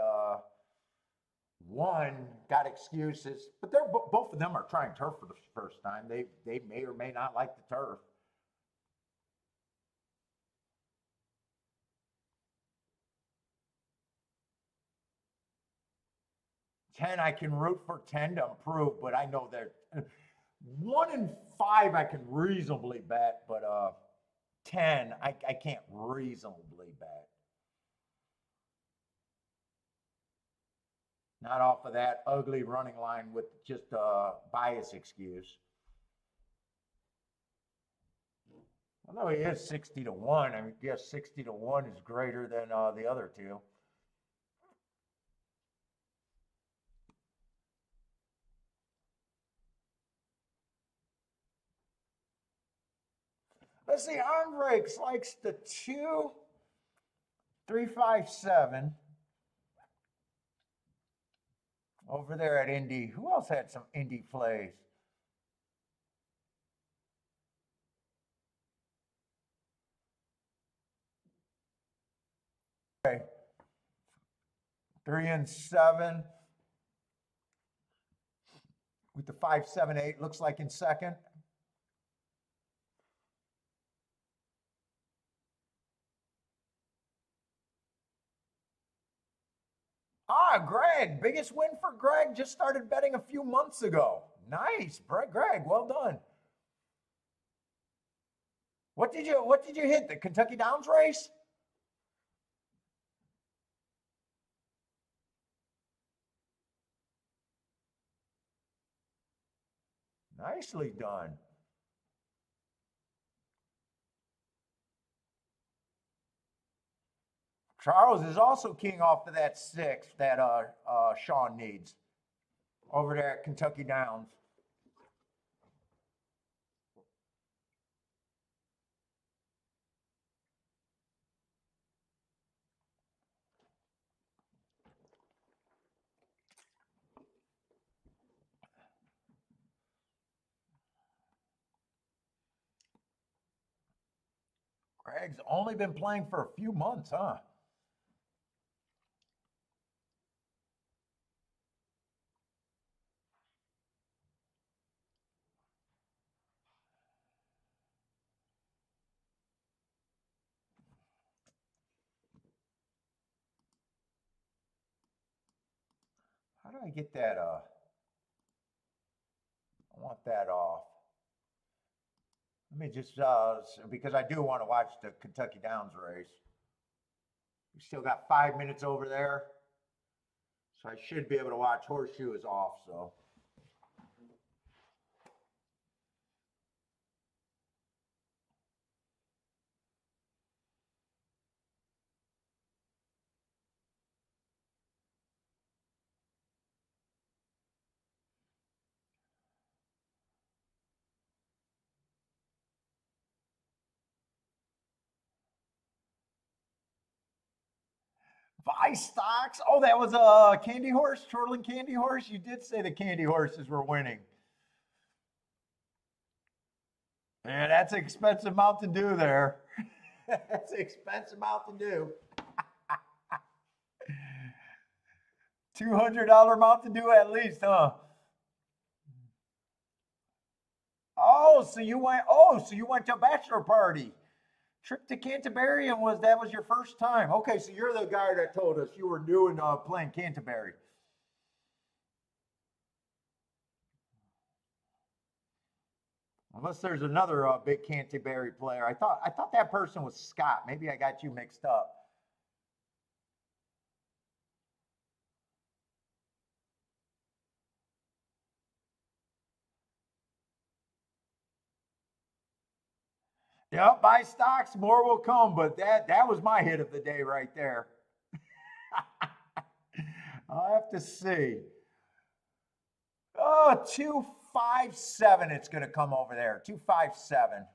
1 got excuses. But they're both of them are trying turf for the first time. They may or may not like the turf. 10, I can root for 10 to improve, but I know that 1 and 5 I can reasonably bet, but 10 I can't reasonably bet. Not off of that ugly running line with just a bias excuse. Although he is 60 to 1, I guess 60 to 1 is greater than the other 2. Let's see, Arnold likes the 2, 3, 5, 7. Over there at Indy. Who else had some Indy plays? Okay. 3 and 7. With the 5, 7, 8, looks like in second. Greg, biggest win for Greg. Just started betting a few months ago. Nice, Greg, well done. What did you hit? The Kentucky Downs race? Nicely done. Charles is also keying off of that six that Sean needs over there at Kentucky Downs. Greg's only been playing for a few months, huh? How do I get that? I want that off. Let me just because I do want to watch the Kentucky Downs race. We still got 5 minutes over there, so I should be able to watch. Horseshoe is off, so. Vice stocks. Oh, that was a candy horse, twirling candy horse. You did say the candy horses were winning. Yeah, that's an expensive Mountain Dew there. That's an expensive Mountain Dew. $200 Mountain Dew at least, huh? Oh, so you went. Oh, so you went to a bachelor party. Trip to Canterbury, and that was your first time? Okay, so you're the guy that told us you were doing playing Canterbury. Unless there's another big Canterbury player. I thought that person was Scott. Maybe I got you mixed up. Yep, buy stocks, more will come. But that was my hit of the day right there. I'll have to see. Oh, 257. It's going to come over there. 257.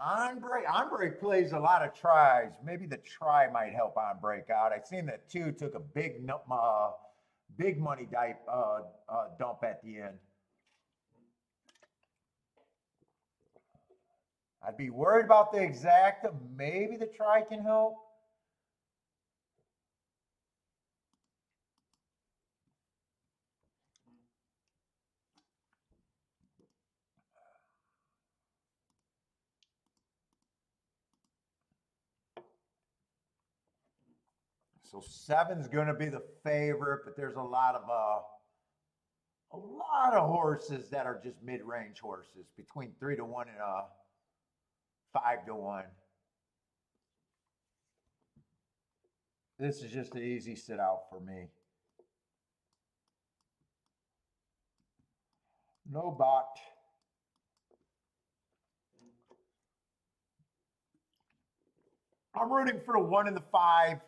On break plays a lot of tries. Maybe the try might help on break out. I seen that two took a big money dump at the end. I'd be worried about the exacta. Maybe the try can help. So seven's going to be the favorite, but there's a lot of horses that are just mid-range horses between 3 to 1 and 5 to 1. This is just an easy sit out for me. No bot. I'm rooting for the 1 and the 5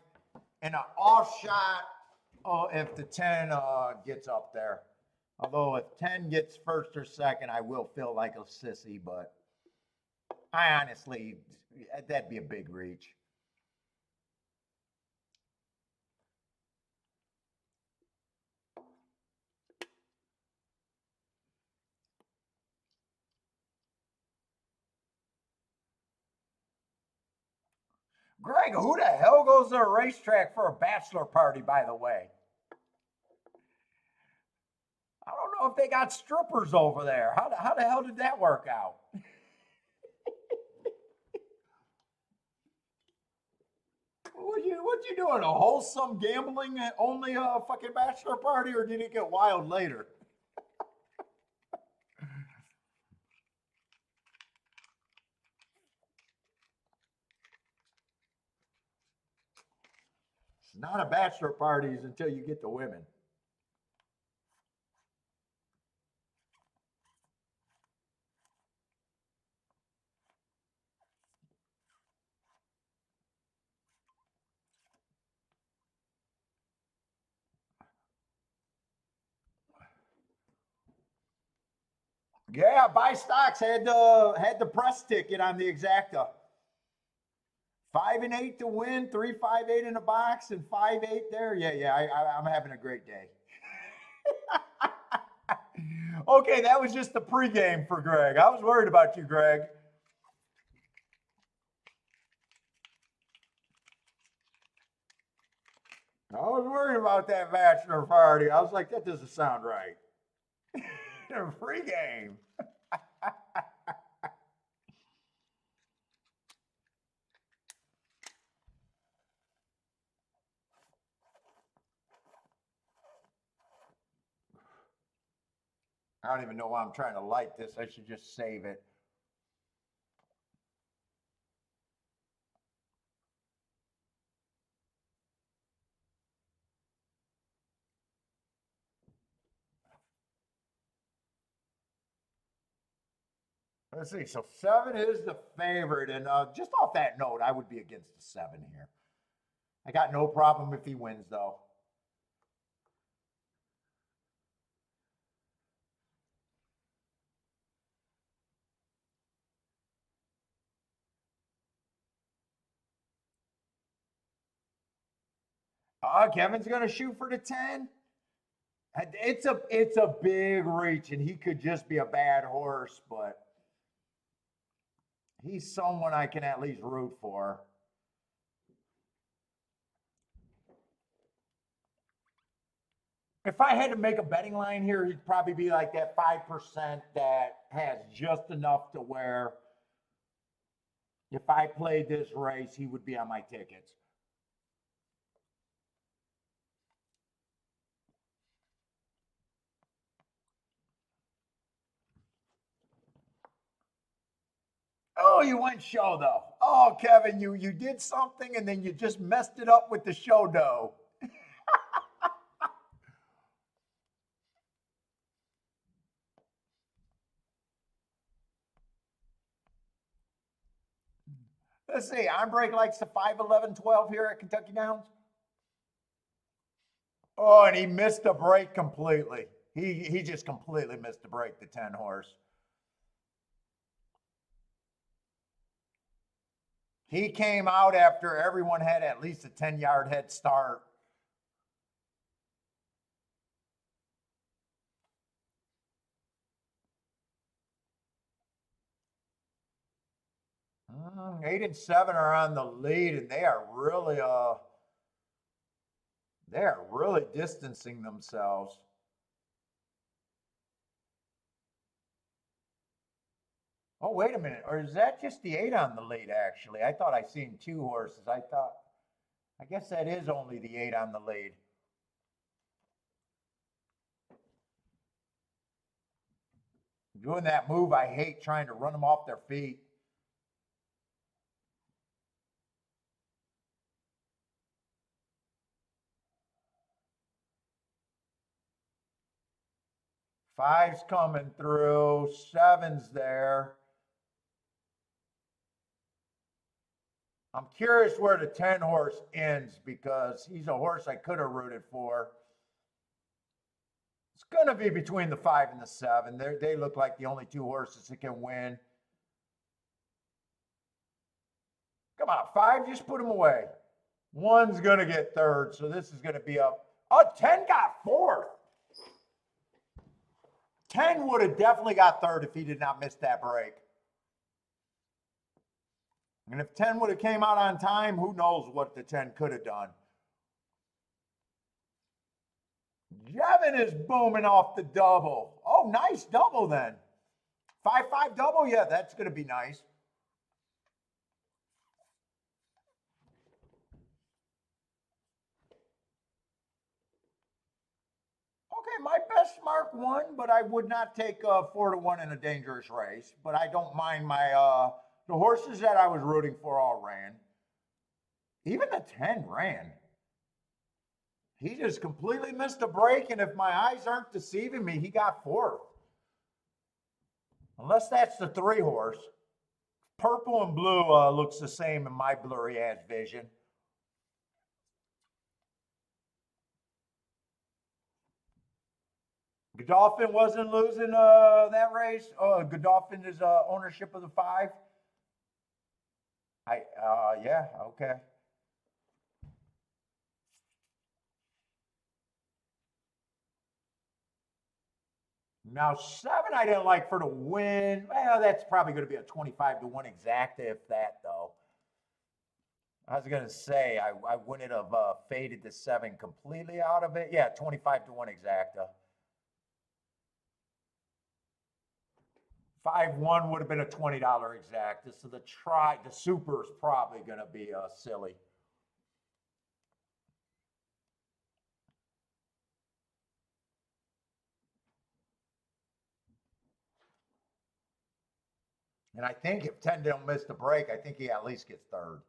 and an off shot if the 10 gets up there. Although if 10 gets first or second, I will feel like a sissy, but I honestly, that'd be a big reach. Greg, who the hell goes to a racetrack for a bachelor party, by the way? I don't know if they got strippers over there. How the hell did that work out? What you doing? A wholesome gambling only fucking bachelor party, or did it get wild later? It's not a bachelor parties until you get the women. Yeah, buy stocks had the press ticket on the exacta. 5 and 8 to win, 3-5-8 in the box, and 5-8 there. Yeah. I'm having a great day. Okay, that was just the pregame for Greg. I was worried about you, Greg. I was worried about that bachelor party. I was like, that doesn't sound right. Pregame. I don't even know why I'm trying to light this. I should just save it. Let's see. So 7 is the favorite. And just off that note, I would be against the 7 here. I got no problem if he wins, though. Kevin's going to shoot for the 10. It's a big reach, and he could just be a bad horse, but he's someone I can at least root for. If I had to make a betting line here, he'd probably be like that 5% that has just enough to where if I played this race, he would be on my tickets. Oh, you went show though. Oh, Kevin, you did something and then you just messed it up with the show dough. Let's see. Break likes the 5-11-12 here at Kentucky Downs. Oh, and he missed a break completely. He just completely missed a break, the 10 horse. He came out after everyone had at least a 10-yard head start. Mm, 8 and 7 are on the lead, and they are really distancing themselves. Oh, wait a minute. Or is that just the 8 on the lead, actually? I thought I seen 2 horses. I guess that is only the 8 on the lead. Doing that move, I hate trying to run them off their feet. Five's coming through. Seven's there. I'm curious where the 10 horse ends because he's a horse I could have rooted for. It's going to be between the 5 and the 7. They look like the only 2 horses that can win. Come on, 5, just put them away. 1's going to get 3rd, so this is going to be up. Oh, 10 got 4th. 10 would have definitely got 3rd if he did not miss that break. And if 10 would have came out on time, who knows what the 10 could have done. Jevin is booming off the double. Oh, nice double then. 5-5 double? Yeah, that's going to be nice. Okay, my best mark won, but I would not take 4-1 in a dangerous race. But I don't mind the horses that I was rooting for all ran. Even the 10 ran. He just completely missed a break, and if my eyes aren't deceiving me, he got fourth. Unless that's the 3 horse. Purple and blue looks the same in my blurry ass vision. Godolphin wasn't losing that race. Oh, Godolphin is ownership of the 5. Yeah, okay. Now 7, I didn't like for the win. Well, that's probably going to be a 25-1 exacta, if that though. I was going to say I wouldn't have faded the 7 completely out of it. Yeah, 25-1 exacta. 5-1 would have been a $20 exacta. So the super is probably going to be silly. And I think if 10 don't miss the break, I think he at least gets third.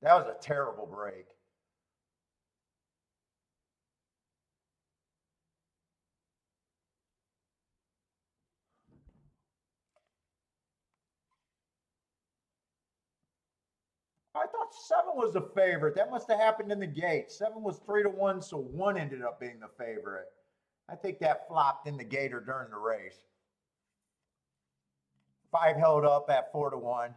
That was a terrible break. I thought 7 was the favorite. That must have happened in the gate. 7 was 3-1, so 1 ended up being the favorite. I think that flopped in the gate or during the race. 5 held up at 4-1.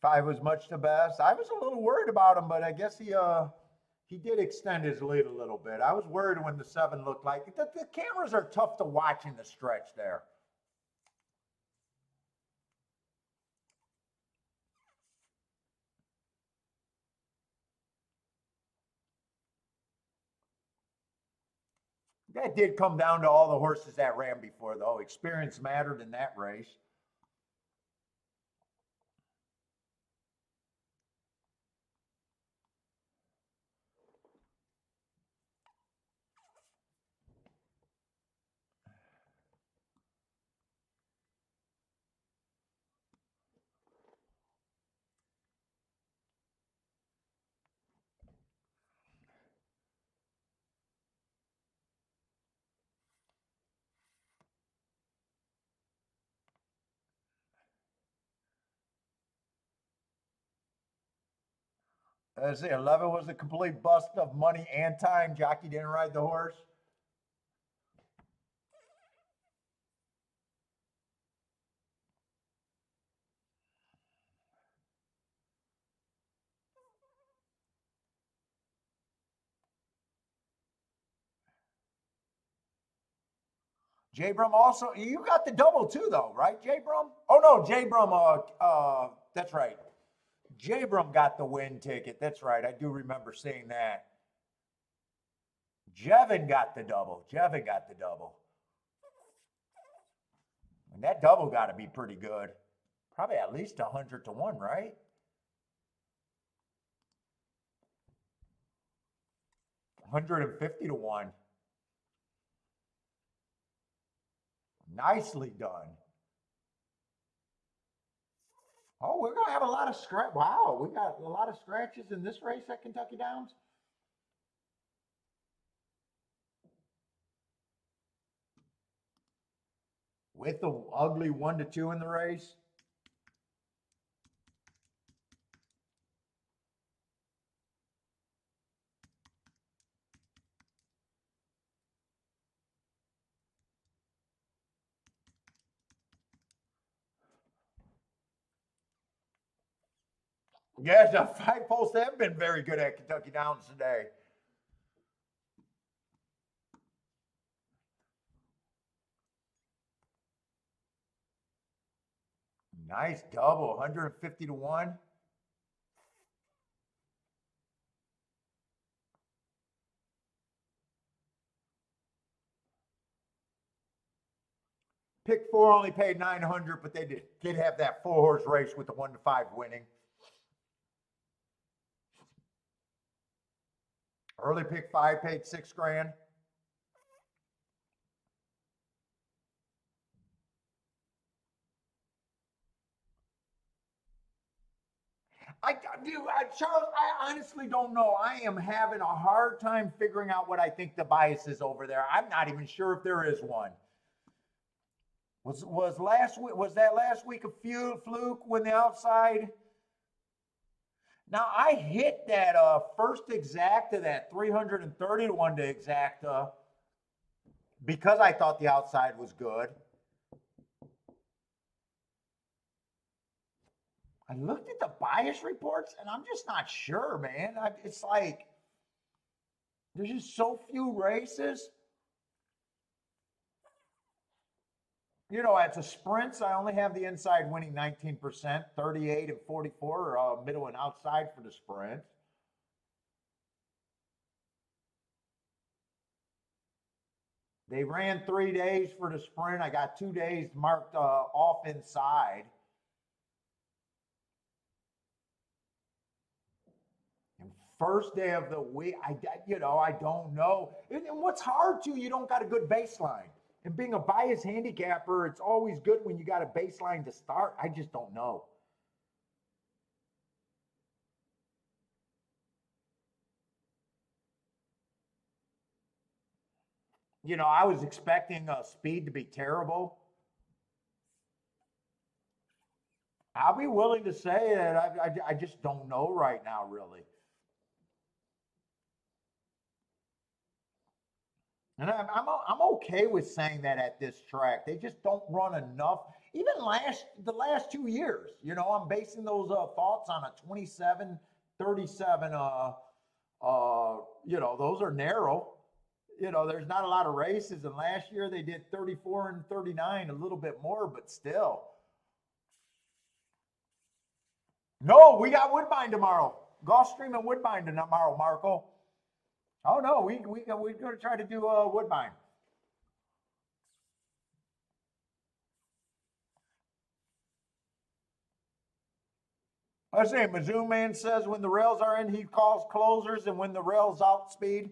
Five was much the best. I was a little worried about him, but I guess he did extend his lead a little bit. I was worried when the 7 looked like the cameras are tough to watch in the stretch there. That did come down to all the horses that ran before, though. Experience mattered in that race. Let's see, 11 was a complete bust of money and time. Jockey didn't ride the horse. J Brum also, you got the double too, though, right, J Brum? Oh no, J Brum. That's right. J Brum got the win ticket. That's right. I do remember seeing that. Jevin got the double. Jevin got the double. And that double got to be pretty good. Probably at least 100-1, right? $150-1. Nicely done. Oh, we're gonna have a lot of scratch. Wow, we got a lot of scratches in this race at Kentucky Downs. With the ugly 1-2 in the race. Yes, the 5 posts have been very good at Kentucky Downs today. Nice double, 150-1. Pick 4 only paid 900, but they did have that 4-horse race with the 1-5 winning. Early pick 5 paid $6 grand. Charles, I honestly don't know. I am having a hard time figuring out what I think the bias is over there. I'm not even sure if there is one. Was that last week a few fluke when the outside? Now I hit that first exacta, that 330 to 1 to exacta, because I thought the outside was good. I looked at the bias reports and I'm just not sure, man. It's like there's just so few races. You know, at the sprints, I only have the inside winning 19%, 38 and 44, middle and outside for the sprint. They ran 3 days for the sprint. I got 2 days marked off inside. And first day of the week, I don't know. And what's hard too, you don't got a good baseline. And being a biased handicapper, it's always good when you got a baseline to start. I just don't know. You know, I was expecting speed to be terrible. I'll be willing to say that I just don't know right now, really. And I'm okay with saying that at this track. They just don't run enough. Even the last 2 years, I'm basing those thoughts on a 27, 37. Those are narrow. There's not a lot of races. And last year they did 34 and 39, a little bit more, but still. No, we got Woodbine tomorrow. Gulfstream and Woodbine tomorrow, Marco. Oh no, we're going to try to do Woodbine. I say, Mizzou man says when the rails are in, he calls closers, and when the rails out, speed.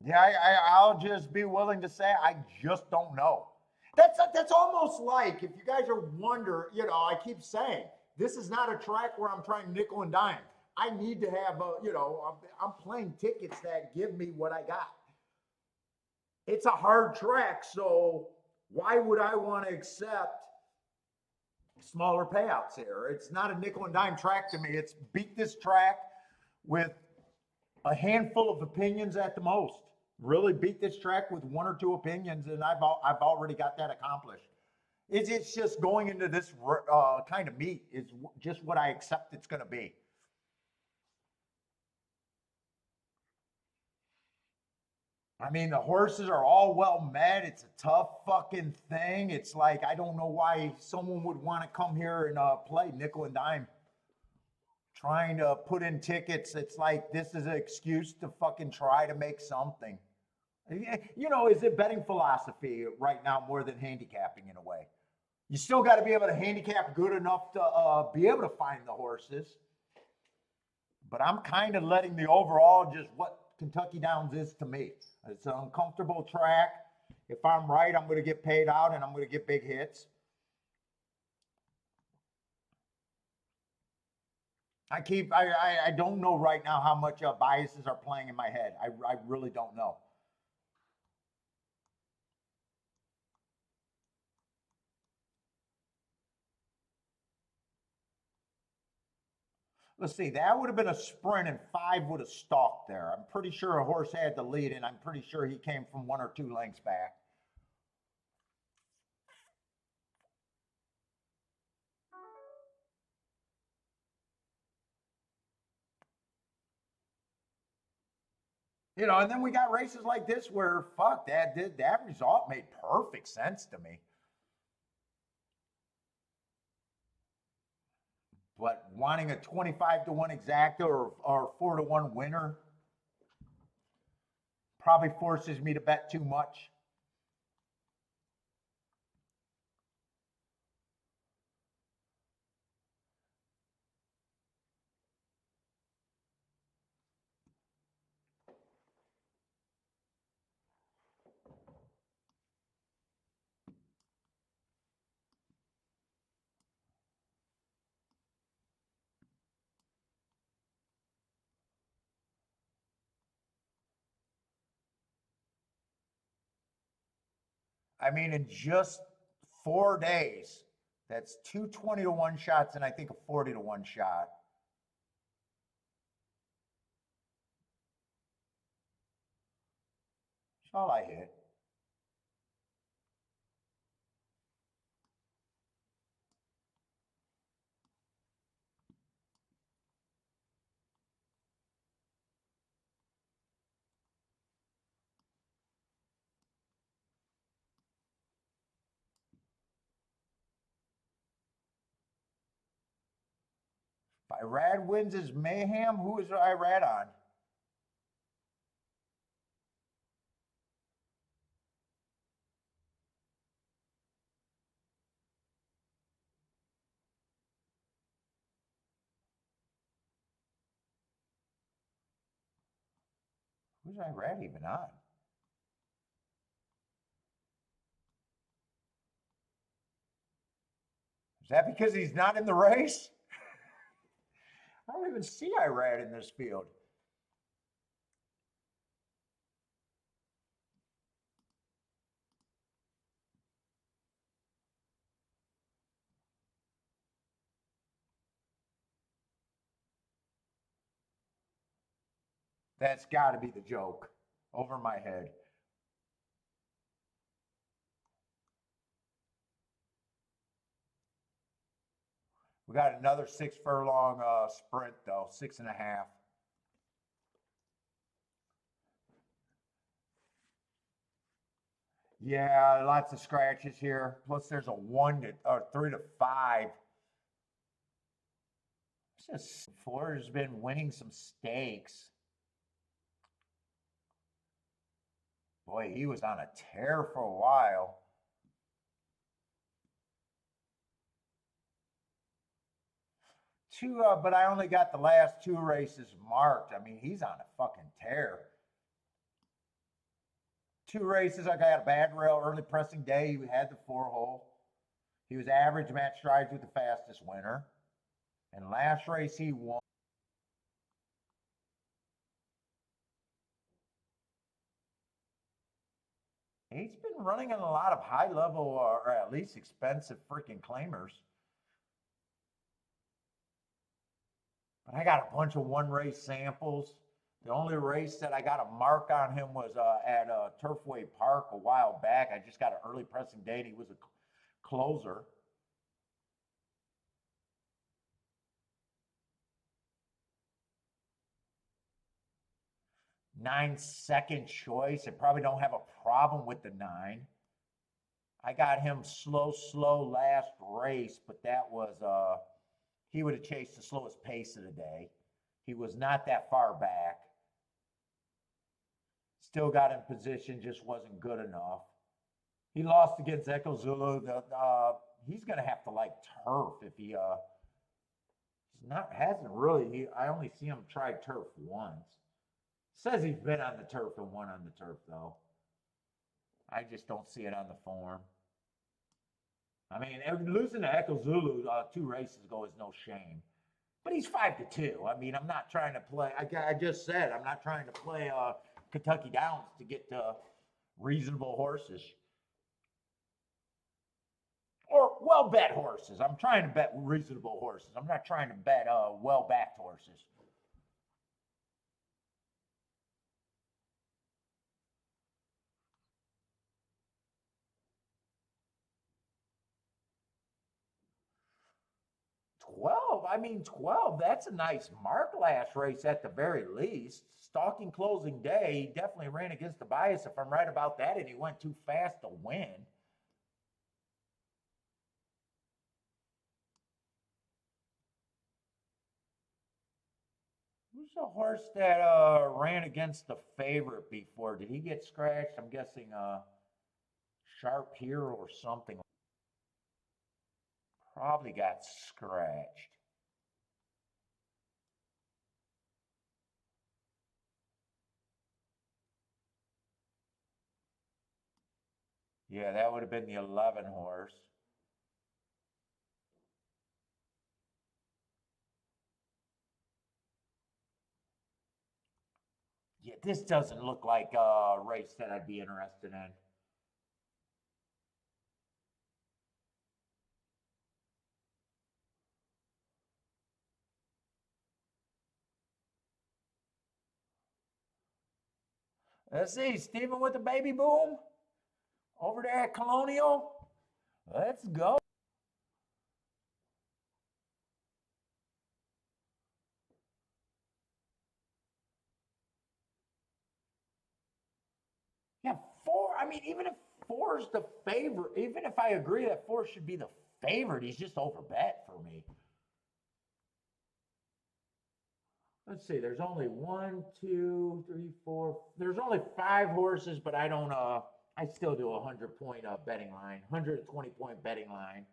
Yeah, I'll just be willing to say I just don't know. That's almost like if you guys are wondering, I keep saying this is not a track where I'm trying nickel and dime. I need to have I'm playing tickets that give me what I got. It's a hard track, so why would I want to accept smaller payouts here? It's not a nickel and dime track to me. It's beat this track with a handful of opinions at the most. Really beat this track with 1 or 2 opinions, and I've already got that accomplished. It's just going into this kind of meet is just what I accept it's going to be. I mean, the horses are all well met. It's a tough fucking thing. It's like, I don't know why someone would want to come here and play nickel and dime. Trying to put in tickets. It's like, this is an excuse to fucking try to make something. Is it betting philosophy right now more than handicapping in a way? You still got to be able to handicap good enough to be able to find the horses. But I'm kind of letting the overall just what Kentucky Downs is to me. It's an uncomfortable track. If I'm right, I'm going to get paid out and I'm going to get big hits. I don't know right now how much biases are playing in my head. I really don't know. Let's see, that would have been a sprint and 5 would have stalked there. I'm pretty sure a horse had the lead and I'm pretty sure he came from 1 or 2 lengths back. And then we got races like this where fuck that result made perfect sense to me. But wanting a 25 to 1 exacta or 4 to 1 winner probably forces me to bet too much. I mean, in just 4 days, that's two 20 to 1 shots and I think a 40 to 1 shot. That's all I hit. If Irad wins his mayhem, who is Irad on? Who's Irad even on? Is that because he's not in the race? I don't even see Irad in this field. That's got to be the joke. Over my head. We got another 6 furlong sprint, though, 6.5. Yeah, lots of scratches here. Plus, there's a 3 to 5. It's just Florida's been winning some stakes. Boy, he was on a tear for a while. But I only got the last 2 races marked. I mean, he's on a fucking tear. 2 races, I got a bad rail early pressing day. He had the 4-hole. He was average match strides with the fastest winner. And last race he won. He's been running in a lot of high level or at least expensive freaking claimers. But I got a bunch of 1 race samples. The only race that I got a mark on him was at Turfway Park a while back. I just got an early pressing date. He was a closer. Nine-second choice. I probably don't have a problem with the 9. I got him slow last race, but that was he would have chased the slowest pace of the day. He was not that far back. Still got in position, just wasn't good enough. He lost against Echo Zulu. He's gonna have to like turf if he he's not hasn't really. I only see him try turf once. Says he's been on the turf and won on the turf though. I just don't see it on the form. I mean, losing to Echo Zulu 2 races ago is no shame. But he's 5-2. I mean, I'm not trying to play. I just said I'm not trying to play Kentucky Downs to get reasonable horses or well bet horses. I'm trying to bet reasonable horses. I'm not trying to bet well backed horses. 12. I mean, 12. That's a nice mark last race at the very least. Stalking closing day, he definitely ran against the bias if I'm right about that, and he went too fast to win. Who's the horse that ran against the favorite before? Did he get scratched? I'm guessing Sharp Hero or something. Probably got scratched. Yeah, that would have been the 11 horse. Yeah, this doesn't look like a race that I'd be interested in. Let's see, Stephen with the baby boom over there at Colonial. Let's go. Yeah, four. I mean, even if four is the favorite, even if I agree that four should be the favorite, he's just over bet for me. Let's see. There's only one, two, three, four. There's only five horses, but I don't. I still do a 100-point betting line, 120-point betting line.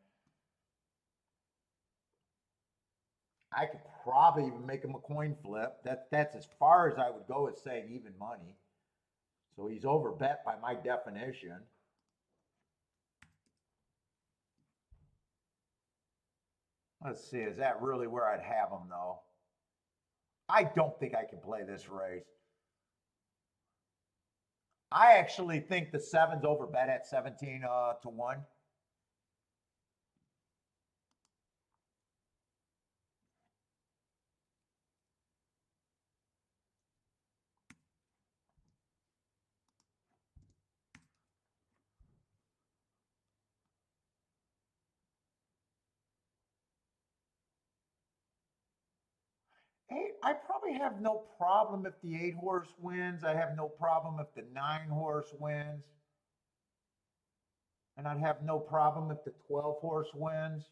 I could probably even make him a coin flip. That's as far as I would go as saying even money. So he's over bet by my definition. Let's see, is that really where I'd have him though? I don't think I can play this race. I actually think the seven's over bet at 17 to 1. Eight, I probably have no problem if the 8 horse wins. I have no problem if the 9 horse wins. And I'd have no problem if the 12 horse wins.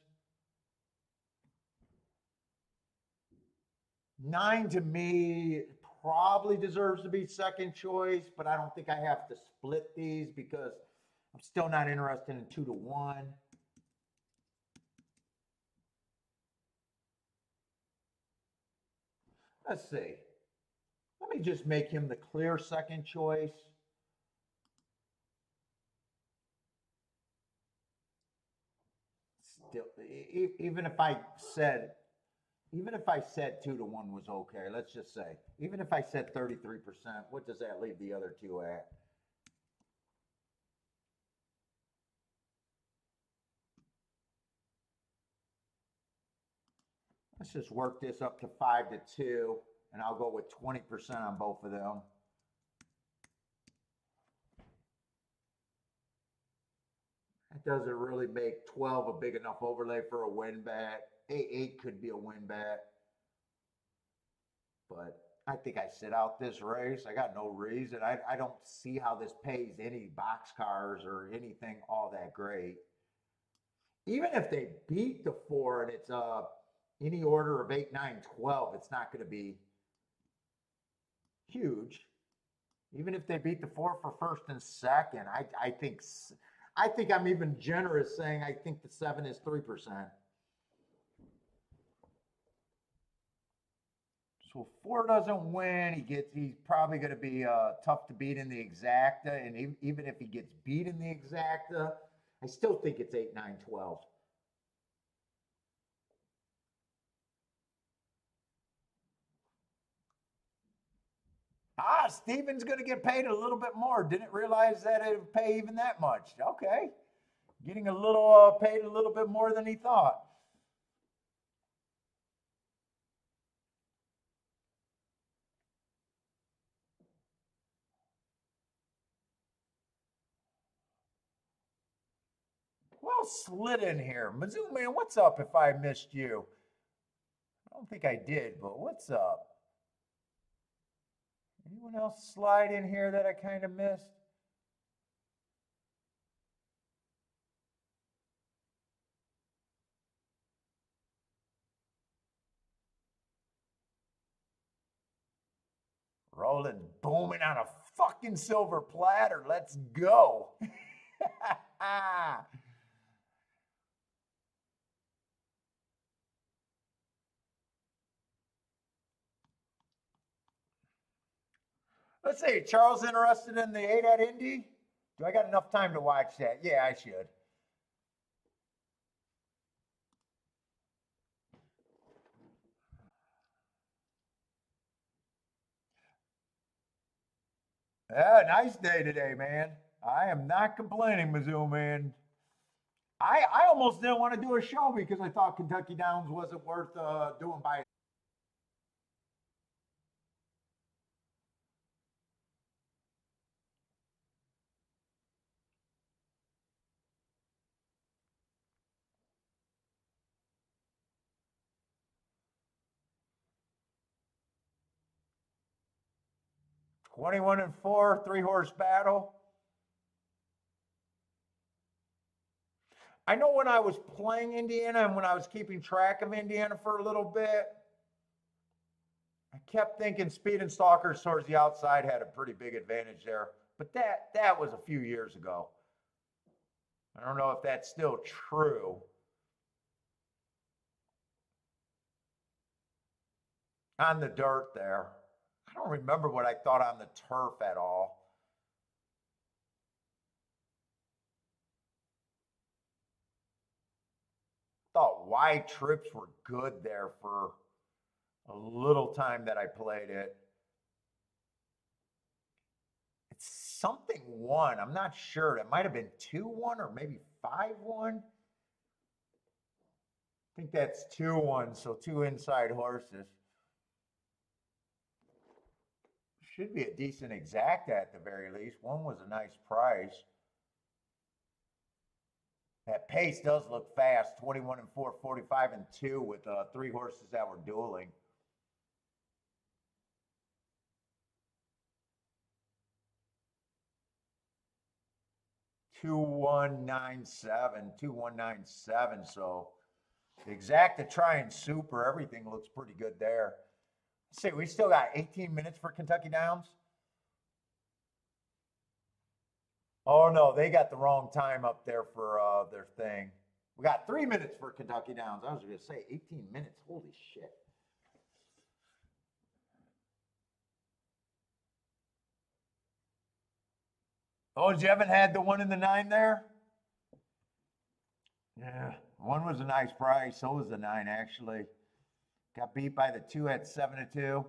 9 to me probably deserves to be second choice, but I don't think I have to split these because I'm still not interested in 2 to 1. Let's see. Let me just make him the clear second choice. Still, even if I said 2 to 1 was okay, let's just say, even if I said 33%, what does that leave the other two at? Let's just work this up to 5 to 2, and I'll go with 20% on both of them. That doesn't really make 12 a big enough overlay for a win bet. 8 could be a win bet. But I think I sit out this race. I got no reason. I don't see how this pays any boxcars or anything all that great. Even if they beat the 4 and it's any order of 8, 9, 12, it's not going to be huge. Even if they beat the 4 for first and second, I think I'm even generous saying I think the 7 is 3%. So if 4 doesn't win, he's probably going to be tough to beat in the exacta, and even if he gets beat in the exacta, I still think it's 8, 9, 12. Ah, Steven's going to get paid a little bit more. Didn't realize that it would pay even that much. Okay. Getting a little paid a little bit more than he thought. Well, slid in here. Mizzou man, what's up if I missed you? I don't think I did, but what's up? Anyone else slide in here that I kind of missed? Rolling, booming on a fucking silver platter. Let's go. Let's see. Charles interested in the 8 at Indy? Do I got enough time to watch that? Yeah, I should. Yeah, nice day today, man. I am not complaining, Mizzou, man. I almost didn't want to do a show because I thought Kentucky Downs wasn't worth doing by. 21-4, 3-horse battle. I know when I was playing Indiana and when I was keeping track of Indiana for a little bit, I kept thinking Speed and Stalkers towards the outside had a pretty big advantage there. But that was a few years ago. I don't know if that's still true. On the dirt there. I don't remember what I thought on the turf at all. Thought wide trips were good there for a little time that I played it. It's something 1. I'm not sure. It might have been 2-1 or maybe 5-1. I think that's 2-1, so 2 inside horses. Should be a decent exacta at the very least. 1 was a nice price. That pace does look fast. 21-4, 45-2 with 3 horses that were dueling. $2,197, $2,197. So the exacta try and super, everything looks pretty good there. Let's see, we still got 18 minutes for Kentucky Downs. Oh no, they got the wrong time up there for their thing. We got 3 minutes for Kentucky Downs. I was going to say 18 minutes. Holy shit. Oh, you haven't had the 1 in the 9 there? Yeah, 1 was a nice price. So was the 9 actually. Got beat by the 2 at 7-2.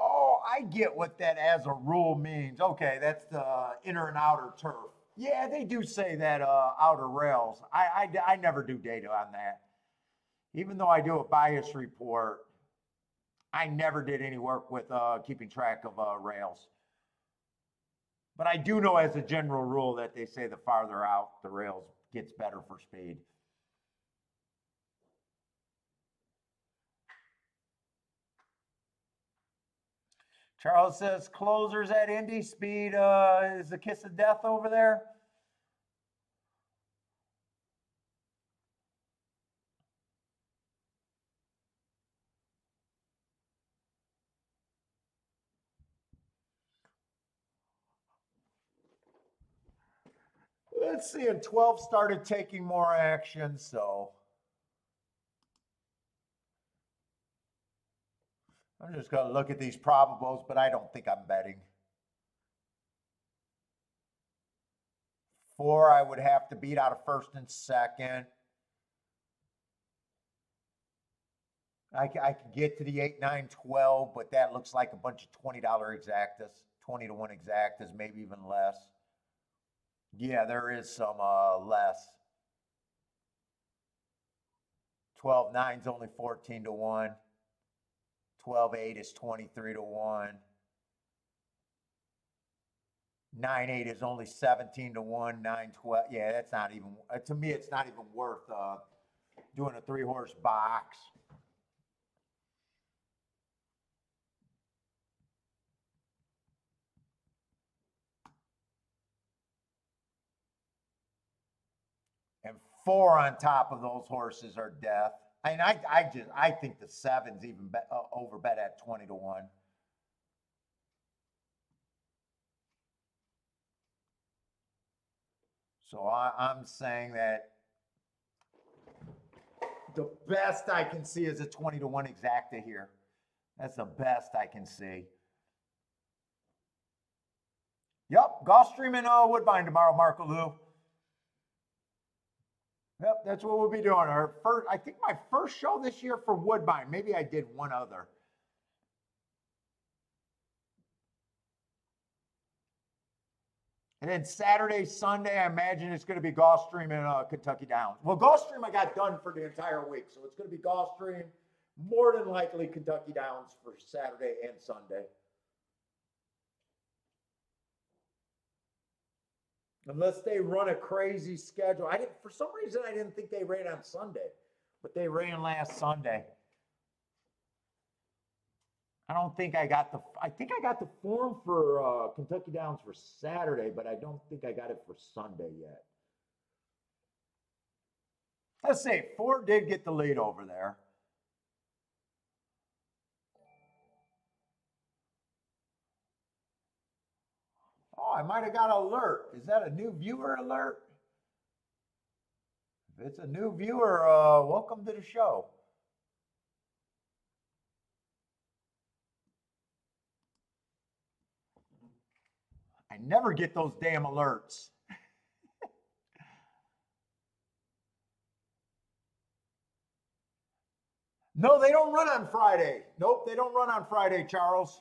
Oh, I get what that as a rule means. Okay, that's the inner and outer turf. Yeah, they do say that outer rails. I never do data on that. Even though I do a bias report, I never did any work with keeping track of rails. But I do know as a general rule that they say the farther out the rails gets better for speed. Charles says closers at Indy. Speed is the kiss of death over there. Let's see, and 12 started taking more action, so I'm just going to look at these probables, but I don't think I'm betting. 4, I would have to beat out of first and second. I could get to the 8, 9, 12, but that looks like a bunch of $20 exactas, 20-1 exactas, maybe even less. Yeah, there is some less. 12, 9's only 14-1. 12, 8 is 23-1. 9, 8 is only 17-1. 9, 12. Yeah, that's not even, to me, it's not even worth doing a 3-horse box. And 4 on top of those horses are death. I mean, I think the 7's even over bet at 20-1. So I'm saying that the best I can see is a 20-1 exacta here. That's the best I can see. Yep, Gulfstream and Woodbine tomorrow, Marco Lou. Yep, that's what we'll be doing. Our first, I think my first show this year for Woodbine. Maybe I did one other. And then Saturday, Sunday, I imagine it's going to be Gulfstream and Kentucky Downs. Well, Gulfstream I got done for the entire week, so it's going to be Gulfstream, more than likely Kentucky Downs for Saturday and Sunday. Unless they run a crazy schedule. For some reason, I didn't think they ran on Sunday, but they ran last Sunday. I think I got the form for Kentucky Downs for Saturday, but I don't think I got it for Sunday yet. Let's see, Ford did get the lead over there. Oh, I might have got an alert. Is that a new viewer alert? If it's a new viewer, welcome to the show. I never get those damn alerts. No, they don't run on Friday. Nope, they don't run on Friday, Charles.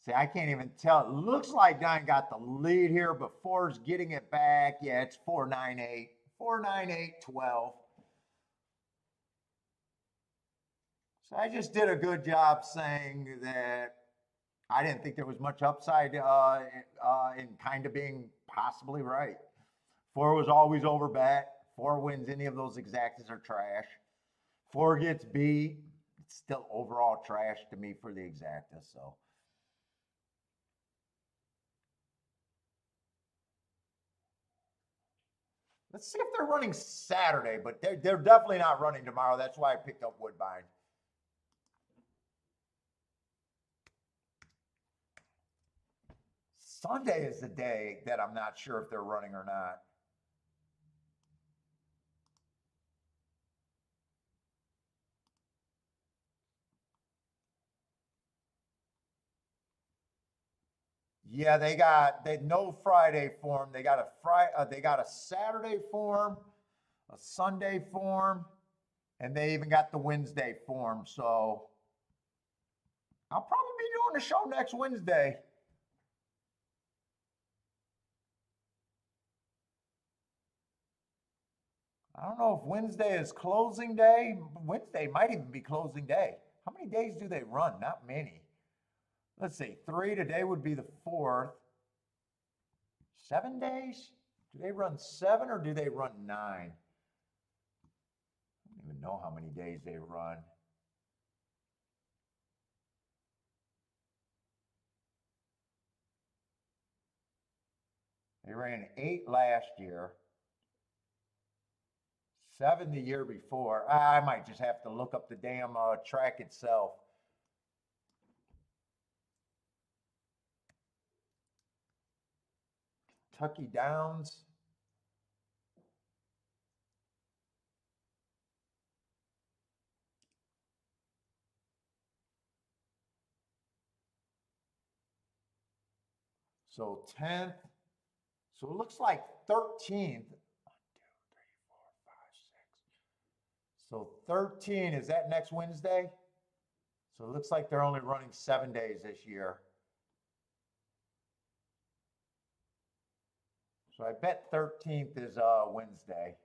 See, I can't even tell. It looks like Don got the lead here, but Ford's getting it back. Yeah, it's 498. 498.12. So I just did a good job saying that I didn't think there was much upside in kind of being possibly right. Four was always over bet. Four wins any of those exactas are trash. Four gets beat. It's still overall trash to me for the exacta. So. Let's see if they're running Saturday, but they're definitely not running tomorrow. That's why I picked up Woodbine. Sunday is the day that I'm not sure if they're running or not. Yeah, they no Friday form. They got a Saturday form, a Sunday form, and they even got the Wednesday form. So I'll probably be doing a show next Wednesday. I don't know if Wednesday is closing day. Wednesday might even be closing day. How many days do they run? Not many. Let's see, 3 today would be the 4th. 7 days? Do they run 7 or do they run 9? I don't even know how many days they run. They ran 8 last year, 7 the year before. I might just have to look up the damn track itself. Kentucky Downs. So 10th. So it looks like 13th. 1, 2, 3, 4, 5, 6. So 13, is that next Wednesday? So it looks like they're only running 7 days this year. So I bet 13th is Wednesday.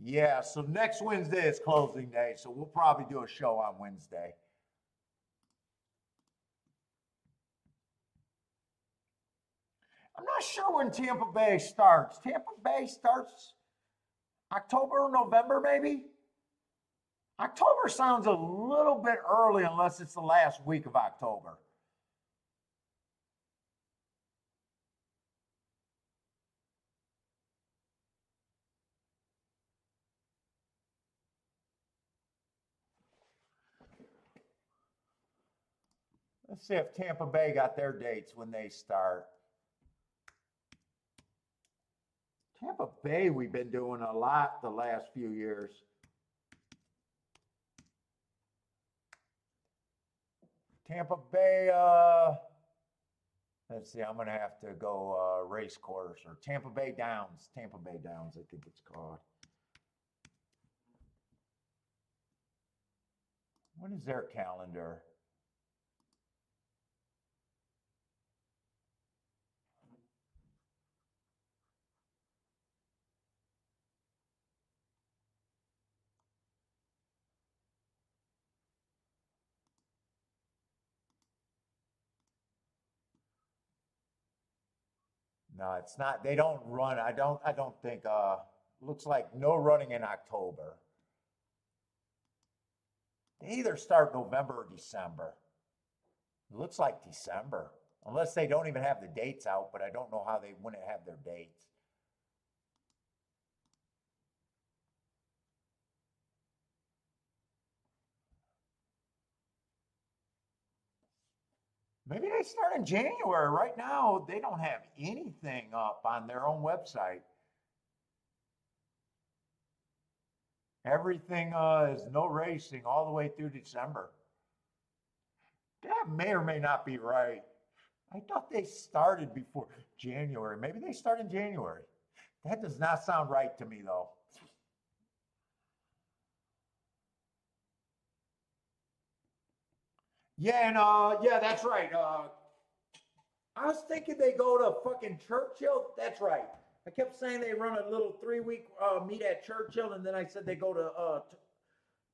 Yeah, so next Wednesday is closing day, so we'll probably do a show on Wednesday. I'm not sure when Tampa Bay starts. Tampa Bay starts October or November, maybe? October sounds a little bit early unless it's the last week of October. Let's see if Tampa Bay got their dates when they start. Tampa Bay, we've been doing a lot the last few years. Tampa Bay, let's see, I'm going to have to go race course or Tampa Bay Downs. Tampa Bay Downs, I think it's called. What is their calendar? No, it's not. They don't run. I don't think looks like no running in October. They either start November or December. It looks like December. Unless they don't even have the dates out, but I don't know how they wouldn't have their dates. Maybe they start in January. Right now, they don't have anything up on their own website. Everything is no racing all the way through December. That may or may not be right. I thought they started before January. Maybe they start in January. That does not sound right to me, though. Yeah, and yeah, that's right. I was thinking they go to fucking Churchill. That's right. I kept saying they run a little 3-week meet at Churchill, and then I said they go to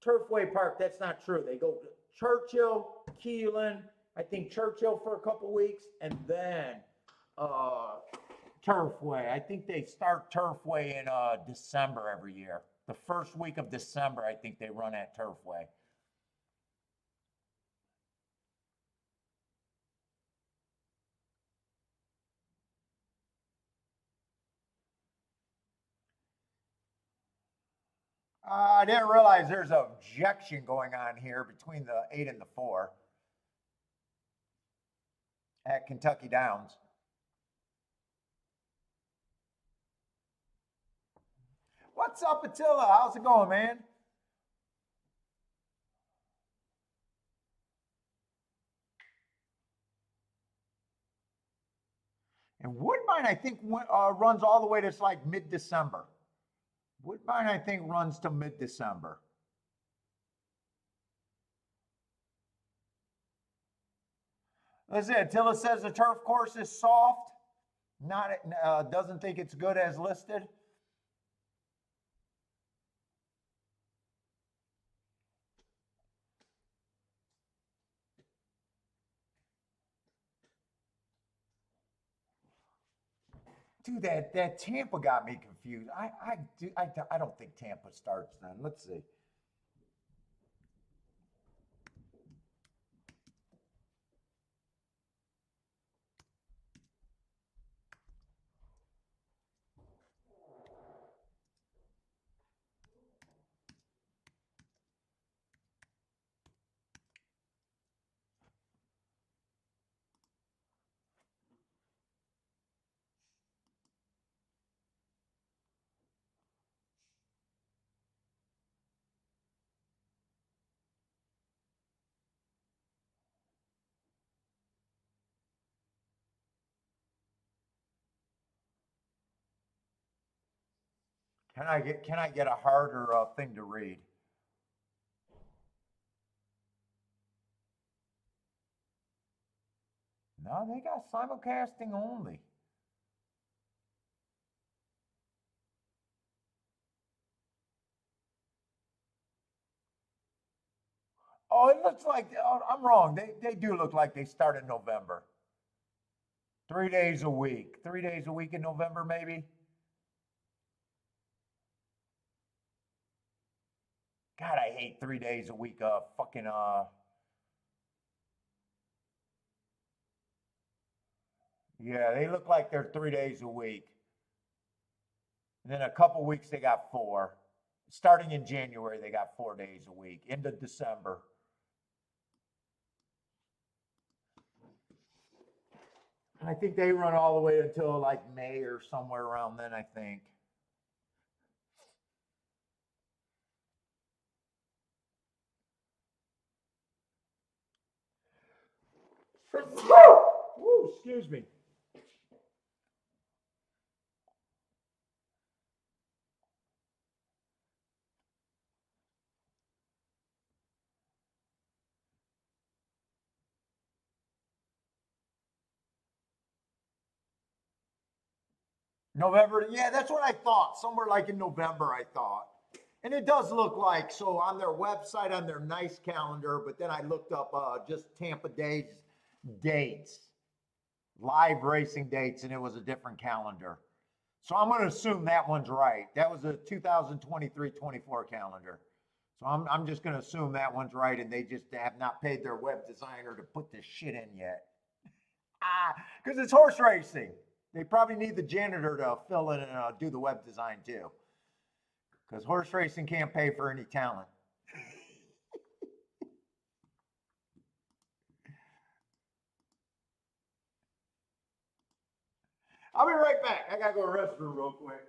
Turfway Park. That's not true. They go to Churchill, Keelan, I think Churchill for a couple weeks, and then Turfway. I think they start Turfway in December every year. The first week of December, I think they run at Turfway. I didn't realize there's an objection going on here between the 8 and the 4 at Kentucky Downs. What's up, Attila? How's it going, man? And Woodbine, I think, runs all the way to like mid-December. Woodbine, I think, runs to mid-December. Let's see. Attila says the turf course is soft. Not doesn't think it's good as listed. Dude, that Tampa got me confused. I don't think Tampa starts then. Let's see. Can I get a harder thing to read? No, they got simulcasting only. Oh, it looks like I'm wrong. They do look like they start in November. 3 days a week. 3 days a week in November, maybe. God, I hate 3 days a week. Fucking yeah, they look like they're 3 days a week. And then a couple weeks they got four. Starting in January, they got 4 days a week into December. I think they run all the way until like May or somewhere around then, I think. Woo, excuse me. November, yeah, that's what I thought. Somewhere like in November, I thought. And it does look like so on their website, on their nice calendar, but then I looked up just Tampa Day's dates, live racing dates, and it was a different calendar. So I'm going to assume that one's right. That was a 2023-24 calendar. So I'm just going to assume that one's right, and they just have not paid their web designer to put this shit in yet. Because it's horse racing. They probably need the janitor to fill in and do the web design too. Because horse racing can't pay for any talent. I'll be right back. I gotta go to the restroom real quick.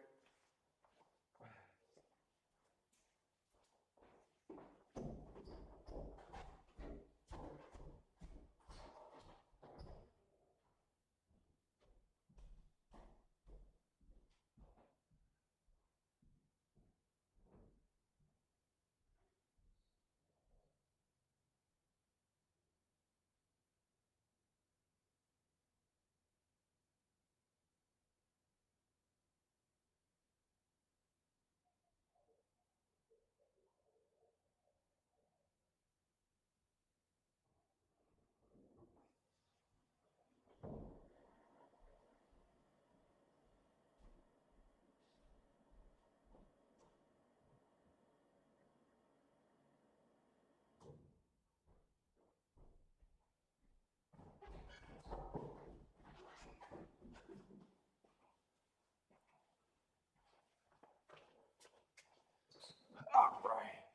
All right.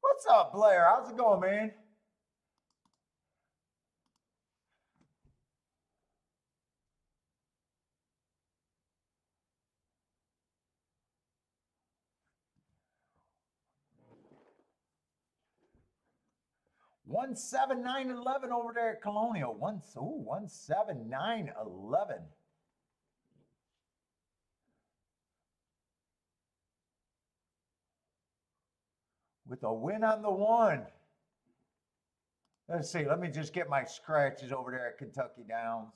What's up, Blair? How's it going, man? 17911 over there at Colonial. 17911. With a win on the one. Let's see. Let me just get my scratches over there at Kentucky Downs.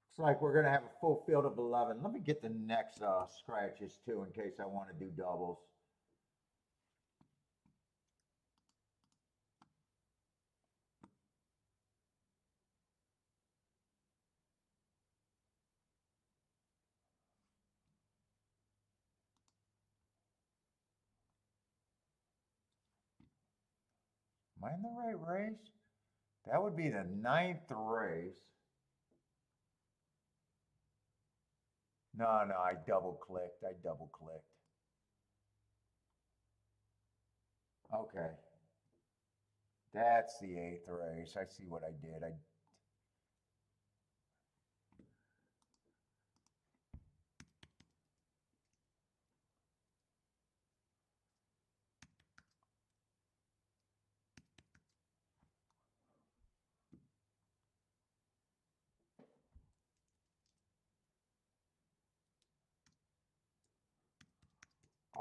Looks like we're going to have a full field of 11. Let me get the next scratches too in case I want to do doubles. Am I in the right race? That would be the 9th race. No, I double clicked. Okay. That's the 8th race. I see what I did.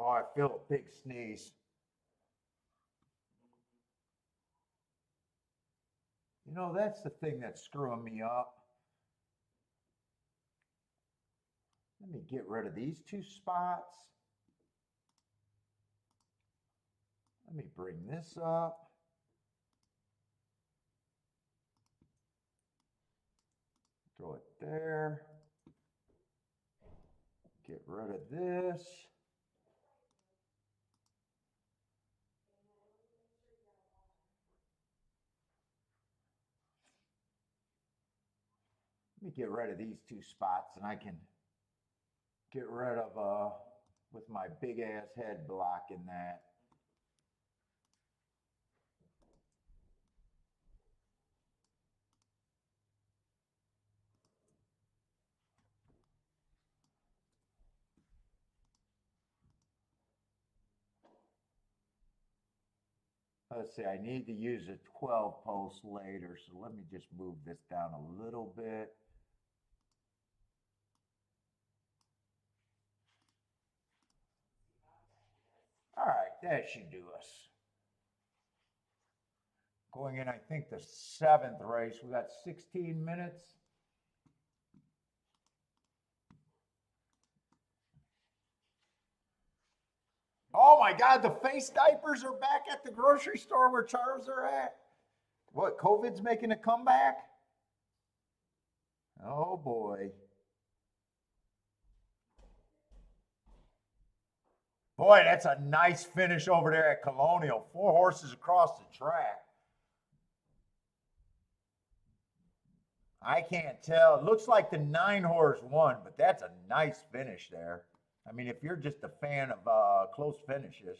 Oh, I feel a big sneeze. You know, that's the thing that's screwing me up. Let me get rid of these two spots. Let me bring this up. Throw it there. Get rid of this. me get rid of these two spots and I can get rid of, with my big ass head blocking that. Let's see, I need to use a 12 post later, so let me just move this down a little bit. All right, that should do us. Going in, I think, the 7th race. We got 16 minutes. Oh my God, the face diapers are back at the grocery store where Charles are at. What, COVID's making a comeback? Oh boy. Boy, that's a nice finish over there at Colonial. 4 horses across the track. I can't tell. It looks like the 9 horse won, but that's a nice finish there. I mean, if you're just a fan of close finishes.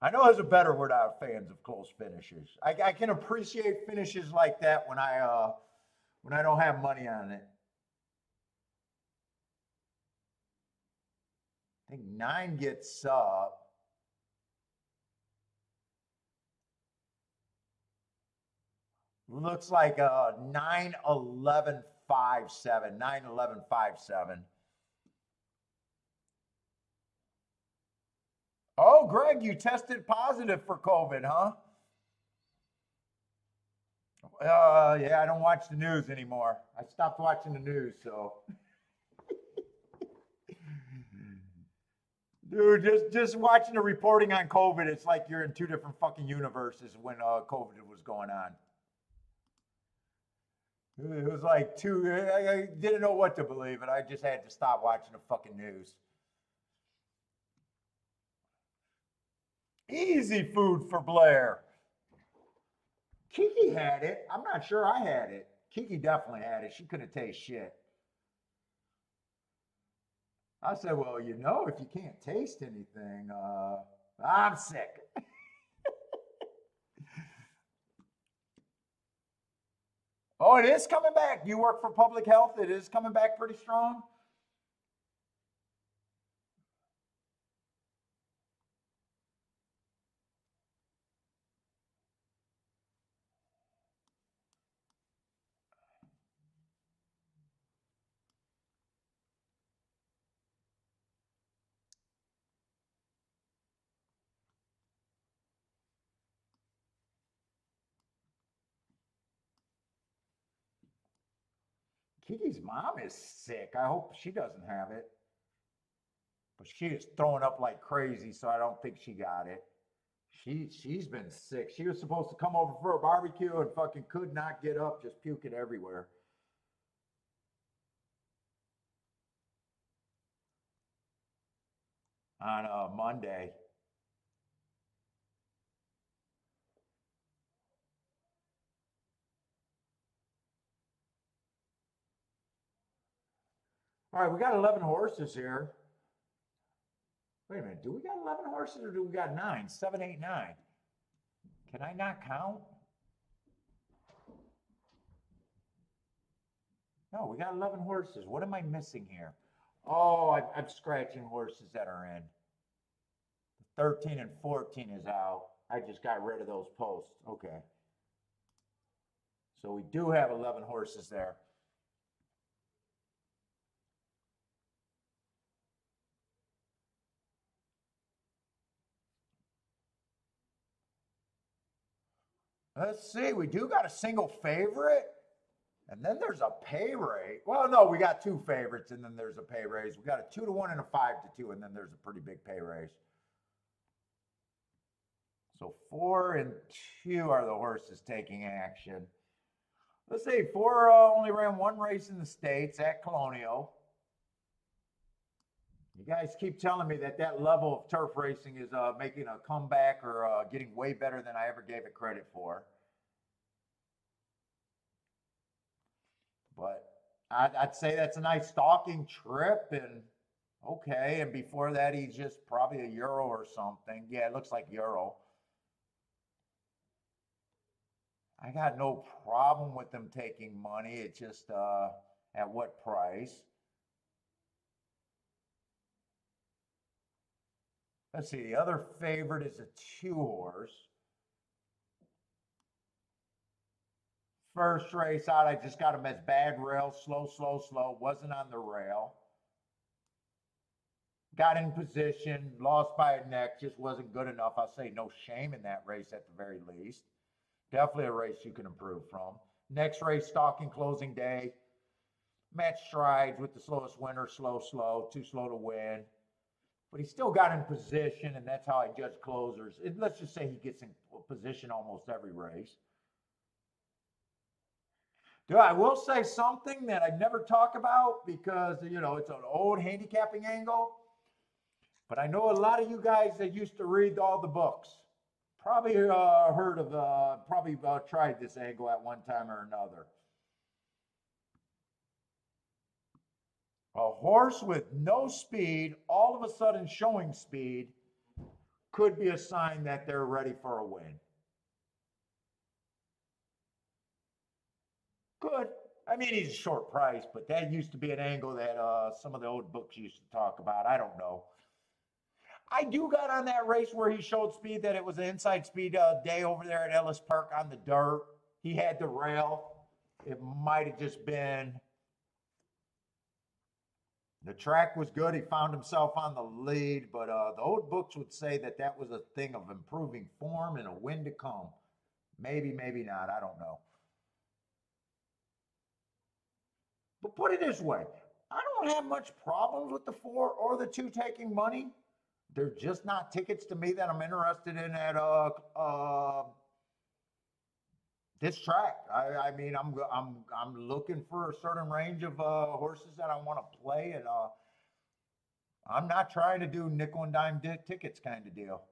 I know there's a better word out of fans of close finishes. I can appreciate finishes like that when I don't have money on it. I think 9 gets up. Looks like 9-11-5-7. 9-11-5-7. Oh, Greg, you tested positive for COVID, huh? Yeah, I don't watch the news anymore. I stopped watching the news, so. Dude, just watching the reporting on COVID, it's like you're in 2 different fucking universes when COVID was going on. It was like I didn't know what to believe, and I just had to stop watching the fucking news. Easy food for Blair. Kiki had it. I'm not sure I had it. Kiki definitely had it. She couldn't taste shit. I said, well, you know, if you can't taste anything, I'm sick. Oh, it is coming back. You work for public health. It is coming back pretty strong. Kiki's mom is sick. I hope she doesn't have it. But she is throwing up like crazy, so I don't think she got it. She's been sick. She was supposed to come over for a barbecue and fucking could not get up, just puking everywhere. On Monday. All right, we got 11 horses here. Wait a minute. Do we got 11 horses or do we got 9? 7, 8, 9. Can I not count? No, we got 11 horses. What am I missing here? Oh, I'm scratching horses that are in. 13 and 14 is out. I just got rid of those posts. Okay. So we do have 11 horses there. Let's see. We do got a single favorite. And then there's a pay raise. Well, no, we got 2 favorites, and then there's a pay raise. We got a 2-1 and a 5-2, and then there's a pretty big pay raise. So 4 and 2 are the horses taking action. Let's see, 4 only ran 1 race in the States at Colonial. You guys keep telling me that level of turf racing is making a comeback or getting way better than I ever gave it credit for. But I'd say that's a nice stalking trip. And okay, and before that, he's just probably a euro or something. Yeah, it looks like euro. I got no problem with them taking money. It's just at what price? Let's see. The other favorite is a two horse. First race out, I just got him as bad rail, slow, slow, slow. Wasn't on the rail. Got in position, lost by a neck, just wasn't good enough. I'll say no shame in that race at the very least. Definitely a race you can improve from. Next race, stalking closing day. Match strides with the slowest winner, slow, slow, too slow to win. But he still got in position, and that's how I judge closers. Let's just say he gets in position almost every race. Dude, I will say something that I never talk about because, it's an old handicapping angle. But I know a lot of you guys that used to read all the books probably heard of, probably tried this angle at one time or another. A horse with no speed, all of a sudden showing speed, could be a sign that they're ready for a win. Good. I mean, he's a short price, but that used to be an angle that some of the old books used to talk about. I don't know. I do got on that race where he showed speed that it was an inside speed day over there at Ellis Park on the dirt. He had the rail. It might have just been the track was good. He found himself on the lead, but the old books would say that that was a thing of improving form and a win to come. Maybe, maybe not. I don't know. But put it this way, I don't have much problems with the four or the two taking money. They're just not tickets to me that I'm interested in at this track. I mean, I'm looking for a certain range of horses that I want to play, and I'm not trying to do nickel and dime tickets kind of deal.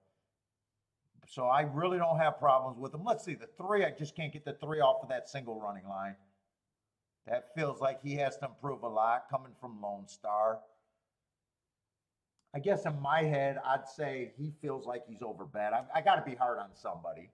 So I really don't have problems with them. Let's see, the three, I just can't get the three off of that single running line. That feels like he has to improve a lot coming from Lone Star. I guess in my head, I'd say he feels like he's overbet. I got to be hard on somebody.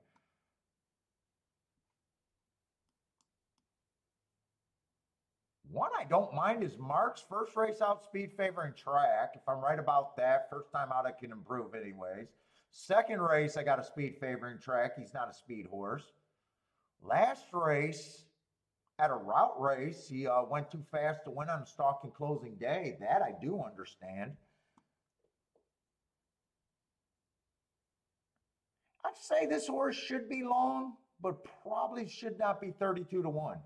One I don't mind is Mark's first race out, speed favoring track. If I'm right about that, first time out, I can improve anyways. Second race, I got a speed favoring track. He's not a speed horse. Last race, at a route race, he went too fast to win on stalking closing day. That I do understand. I'd say this horse should be long, but probably should not be 32 to 1.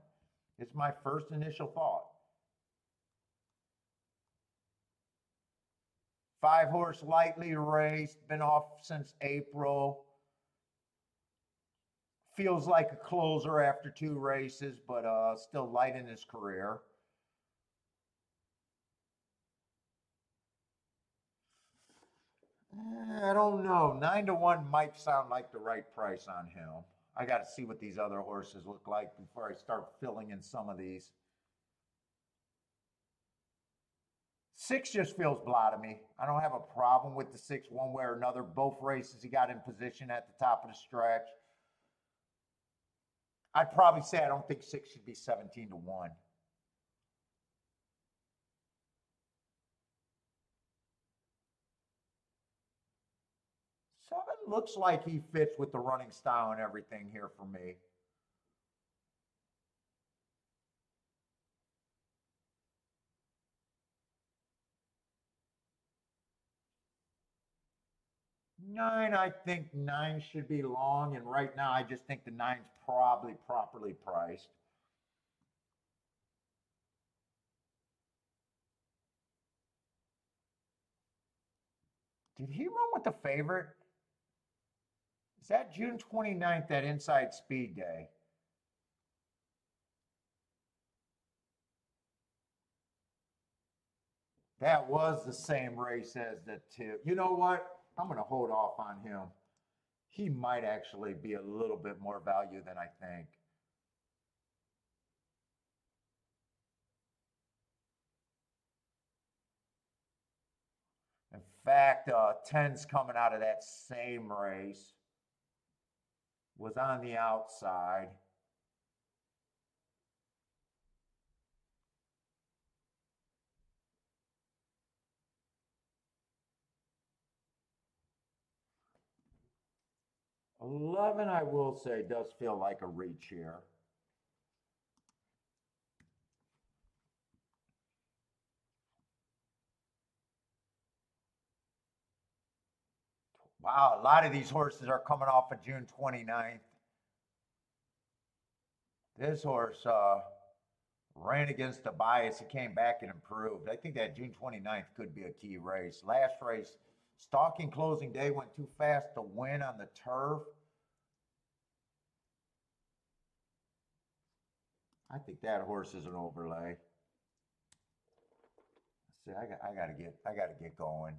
It's my first initial thought. 5 horse lightly raced, been off since April. Feels like a closer after 2 races, but still light in his career. I don't know. 9 to 1 might sound like the right price on him. I got to see what these other horses look like before I start filling in some of these. 6 just feels blah to me. I don't have a problem with the 6 one way or another. Both races he got in position at the top of the stretch. I'd probably say I don't think 6 should be 17 to 1. 7 looks like he fits with the running style and everything here for me. Nine, I think 9 should be long, and right now I just think the nine's probably properly priced. Did he run with the favorite? Is that June 29th, that inside speed day? That was the same race as the two. You know what? I'm going to hold off on him. He might actually be a little bit more value than I think. fact, 10's coming out of that same race. Was on the outside. $11, I will say, does feel like a reach here. Wow, a lot of these horses are coming off of June 29th. This horse ran against a bias. He came back and improved. I think that June 29th could be a key race. Last race, stalking closing day, went too fast to win on the turf. I think that horse is an overlay. See, I gotta get going.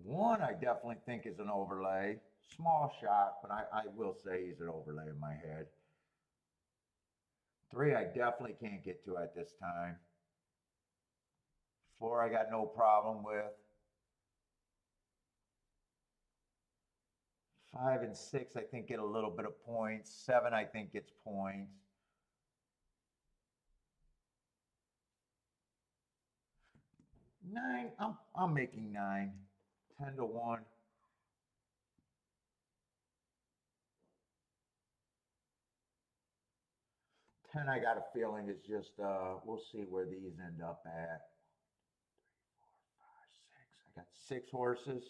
One, I definitely think is an overlay. Small shot, but I will say he's an overlay in my head. 3, I definitely can't get to at this time. 4, I got no problem with. 5 and 6, I think get a little bit of points. 7, I think gets points. 9, I'm making 9. 10 to 1. 10, I got a feeling is just, we'll see where these end up at. 3, 4, 5, 6. I got 6 horses.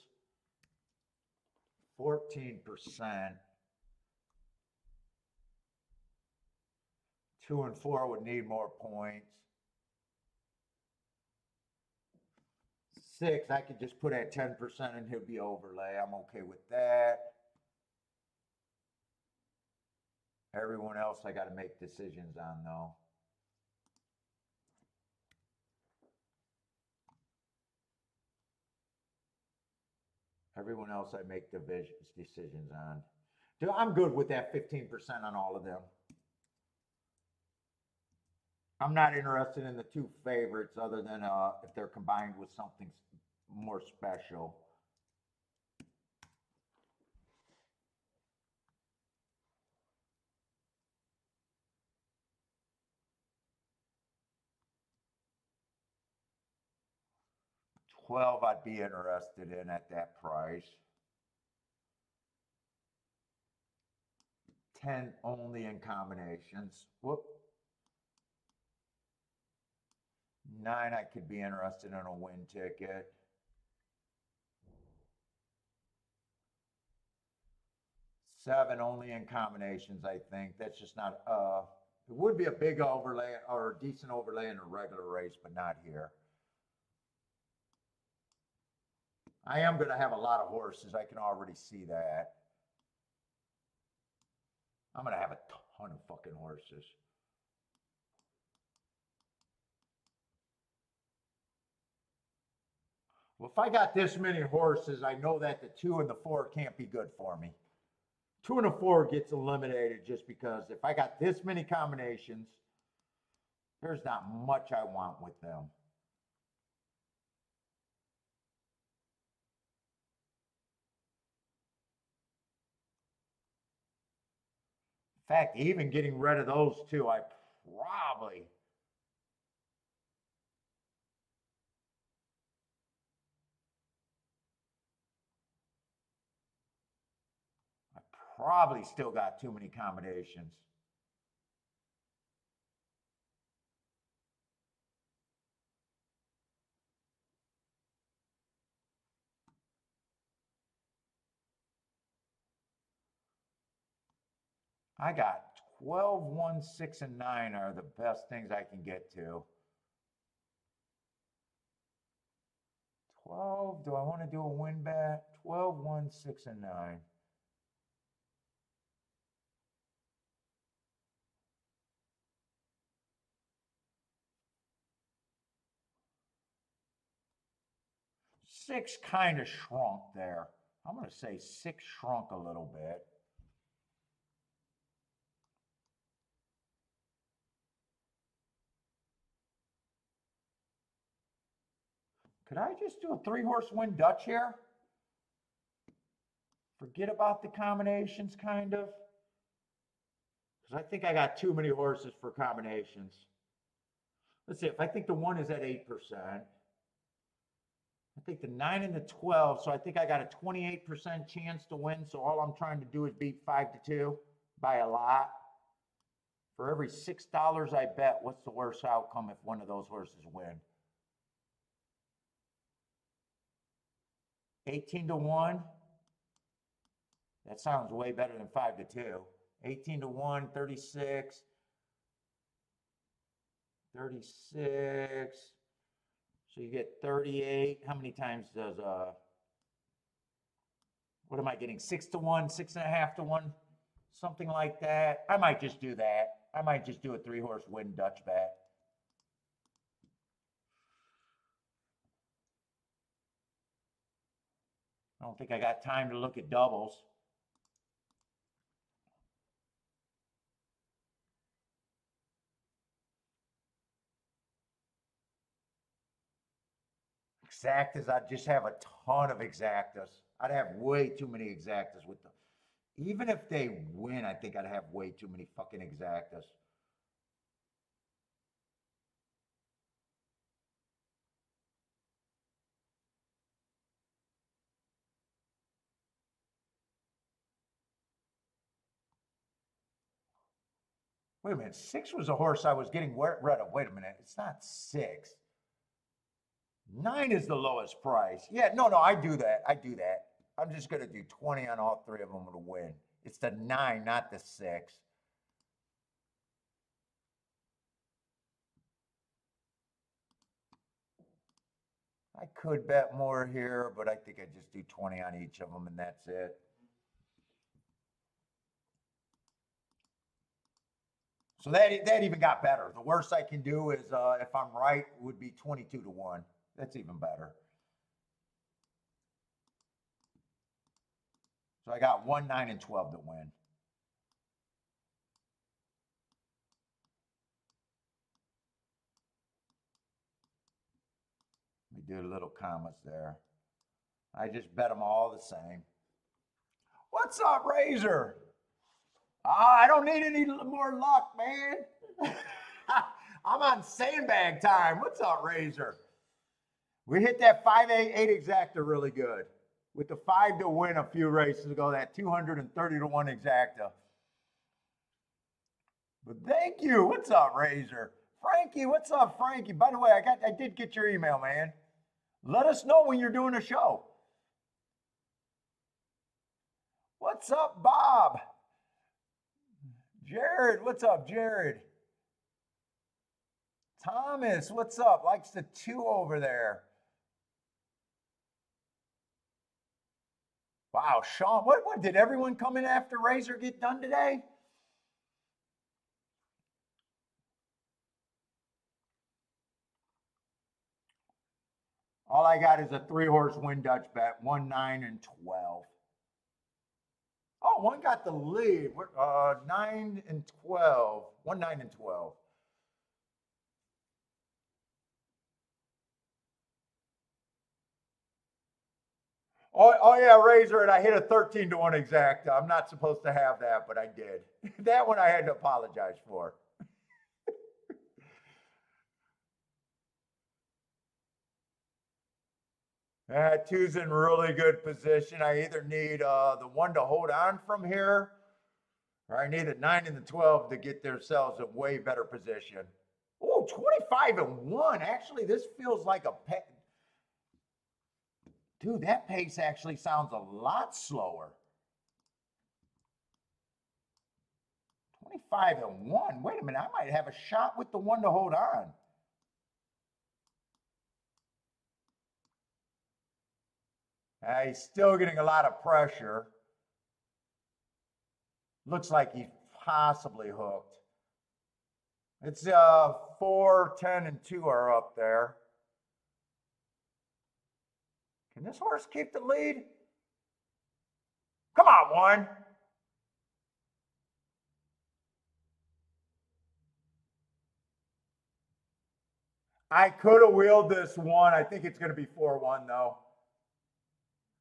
14%. 2 and 4 would need more points. 6, I could just put at 10% and he'll be overlay. I'm okay with that. Everyone else I got to make decisions on though. Everyone else I make decisions on. Dude, I'm good with that 15% on all of them. I'm not interested in the 2 favorites other than if they're combined with something more special. $12 I'd be interested in at that price. 10 only in combinations. Whoop. 9 I could be interested in a win ticket. 7 only in combinations, I think. That's just not, it would be a big overlay or a decent overlay in a regular race, but not here. I am going to have a lot of horses. I can already see that. I'm going to have a ton of fucking horses. Well, if I got this many horses, I know that the 2 and the 4 can't be good for me. 2 and a 4 gets eliminated just because if I got this many combinations, there's not much I want with them. In fact, even getting rid of those 2, I probably still got too many combinations. I got 12, 1, 6, and 9 are the best things I can get to. 12, do I want to do a win bet? 12, 1, 6, and 9. Six kind of shrunk there. I'm going to say 6 shrunk a little bit. Could I just do a 3-horse win Dutch here? Forget about the combinations, kind of. Because I think I got too many horses for combinations. Let's see, if I think the 1 is at 8%. I think the 9 and the 12, so I think I got a 28% chance to win. So all I'm trying to do is beat 5-2 by a lot. For every $6 I bet, what's the worst outcome if one of those horses win? 18-1. That sounds way better than 5-2. 18-1, 36. 36. So you get 38. How many times does what am I getting? 6-1, 6.5-1, something like that. I might just do that. I might just do a 3-horse win Dutch bet. I don't think I got time to look at doubles. Exactas, I'd just have a ton of exactas. I'd have way too many exactas with them. Even if they win, I think I'd have way too many fucking exactas. Wait a minute, 6 was a horse I was getting rid of. Wait a minute, it's not 6. 9 is the lowest price. Yeah, no, I do that. I'm just going to do 20 on all 3 of them to win. It's the 9, not the 6. I could bet more here, but I think I just do 20 on each of them, and that's it. So that even got better. The worst I can do is, if I'm right, would be 22-1. That's even better. So I got 1, 9, and 12 to win. Let me do little commas there. I just bet them all the same. What's up, Razor? I don't need any more luck, man. I'm on sandbag time. What's up, Razor? We hit that 5-8 exacta really good. With the 5 to win a few races ago, that 230-1 exacta. But thank you. What's up, Razor? Frankie, what's up, Frankie? By the way, I did get your email, man. Let us know when you're doing a show. What's up, Bob? Jared, what's up, Jared? Thomas, what's up? Likes the 2 over there. Wow, Sean, what did everyone come in after Razor get done today? All I got is a 3-horse win Dutch bet, 1, 9, and 12. Oh, one got the lead. 9 and 12. 1, 9, and 12. Oh yeah, Razor, and I hit a 13-1 exact. I'm not supposed to have that, but I did. That one I had to apologize for. Two's in really good position. I either need the 1 to hold on from here, or I need the 9 and the 12 to get themselves a way better position. Oh, 25-1. Actually, this feels like a pet. Dude, that pace actually sounds a lot slower. 25-1. Wait a minute, I might have a shot with the 1 to hold on. He's still getting a lot of pressure. Looks like he's possibly hooked. It's 4, 10, and 2 are up there. Can this horse keep the lead? Come on, 1. I could have wheeled this one. I think it's going to be 4-1 though.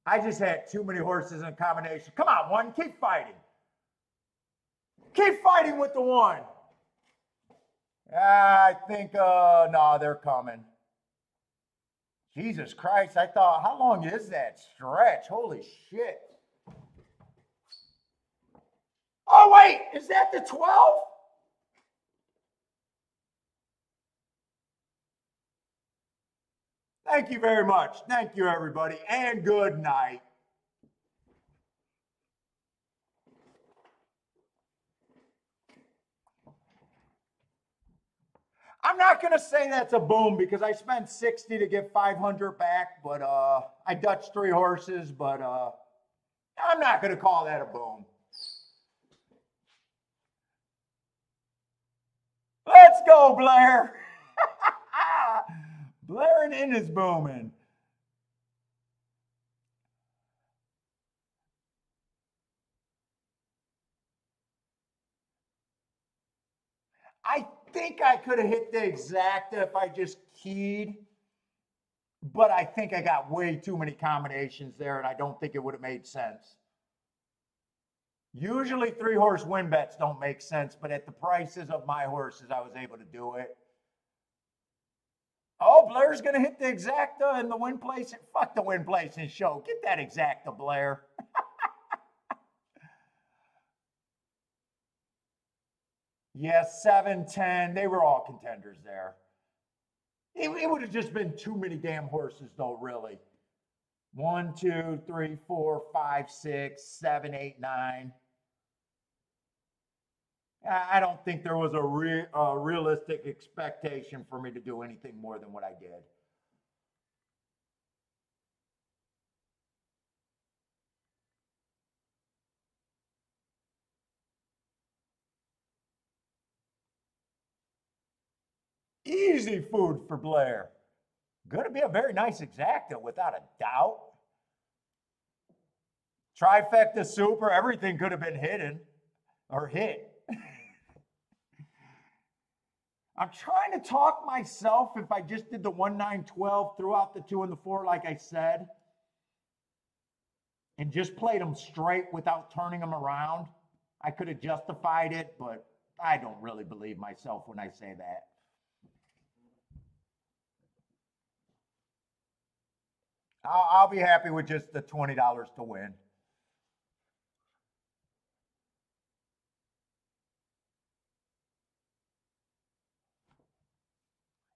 I just had too many horses in combination. Come on, one, keep fighting. Keep fighting with the one. I think, no, they're coming. Jesus Christ, I thought, how long is that stretch? Holy shit. Oh, wait, is that the 12? Thank you very much. Thank you, everybody, and good night. I'm not going to say that's a boom because I spent 60 to get 500 back, but I Dutched 3 horses, but I'm not going to call that a boom. Let's go, Blair. Blaring in is booming. I think I could have hit the exacta if I just keyed, but I think I got way too many combinations there, and I don't think it would have made sense. Usually 3-horse win bets don't make sense, but at the prices of my horses, I was able to do it. Oh, Blair's going to hit the exacta and the win place. Fuck the win place and show. Get that exacta, Blair. Yes, 7, 10. They were all contenders there. It would have just been too many damn horses, though, really. 1, 2, 3, 4, 5, 6, 7, 8, 9. I don't think there was a realistic expectation for me to do anything more than what I did. Easy food for Blair. Going to be a very nice exacta, without a doubt. Trifecta super, everything could have been hidden or hit. I'm trying to talk myself if I just did the 1, 9, 12, threw out the 2 and the 4 like I said, and just played them straight without turning them around. I could have justified it, but I don't really believe myself when I say that. I'll be happy with just the $20 to win.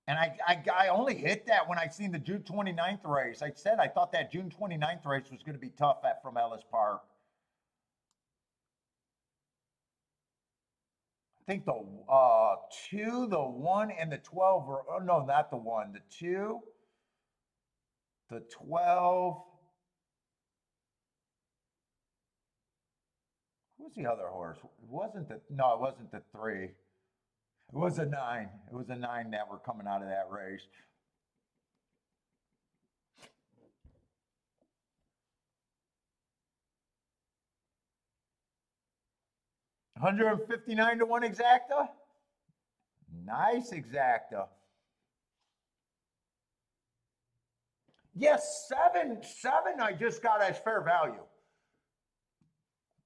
And I only hit that when I seen the June 29th race. I said I thought that June 29th race was going to be tough from Ellis Park. I think the 2, the 1, and the 12 were, oh no, not the 1, the 2, the 12. Who was the other horse? It wasn't the, no, it wasn't the 3. It was a 9. It was a 9 that were coming out of that race. $159 to 1 exacta. Nice exacta. Yes, 7. I just got as fair value.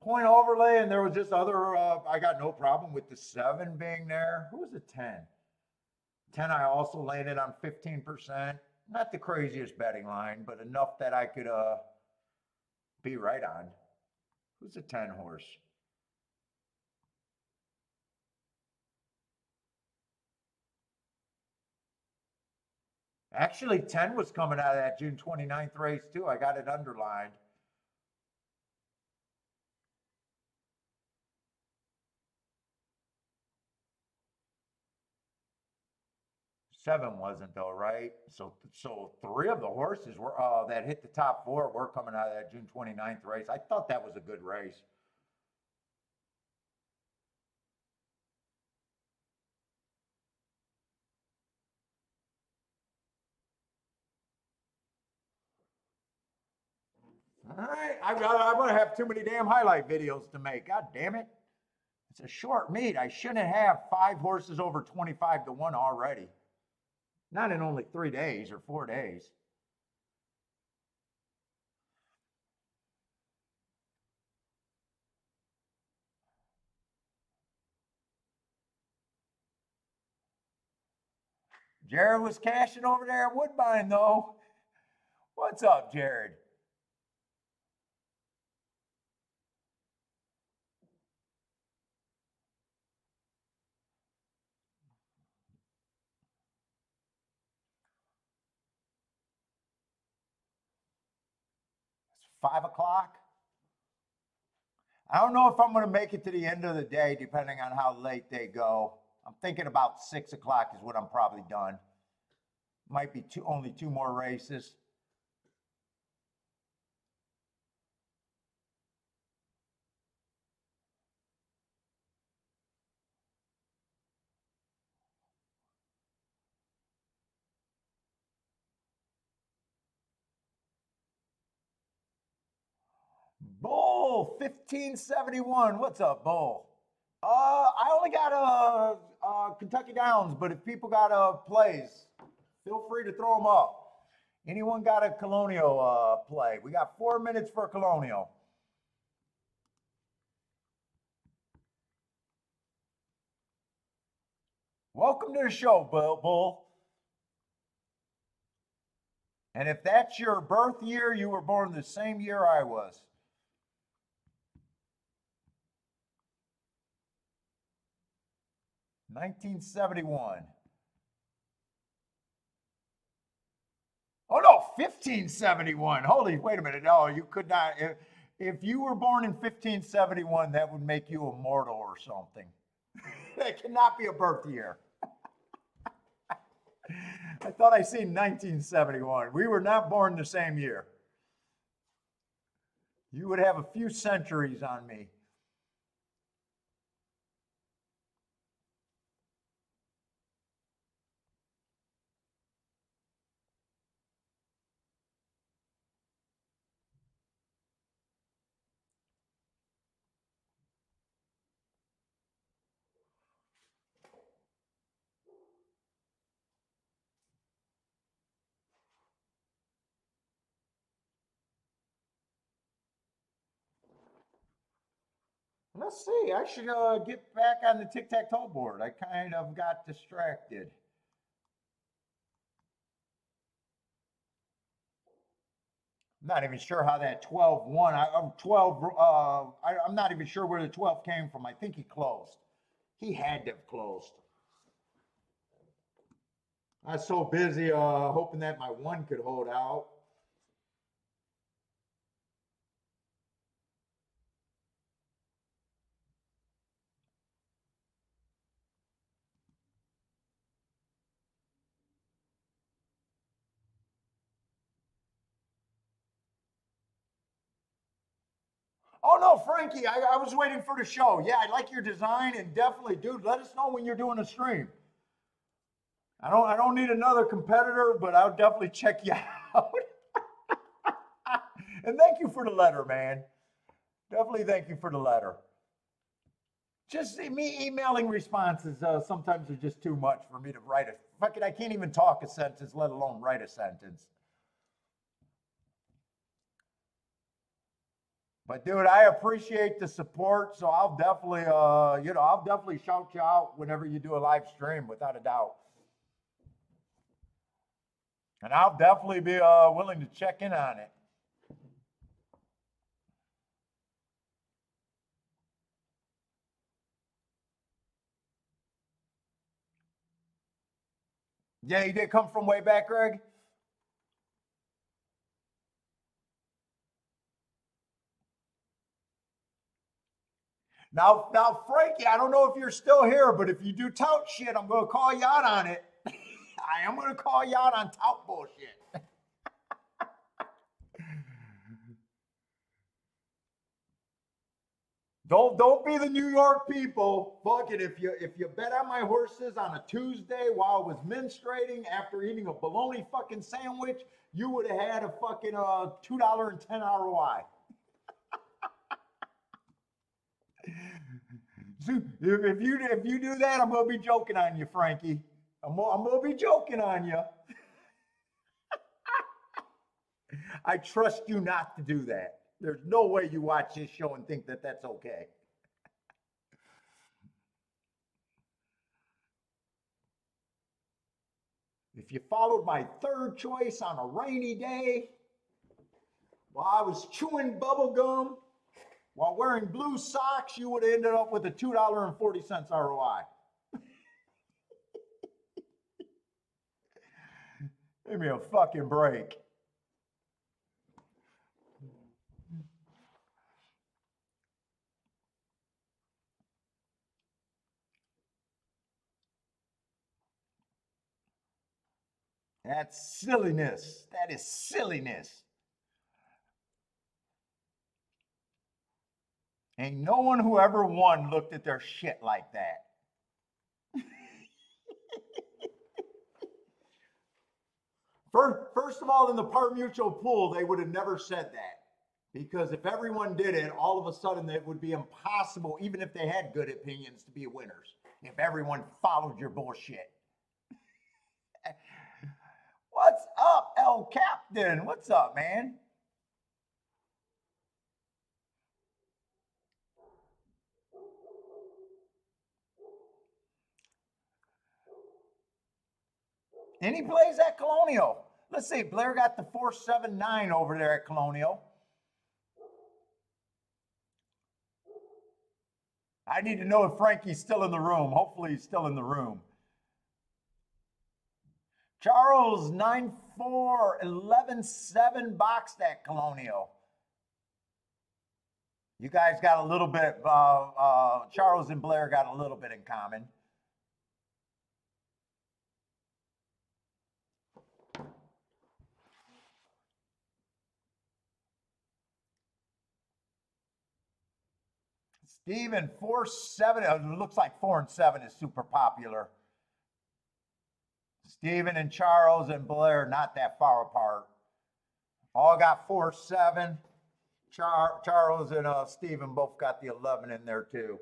Point overlay, and there was just other, I got no problem with the 7 being there. Who was the 10? 10 I also landed on 15%. Not the craziest betting line, but enough that I could be right on. Who's the 10 horse? Actually, 10 was coming out of that June 29th race too. I got it underlined. 7 wasn't though, right? So 3 of the horses were that hit the top 4 were coming out of that June 29th race. I thought that was a good race. All right, I'm gonna have too many damn highlight videos to make. God damn it! It's a short meet. I shouldn't have 5 horses over 25 to 1 already. Not in only 3 days or 4 days. Jared was cashing over there at Woodbine, though. What's up, Jared? It's 5 o'clock. I don't know if I'm going to make it to the end of the day, depending on how late they go. I'm thinking about 6 o'clock is what I'm probably done. Might be only two more races. Bull 1571. What's up, Bull? I only got Kentucky Downs, but if people got plays, feel free to throw them up. Anyone got a Colonial play? We got 4 minutes for Colonial. Welcome to the show, Bull. And if that's your birth year, you were born the same year I was. $1971. Oh no, 1571. Holy, wait a minute. No, you could not. If you were born in 1571, that would make you immortal or something. That cannot be a birth year. I thought I seen 1971. We were not born the same year. You would have a few centuries on me. Let's see. I should get back on the tic-tac-toe board. I kind of got distracted. I'm not even sure how that 12 won. 12. I'm not even sure where the 12 came from. I think he closed. He had to have closed. I was so busy hoping that my one could hold out. Oh no, Frankie, I was waiting for the show. Yeah, I like your design and definitely, dude, let us know when you're doing a stream. I don't need another competitor, but I'll definitely check you out. And thank you for the letter, man. Definitely thank you for the letter. Just me emailing responses sometimes are just too much for me to write it. Fuck it, I can't even talk a sentence, let alone write a sentence. But dude, I appreciate the support, so I'll definitely, I'll definitely shout you out whenever you do a live stream, without a doubt. And I'll definitely be willing to check in on it. Yeah, you did come from way back, Greg? Now, Frankie, I don't know if you're still here, but if you do tout shit, I'm going to call you out on it. I am going to call you out on tout bullshit. Don't be the New York people. Fuck it. If you bet on my horses on a Tuesday while I was menstruating after eating a bologna fucking sandwich, you would have had a fucking $2.10 ROI. So if you do that, I'm gonna be joking on you, Frankie. I'm gonna be joking on you. I trust you not to do that. There's no way you watch this show and think that that's okay. If you followed my third choice on a rainy day, while I was chewing bubble gum, while wearing blue socks, you would have ended up with a $2.40 ROI. Give me a fucking break. That's silliness. That is silliness. Ain't no one who ever won looked at their shit like that. First of all, in the par mutual pool, they would have never said that. Because if everyone did it, all of a sudden it would be impossible, even if they had good opinions, to be winners. If everyone followed your bullshit. What's up, El Captain? What's up, man? And he plays at Colonial. Let's see, Blair got the 479 over there at Colonial. I need to know if Frankie's still in the room. Hopefully he's still in the room. Charles, 9-4, 11-7 boxed at Colonial. You guys got a little bit, Charles and Blair got a little bit in common. Steven, 4-7, it looks like 4 and 7 is super popular. Steven and Charles and Blair, not that far apart. All got 4-7. Charles and Steven both got the 11 in there too.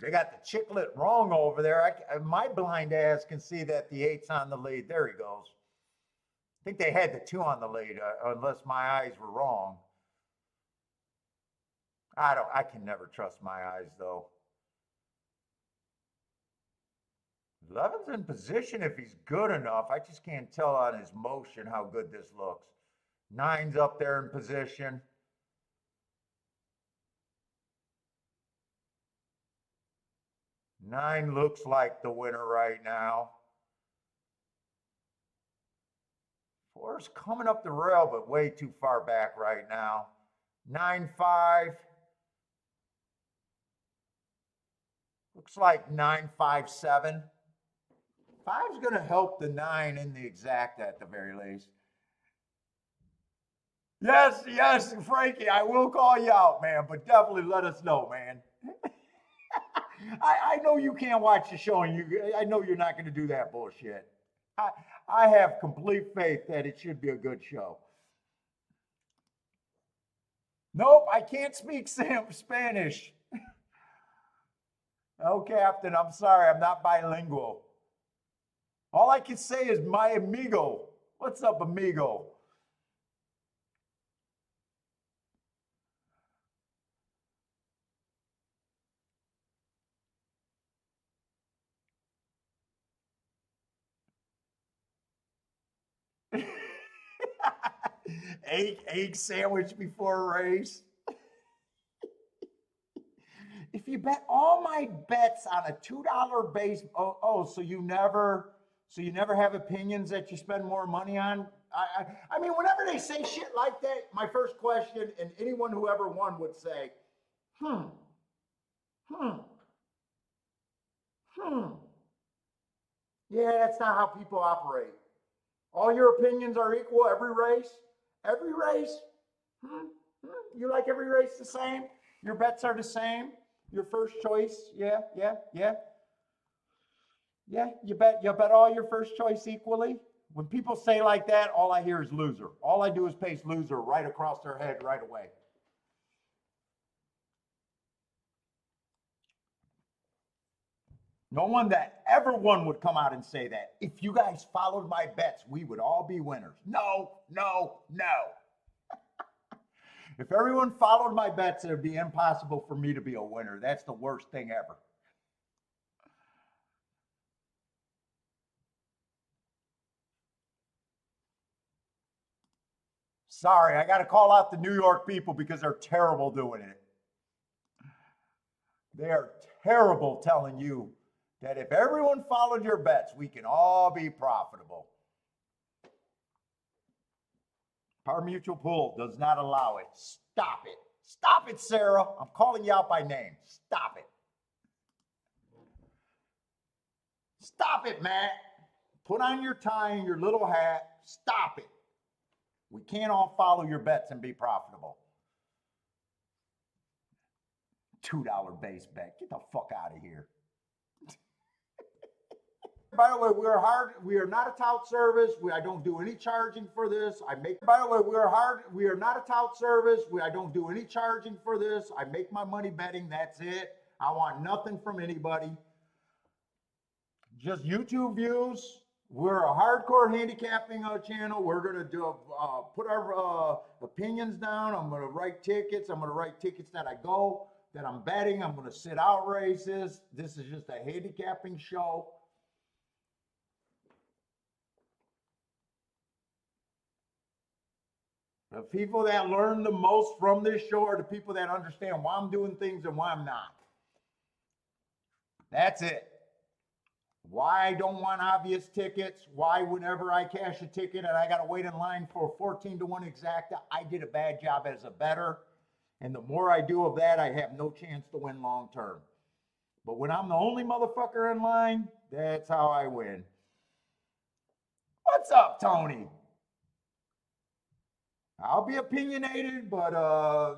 They got the chiclet wrong over there. My blind ass can see that the 8's on the lead. There he goes. I think they had the 2 on the lead, unless my eyes were wrong. I can never trust my eyes though. 11's in position if he's good enough. I just can't tell on his motion how good this looks. 9's up there in position. 9 looks like the winner right now. 4's coming up the rail, but way too far back right now. 9-5. Looks like 9-5-7. 5's going to help the 9 in the exact at the very least. Yes, Frankie, I will call you out, man, but definitely let us know, man. I know you can't watch the show, and I know you're not going to do that bullshit. I have complete faith that it should be a good show. Nope, I can't speak Spanish. Oh, Captain, I'm sorry, I'm not bilingual. All I can say is my amigo. What's up, amigo? egg sandwich before a race. If you bet all my bets on a $2 base, so you never have opinions that you spend more money on? I mean, whenever they say shit like that, my first question, and anyone who ever won would say, Yeah, that's not how people operate. All your opinions are equal every race. Every race? You like every race the same? Your bets are the same? Your first choice? Yeah, yeah, yeah. Yeah, you bet all your first choice equally. When people say like that, all I hear is loser. All I do is paste loser right across their head right away. No one that ever won would come out and say that. If you guys followed my bets, we would all be winners. No, no, no. If everyone followed my bets, it would be impossible for me to be a winner. That's the worst thing ever. Sorry, I got to call out the New York people because they're terrible doing it. They are terrible telling you that if everyone followed your bets, we can all be profitable. Par Mutual Pool does not allow it. Stop it. Stop it, Sarah. I'm calling you out by name. Stop it. Stop it, Matt. Put on your tie and your little hat. Stop it. We can't all follow your bets and be profitable. $2 base bet. Get the fuck out of here. By the way, we are not a tout service. I don't do any charging for this. By the way, we are not a tout service. I don't do any charging for this. I make my money betting. That's it. I want nothing from anybody. Just YouTube views. We're a hardcore handicapping channel. We're going to put our opinions down. I'm going to write tickets. I'm going to write tickets that I go, that I'm betting. I'm going to sit out races. This is just a handicapping show. The people that learn the most from this show are the people that understand why I'm doing things and why I'm not. That's it. Why I don't want obvious tickets, why whenever I cash a ticket and I got to wait in line for 14 to 1 exacta, I did a bad job as a bettor. And the more I do of that, I have no chance to win long term. But when I'm the only motherfucker in line, that's how I win. What's up, Tony? I'll be opinionated, but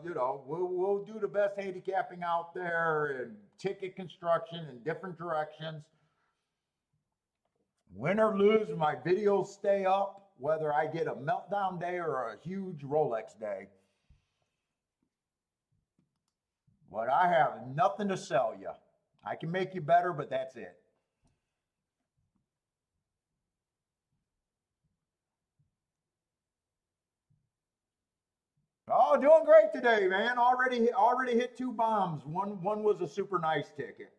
we'll do the best handicapping out there and ticket construction in different directions. Win or lose, my videos stay up, whether I get a meltdown day or a huge Rolex day. But I have nothing to sell you. I can make you better, but that's it. Oh, doing great today, man. Already hit 2 bombs. One was a super nice ticket.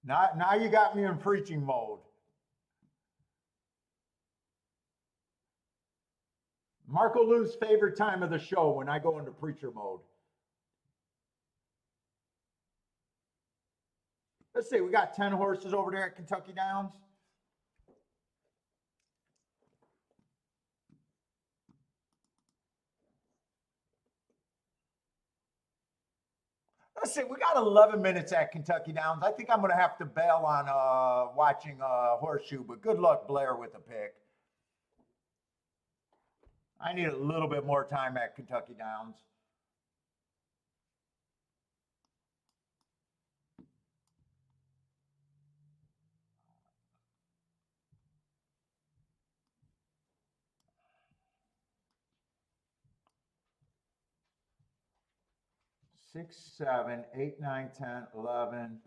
Now you got me in preaching mode. Marco Lou's favorite time of the show when I go into preacher mode. Let's see, we got 10 horses over there at Kentucky Downs. Let's see, we got 11 minutes at Kentucky Downs. I think I'm going to have to bail on watching Horseshoe, but good luck, Blair, with the pick. I need a little bit more time at Kentucky Downs. Six, 7, 8, 9, 10, 11.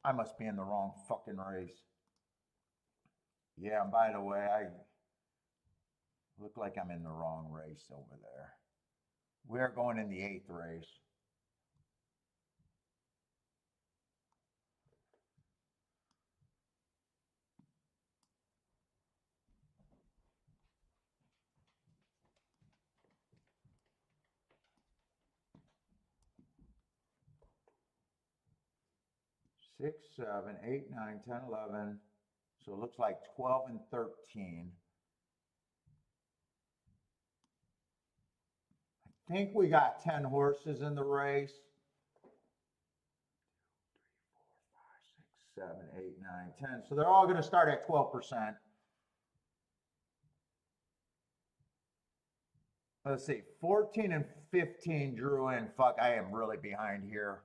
I must be in the wrong fucking race. Yeah, and by the way, I look like I'm in the wrong race over there. We're going in the 8th race. Six, 7, 8, 9, 10, 11. So it looks like 12 and 13. I think we got 10 horses in the race. 7, 8, 9, 10. So they're all going to start at 12%. Let's see, 14 and 15 drew in. Fuck, I am really behind here.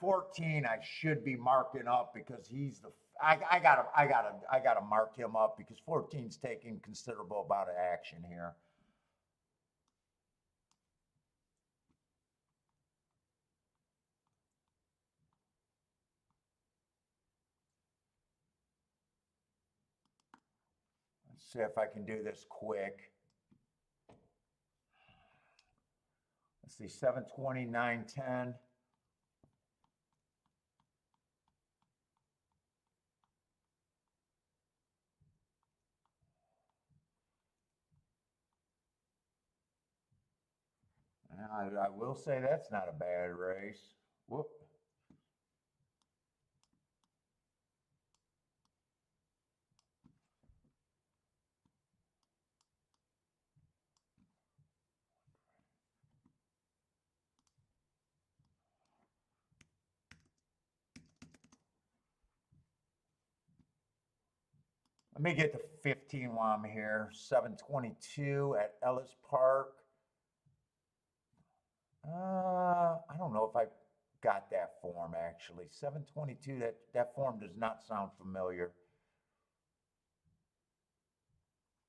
14 I should be marking up because he's the I gotta mark him up because 14's taking considerable amount of action here. Let's see if I can do this quick. Let's see, 720, 910. I will say that's not a bad race. Whoop. Let me get to 15 while I'm here. 722 at Ellis Park. I don't know if I got that form actually. 722, that form does not sound familiar.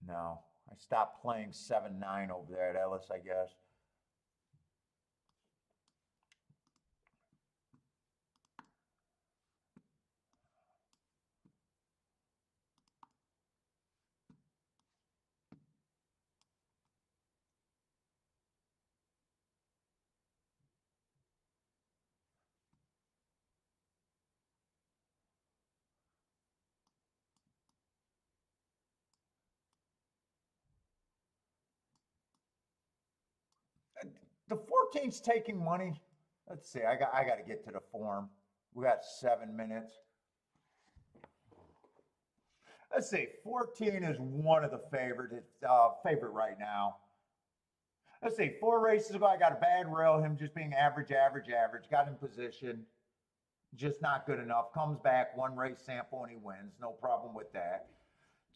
No, I stopped playing 7-9 over there at Ellis, I guess. The 14's taking money. Let's see. I got to get to the form. We got 7 minutes. Let's see. 14 is one of the favorite right now. Let's see. 4 races ago, I got a bad rail. Him just being average. Got in position. Just not good enough. Comes back 1 race sample and he wins. No problem with that.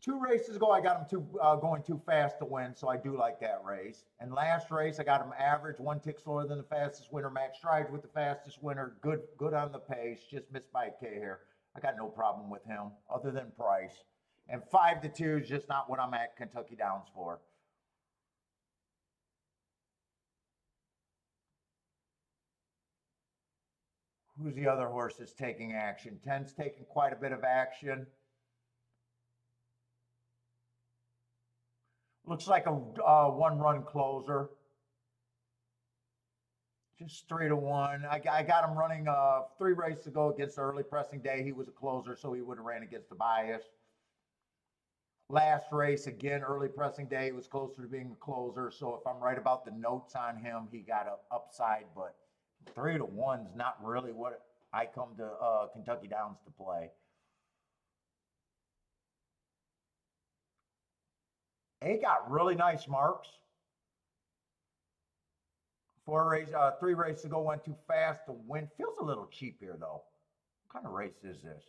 2 races ago, I got him going too fast to win, so I do like that race. And last race, I got him average, 1 tick slower than the fastest winner. Max strides with the fastest winner. Good on the pace. Just missed by a K here. I got no problem with him, other than price. And 5-2 is just not what I'm at Kentucky Downs for. Who's the other horse that's taking action? 10's taking quite a bit of action. Looks like a 1-run closer. Just 3-1. I got him running 3 races ago against the early pressing day. He was a closer, so he would have ran against the bias. Last race, again, early pressing day, he was closer to being a closer. So if I'm right about the notes on him, he got an upside. But 3-1's not really what I come to Kentucky Downs to play. He got really nice marks. 3 races ago went too fast to win. Feels a little cheap here though. What kind of race is this?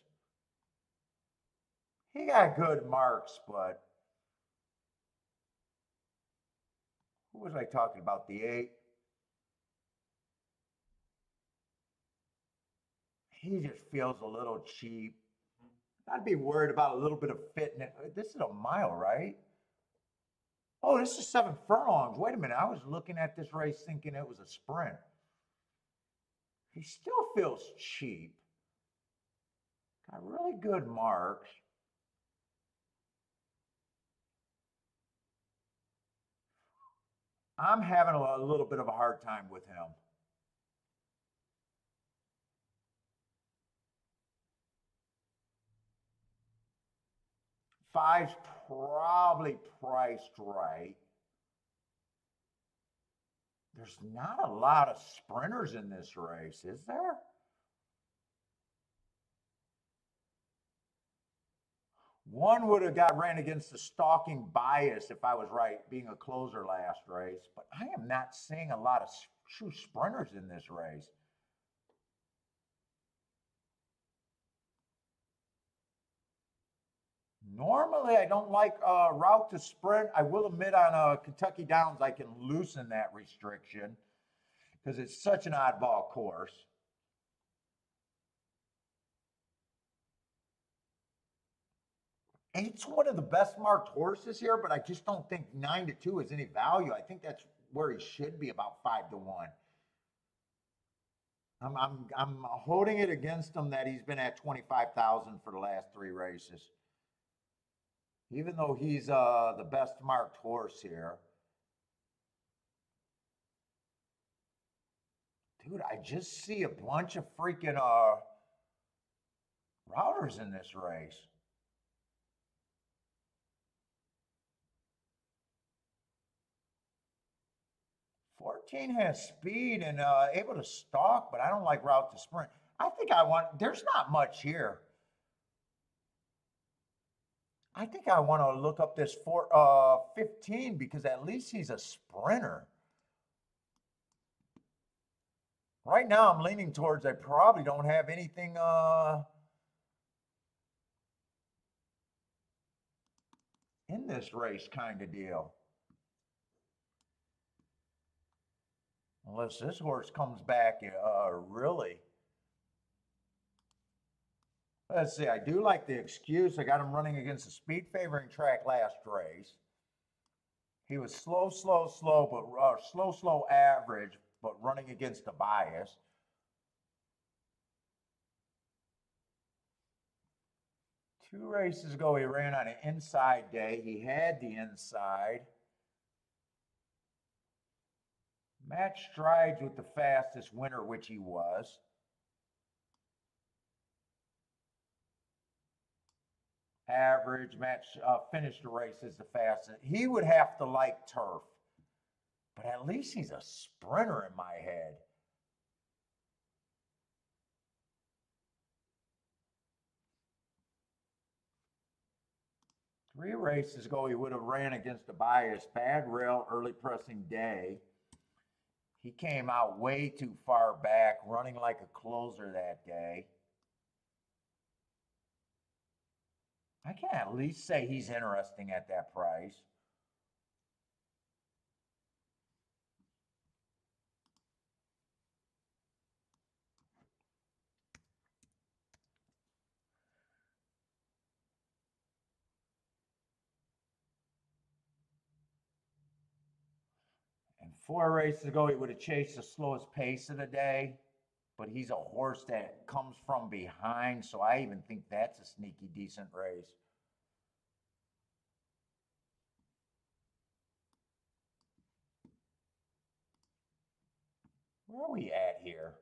He got good marks, but who was I talking about? The 8. He just feels a little cheap. I'd be worried about a little bit of fitness. This is a mile, right? Oh, this is 7 furlongs. Wait a minute. I was looking at this race thinking it was a sprint. He still feels cheap. Got really good marks. I'm having a little bit of a hard time with him. 5's probably priced right. There's not a lot of sprinters in this race, is there? One would have ran against the stalking bias if I was right, being a closer last race. But I am not seeing a lot of true sprinters in this race. Normally, I don't like route to sprint. I will admit on Kentucky Downs, I can loosen that restriction because it's such an oddball course. It's one of the best marked horses here, but I just don't think 9-2 is any value. I think that's where he should be, about 5-1. I'm holding it against him that he's been at 25,000 for the last 3 races. Even though he's the best marked horse here. Dude, I just see a bunch of freaking routers in this race. Fourteen has speed and able to stalk, but I don't like route to sprint. I think I want, there's not much here. I think I want to look up this 15 because at least he's a sprinter. Right now, I'm leaning towards I probably don't have anything in this race kind of deal. Unless this horse comes back really. Let's see, I do like the excuse. I got him running against a speed favoring track last race. He was slow, but slow average, but running against a bias. Two races ago, he ran on an inside day. He had the inside. Match strides with the fastest winner, which he was. Average match, finished the race as the fastest. He would have to like turf, but at least he's a sprinter in my head. Three races ago, he would have ran against a bias, bad rail, early pressing day. He came out way too far back, running like a closer that day. I can at least say he's interesting at that price. And 4 races ago, he would have chased the slowest pace of the day, but he's a horse that comes from behind, so I even think that's a sneaky decent race. Where are we at here?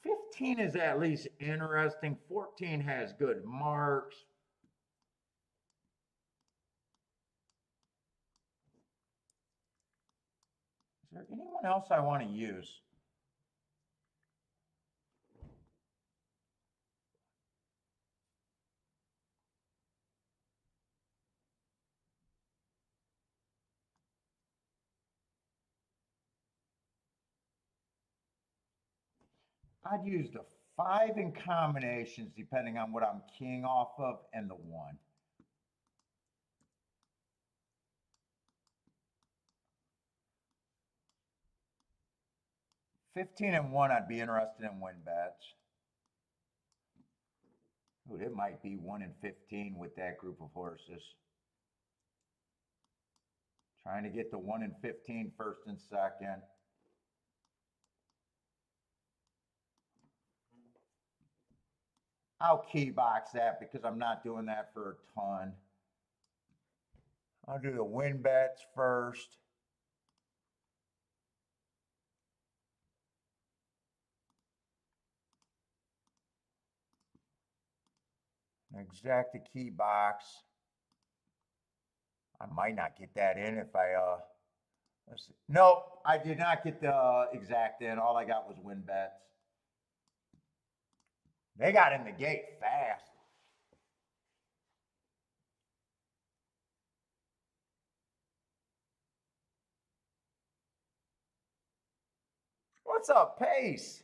15 is at least interesting. 14 has good marks. Is there anyone else I want to use? I'd use the 5 in combinations depending on what I'm keying off of and the 1. $15 and 1, I'd be interested in win bets. Ooh, it might be 1 and 15 with that group of horses. Trying to get the 1 and 15 first and second. I'll key box that because I'm not doing that for a ton. I'll do the win bets first. Exact the key box. I might not get that in if I let's see. Nope, I did not get the exact in. All I got was win bets. They got in the gate fast. What's up, Pace?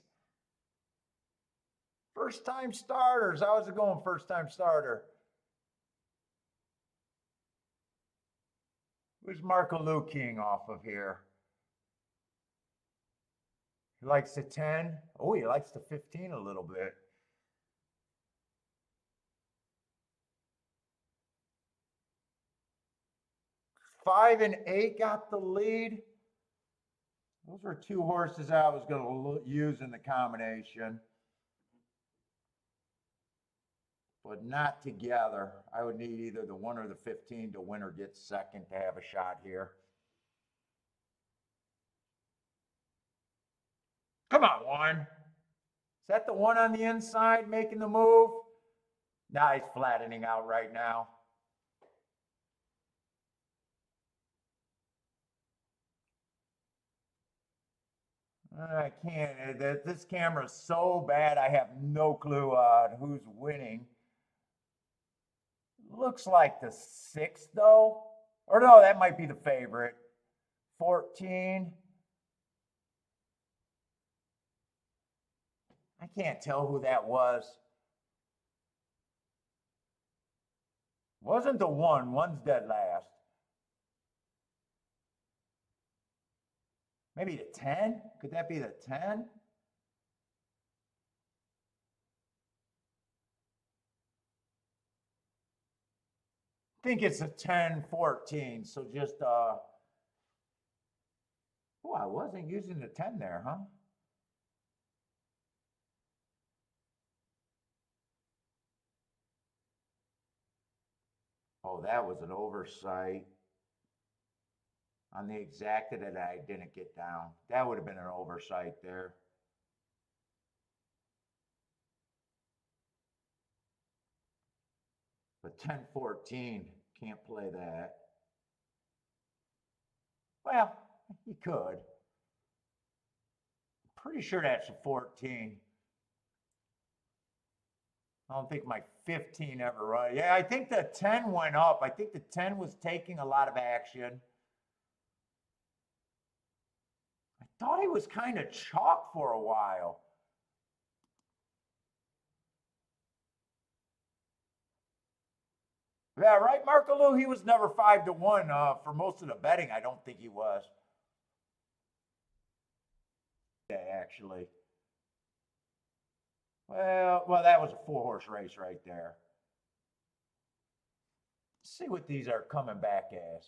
First time starters. How's it going, first time starter? Who's Marco Lou King off of here? He likes the 10. Oh, he likes the 15 a little bit. Five and 8 got the lead. Those were two horses I was going to use in the combination, but not together. I would need either the 1 or the 15 to win or get second to have a shot here. Come on, 1. Is that the 1 on the inside making the move? Nah, he's flattening out right now. I can't. This camera is so bad, I have no clue on who's winning. Looks like the 6, though. Or no, that might be the favorite. 14. I can't tell who that was. Wasn't the 1. 1's dead last. Maybe the 10? Could that be the 10? I think it's a 10-14. So just oh, I wasn't using the 10 there, huh? Oh, that was an oversight on the exacta that I didn't get down. That would have been an oversight there. But 10-14, can't play that. Well, you could. Pretty sure that's a 14. I don't think my 15 ever run. Yeah, I think the 10 went up. I think the 10 was taking a lot of action. I thought he was kind of chalk for a while. Yeah, right, Marco Lou? He was never 5-1 for most of the betting. I don't think he was. Yeah, actually. Well, that was a 4-horse race right there. Let's see what these are coming back as.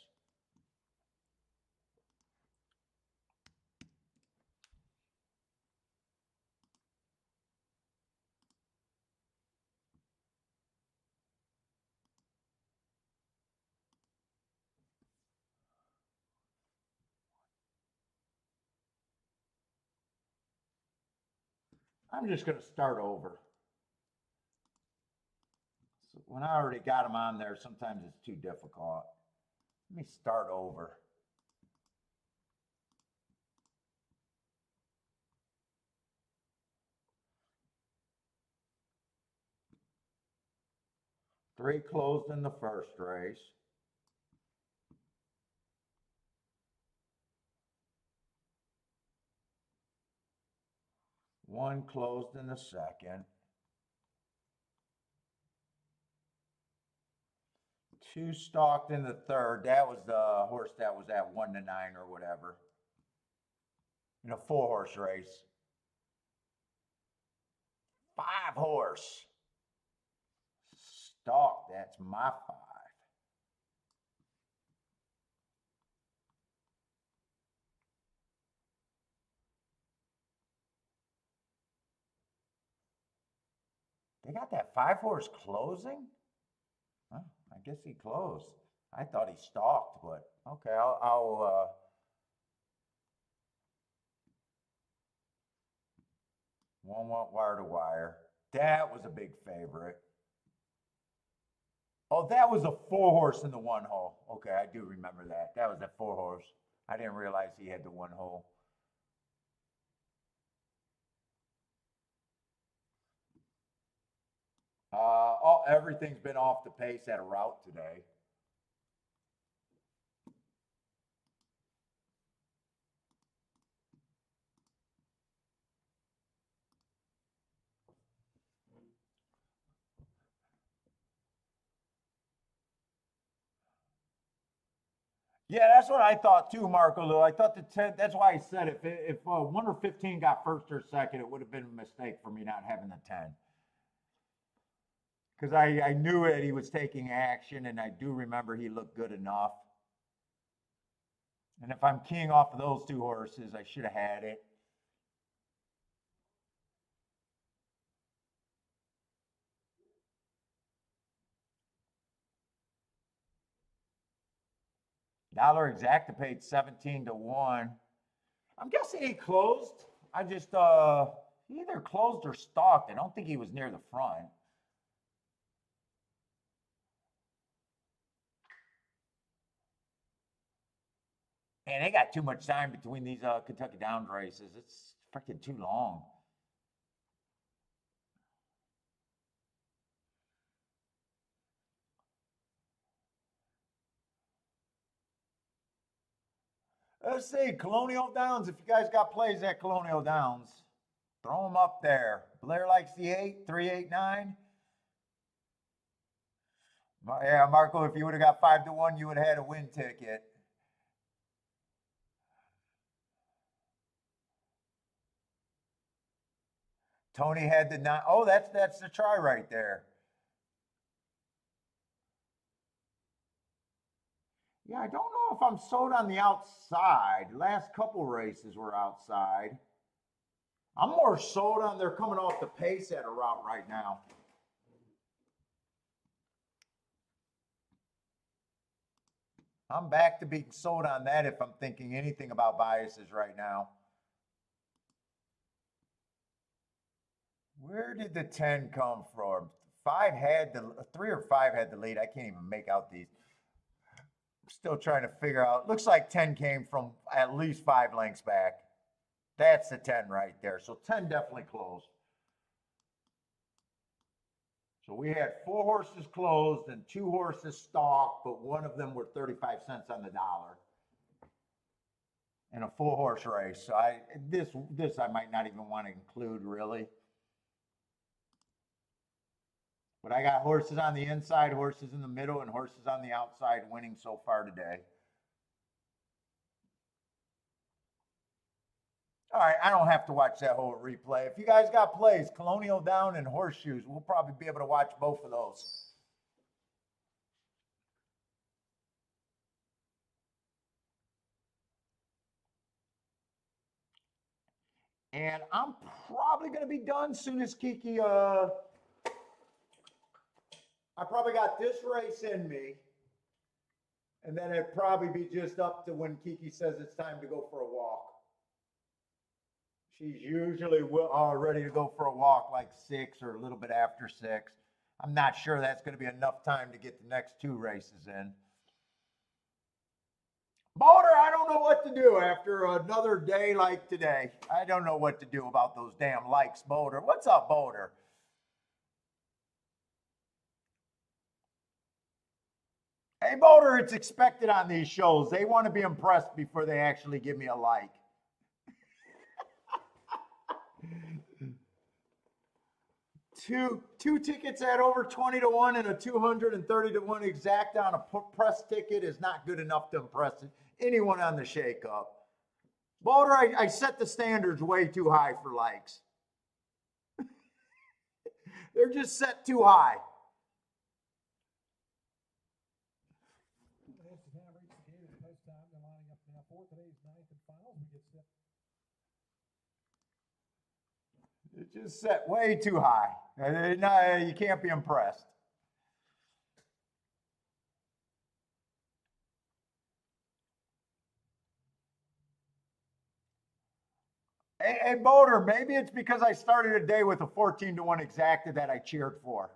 I'm just going to start over. So when I already got them on there, sometimes it's too difficult. Let me start over. Three closed in the first race. One closed in the second. Two stalked in the third. That was the horse that was at 1-9 or whatever. In a 4-horse race. 5-horse. Stalk, that's my 5. They got that 5-horse closing? Huh, I guess he closed. I thought he stalked, but okay, I'll one wire to wire. That was a big favorite. Oh, that was a 4-horse in the 1 hole. Okay, I do remember that. That was a 4-horse. I didn't realize he had the 1 hole. Everything's been off the pace at a route today. Yeah, that's what I thought too, Marco. Lou. I thought the 10. That's why I said if 1 or 15 got first or second, it would have been a mistake for me not having the 10. Because I knew it. He was taking action, and I do remember he looked good enough. And if I'm keying off of those two horses, I should have had it. Dollar Exacta paid 17 to 1. I'm guessing he closed. I just he either closed or stalked. I don't think he was near the front. And they got too much time between these Kentucky Downs races. It's freaking too long. Let's see, Colonial Downs. If you guys got plays at Colonial Downs, throw them up there. Blair likes the 8, 389. Yeah, Marco, if you would have got 5 to 1, you would have had a win ticket. Tony had the 9. Oh, that's the try right there. Yeah, I don't know if I'm sold on the outside. Last couple races were outside. I'm more sold on they're coming off the pace at a route right now. I'm back to being sold on that if I'm thinking anything about biases right now. Where did the 10 come from? 5 had the 3 or 5 had the lead. I can't even make out these. I'm still trying to figure out. Looks like 10 came from at least 5 lengths back. That's the 10 right there. So 10 definitely closed. So we had 4 horses closed and 2 horses stalked, but one of them were 35 cents on the dollar. And a full horse race. So this I might not even want to include really. But I got horses on the inside, horses in the middle, and horses on the outside winning so far today. All right, I don't have to watch that whole replay. If you guys got plays, Colonial Down and Horseshoes, we'll probably be able to watch both of those. And I'm probably going to be done soon as Kiki. I probably got this race in me. And then it'd probably be just up to when Kiki says it's time to go for a walk. She's usually ready to go for a walk like 6 or a little bit after 6. I'm not sure that's going to be enough time to get the next 2 races in. Boulder, I don't know what to do after another day like today. I don't know what to do about those damn likes, Boulder. What's up, Boulder? Hey, Boulder, it's expected on these shows. They want to be impressed before they actually give me a like. Two tickets at over 20 to 1 and a 230 to 1 exact on a press ticket is not good enough to impress anyone on the shakeup. Boulder, I set the standards way too high for likes. They're just set too high. It's just set way too high. No, you can't be impressed. Hey, Boulder, maybe it's because I started a day with a 14 to 1 exacta that I cheered for.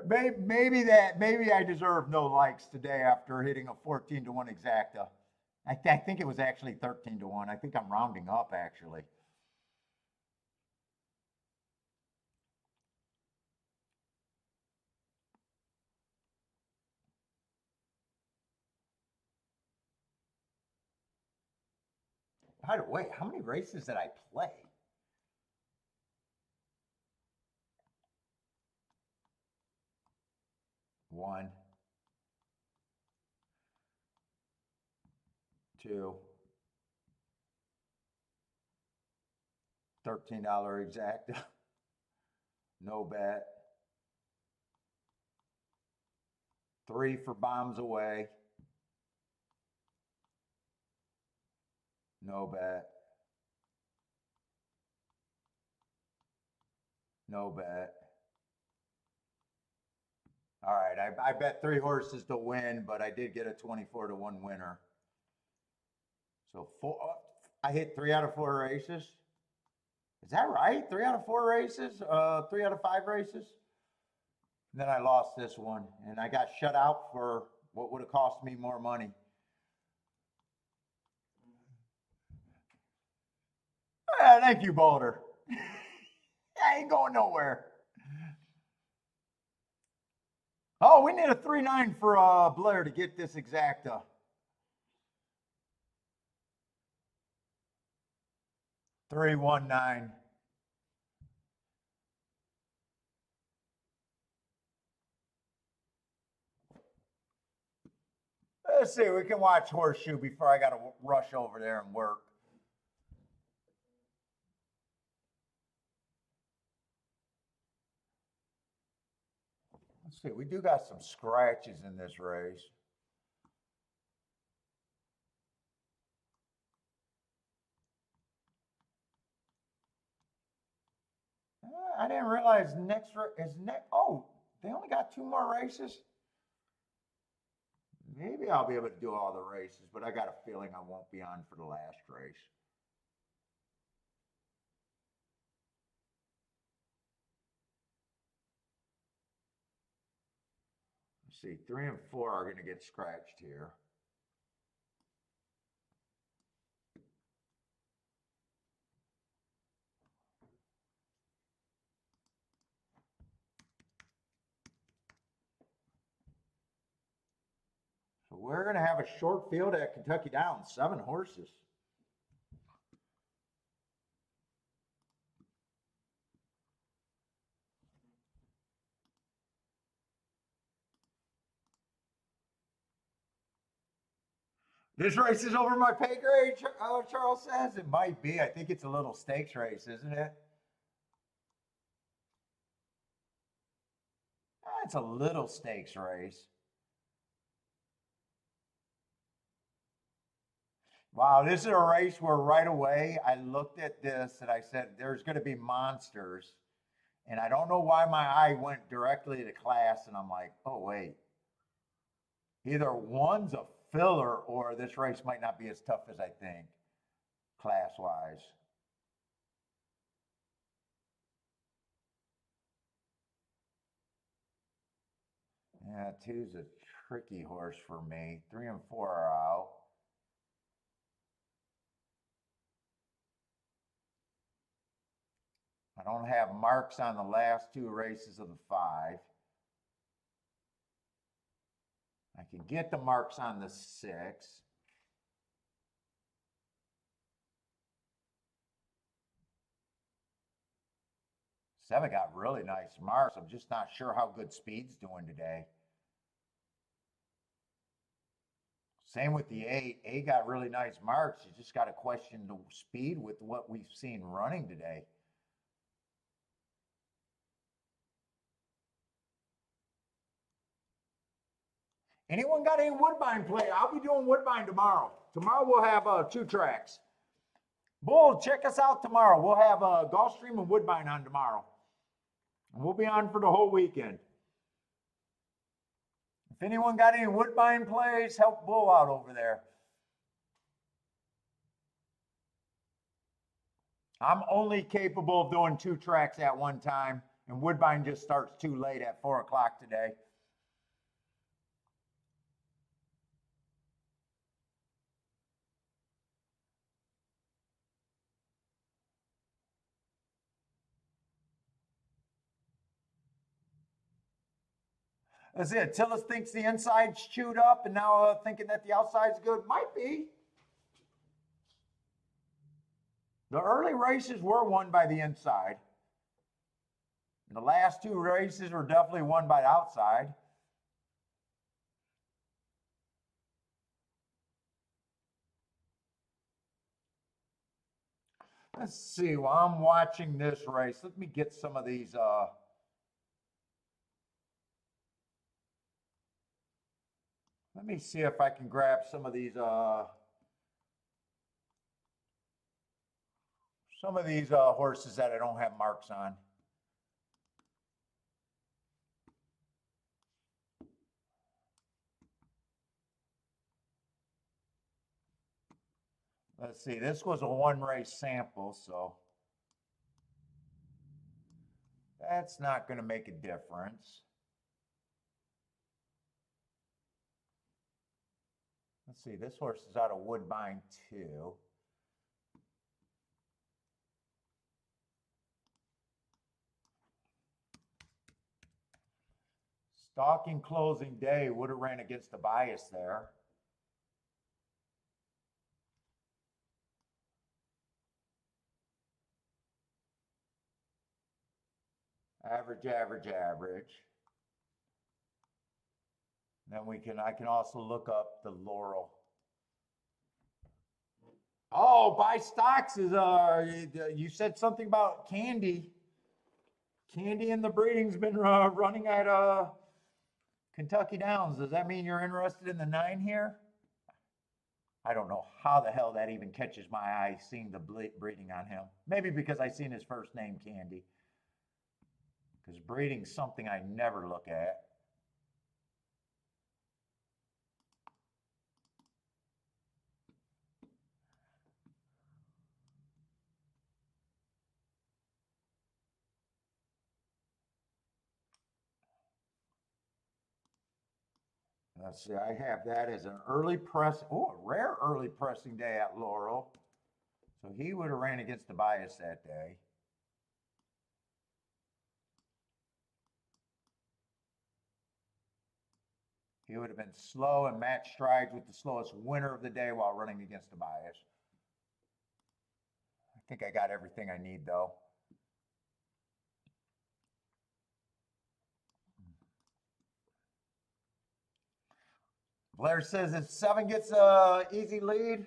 Maybe I deserve no likes today after hitting a 14 to 1 exacta. I think it was actually 13 to 1. I think I'm rounding up actually. By the way, how many races did I play? 1. 2. $13 exacta. No bet. 3 for bombs away. No bet. No bet. All right, I bet 3 horses to win, but I did get a 24 to 1 winner. So I hit 3 out of 4 races. Is that right? 3 out of 4 races? 3 out of 5 races? And then I lost this one, and I got shut out for what would have cost me more money. Thank you, Boulder. I ain't going nowhere. Oh, we need a 3-9 for Blair to get this exacta. 3-1-9. Let's see, we can watch Horseshoe before I got to rush over there and work. Let's see, we do got some scratches in this race. I didn't realize next is next. Oh, they only got 2 more races. Maybe I'll be able to do all the races, but I got a feeling I won't be on for the last race. Let's see, 3 and 4 are going to get scratched here. So we're going to have a short field at Kentucky Downs, 7 horses. This race is over my pay grade, Charles says. It might be. I think it's a little stakes race, isn't it? It's a little stakes race. Wow, this is a race where right away I looked at this and I said, there's going to be monsters. And I don't know why my eye went directly to class. And I'm like, oh, wait. Either one's a filler or this race might not be as tough as I think, class-wise. Yeah, 2's a tricky horse for me. 3 and 4 are out. I don't have marks on the last 2 races of the 5. I can get the marks on the 6. 7 got really nice marks. I'm just not sure how good Speed's doing today. Same with the 8. 8 got really nice marks. You just got to question the speed with what we've seen running today. Anyone got any Woodbine play? I'll be doing Woodbine tomorrow. Tomorrow we'll have 2 tracks. Bull, check us out tomorrow. We'll have Gulfstream and Woodbine on tomorrow. And we'll be on for the whole weekend. If anyone got any Woodbine plays, help Bull out over there. I'm only capable of doing 2 tracks at one time, and Woodbine just starts too late at 4 o'clock today. That's it. Tillis thinks the inside's chewed up and now thinking that the outside's good. Might be. The early races were won by the inside. And the last 2 races were definitely won by the outside. Let's see, while I'm watching this race, let me get some of these, let me see if I can grab some of these, horses that I don't have marks on. Let's see, this was a one race sample, so that's not going to make a difference. Let's see, this horse is out of Woodbine too. Stalking closing day would have ran against the bias there. Average, average, average. Then I can also look up the Laurel. Oh, buy stocks is, you said something about Candy. Candy in the breeding's been running at Kentucky Downs. Does that mean you're interested in the 9 here? I don't know how the hell that even catches my eye, seeing the breeding on him. Maybe because I seen his first name, Candy. Because breeding's something I never look at. Let's see, I have that as an early press. Oh, a rare early pressing day at Laurel. So he would have ran against the bias that day. He would have been slow and matched strides with the slowest winner of the day while running against the bias. I think I got everything I need though. Blair says if 7 gets a easy lead.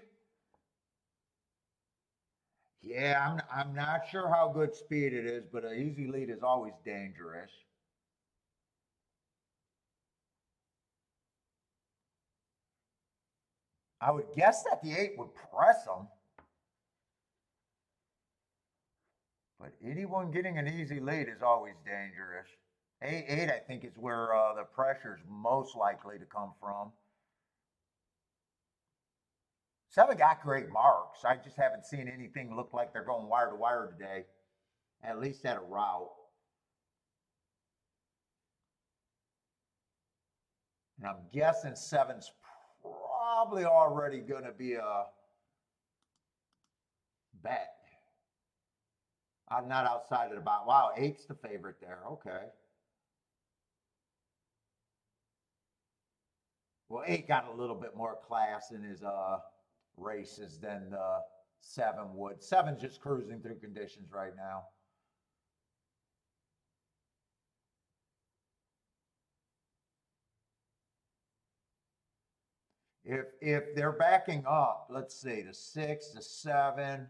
Yeah, I'm not sure how good speed it is, but an easy lead is always dangerous. I would guess that the 8 would press him. But anyone getting an easy lead is always dangerous. 8, I think, is where the pressure is most likely to come from. 7 got great marks. I just haven't seen anything look like they're going wire to wire today, at least at a route. And I'm guessing 7's probably already going to be a bet. I'm not outside of the box. Wow, 8's the favorite there. Okay. Well, 8 got a little bit more class in his races than 7 would. 7's just cruising through conditions right now. If they're backing up, let's see, the 6, the 7,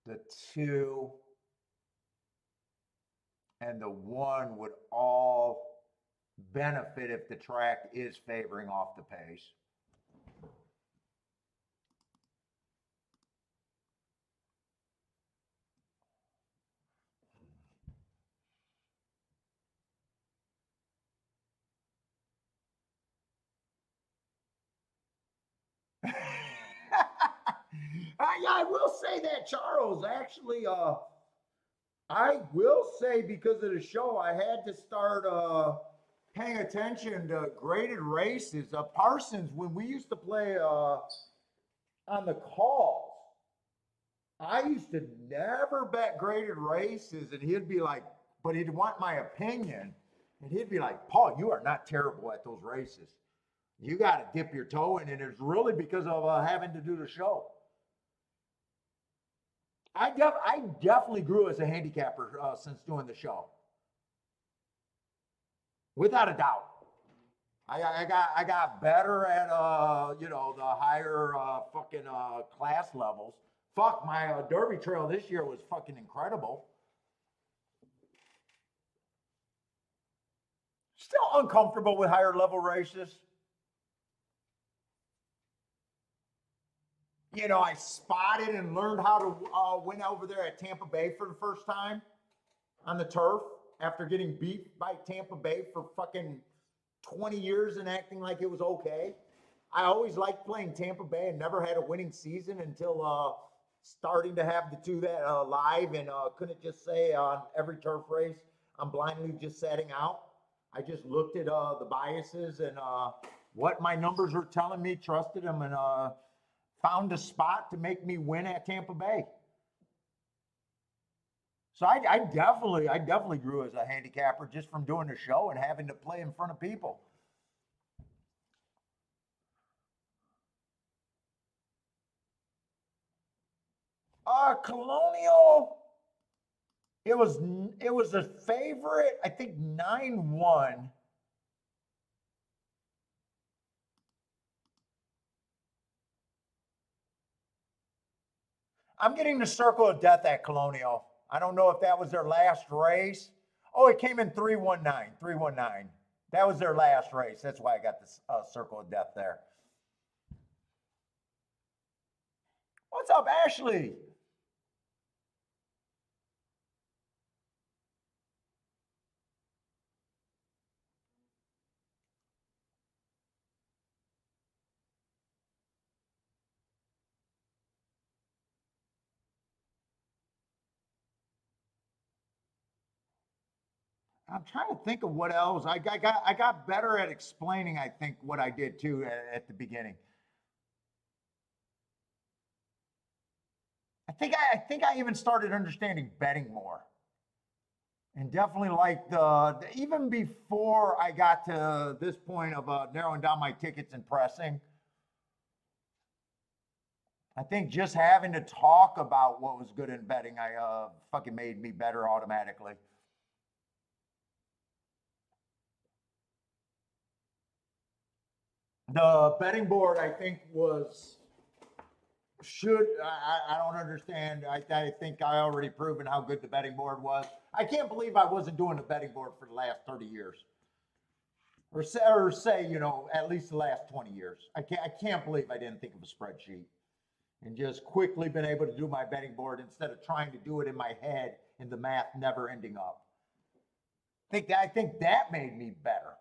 the 2, and the 1 would all benefit if the track is favoring off the pace. Yeah, I will say that, Charles. Actually, I will say because of the show, I had to start paying attention to graded races. Parsons, when we used to play on the calls, I used to never bet graded races, and he'd be like, but he'd want my opinion, and he'd be like, Paul, you are not terrible at those races. You got to dip your toe in, and it's really because of having to do the show. I definitely grew as a handicapper since doing the show, without a doubt. I got better at the higher fucking class levels. fuck, my Derby trail this year was fucking incredible. Still uncomfortable with higher level races. You know, I spotted and learned how to win over there at Tampa Bay for the first time on the turf after getting beat by Tampa Bay for fucking 20 years and acting like it was okay. I always liked playing Tampa Bay and never had a winning season until starting to have the two that live and couldn't just say on every turf race I'm blindly just setting out. I just looked at the biases and what my numbers were telling me, trusted them, and found a spot to make me win at Tampa Bay. So I definitely grew as a handicapper just from doing the show and having to play in front of people. Colonial, it was a favorite, I think 9-1. I'm getting the Circle of Death at Colonial. I don't know if that was their last race. Oh, it came in 319, 319. That was their last race. That's why I got the Circle of Death there. What's up, Ashley? I'm trying to think of what else. I got better at explaining, I think, what I did too at the beginning. I think I even started understanding betting more. And definitely like even before I got to this point of narrowing down my tickets and pressing, I think just having to talk about what was good in betting, I fucking made me better automatically. The betting board, I think, was should I don't understand. I think I already proven how good the betting board was. I can't believe I wasn't doing a betting board for the last 30 years. Or say, you know, at least the last 20 years. I can't believe I didn't think of a spreadsheet and just quickly been able to do my betting board instead of trying to do it in my head and the math never ending up. I think that made me better.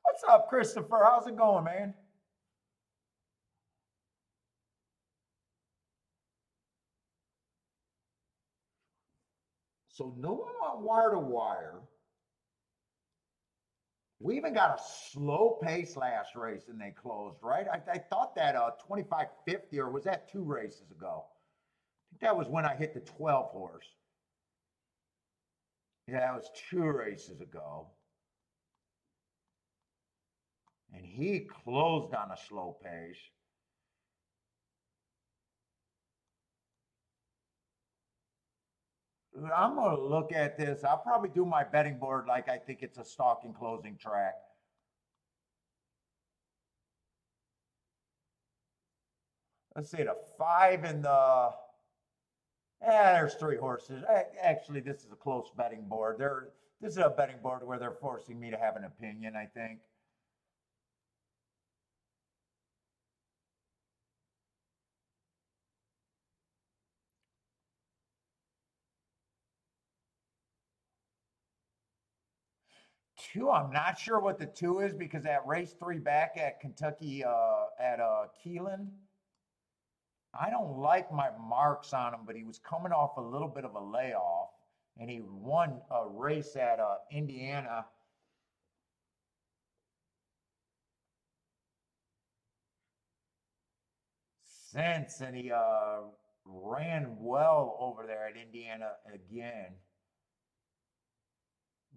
What's up, Christopher? How's it going, man? So no one on wire to wire. We even got a slow pace last race and they closed, right? I thought that 2550, or was that 2 races ago? I think that was when I hit the 12 horse. Yeah, that was 2 races ago. And he closed on a slow pace. I'm going to look at this. I'll probably do my betting board like I think it's a stalking closing track. Let's see, the 5 and the. There's 3 horses. Actually, this is a close betting board. This is a betting board where they're forcing me to have an opinion, I think. Two, I'm not sure what the 2 is because at race 3 back at Kentucky at Keelan, I don't like my marks on him, but he was coming off a little bit of a layoff, and he won a race at Indiana. Since, and he ran well over there at Indiana again.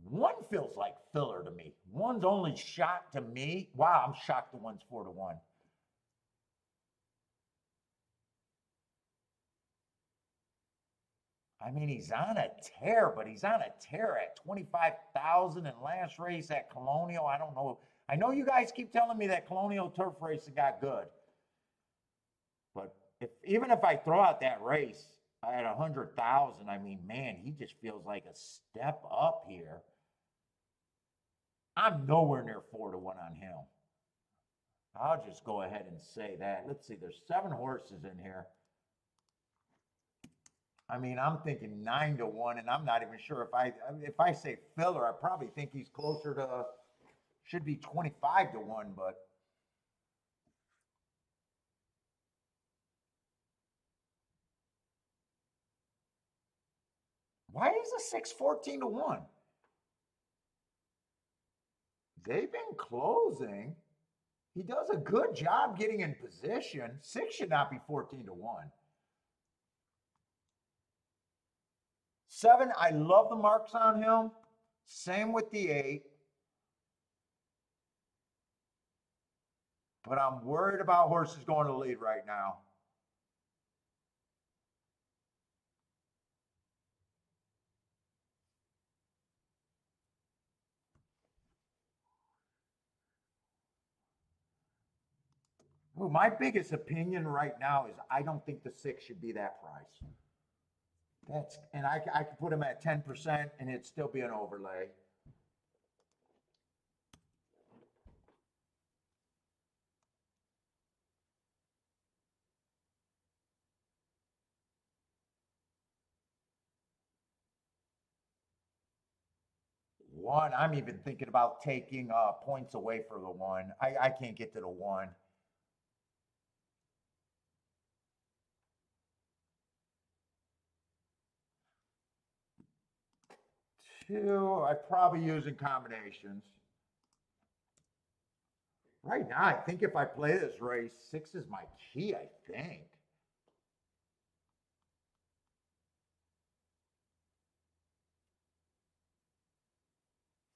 One feels like filler to me. One's only shot to me. Wow, I'm shocked the one's 4-1. I mean, he's on a tear, but he's on a tear at 25,000 in last race at Colonial. I don't know. I know you guys keep telling me that Colonial turf racing got good. But even if I throw out that race at 100,000, I mean, man, he just feels like a step up here. I'm nowhere near 4-1 on him. I'll just go ahead and say that. Let's see, there's 7 horses in here. I mean, I'm thinking 9-1, and I'm not even sure if I say filler, I probably think he's closer to should be 25-1, but why is the 6 14-1? They've been closing. He does a good job getting in position. 6 should not be 14-1. 7, I love the marks on him. Same with the 8. But I'm worried about horses going to lead right now. 2. My biggest opinion right now is I don't think the 6 should be that price. And I could put him at 10% and it'd still be an overlay. One, I'm even thinking about taking points away for the 1. I can't get to the 1. 2, I probably use in combinations. Right now, I think if I play this race, 6 is my key, I think.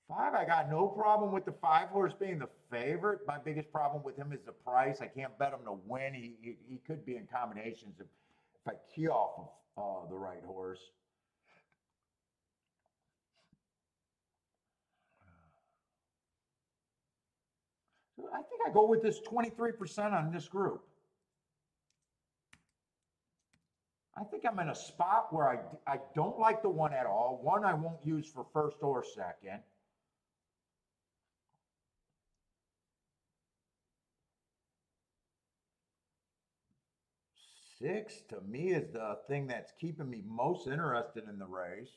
5, I got no problem with the 5 horse being the favorite. My biggest problem with him is the price. I can't bet him to win. He could be in combinations if I key off of the right horse. So I think I go with this 23% on this group. I think I'm in a spot where I don't like the 1 at all. 1 I won't use for first or second. 6 to me is the thing that's keeping me most interested in the race.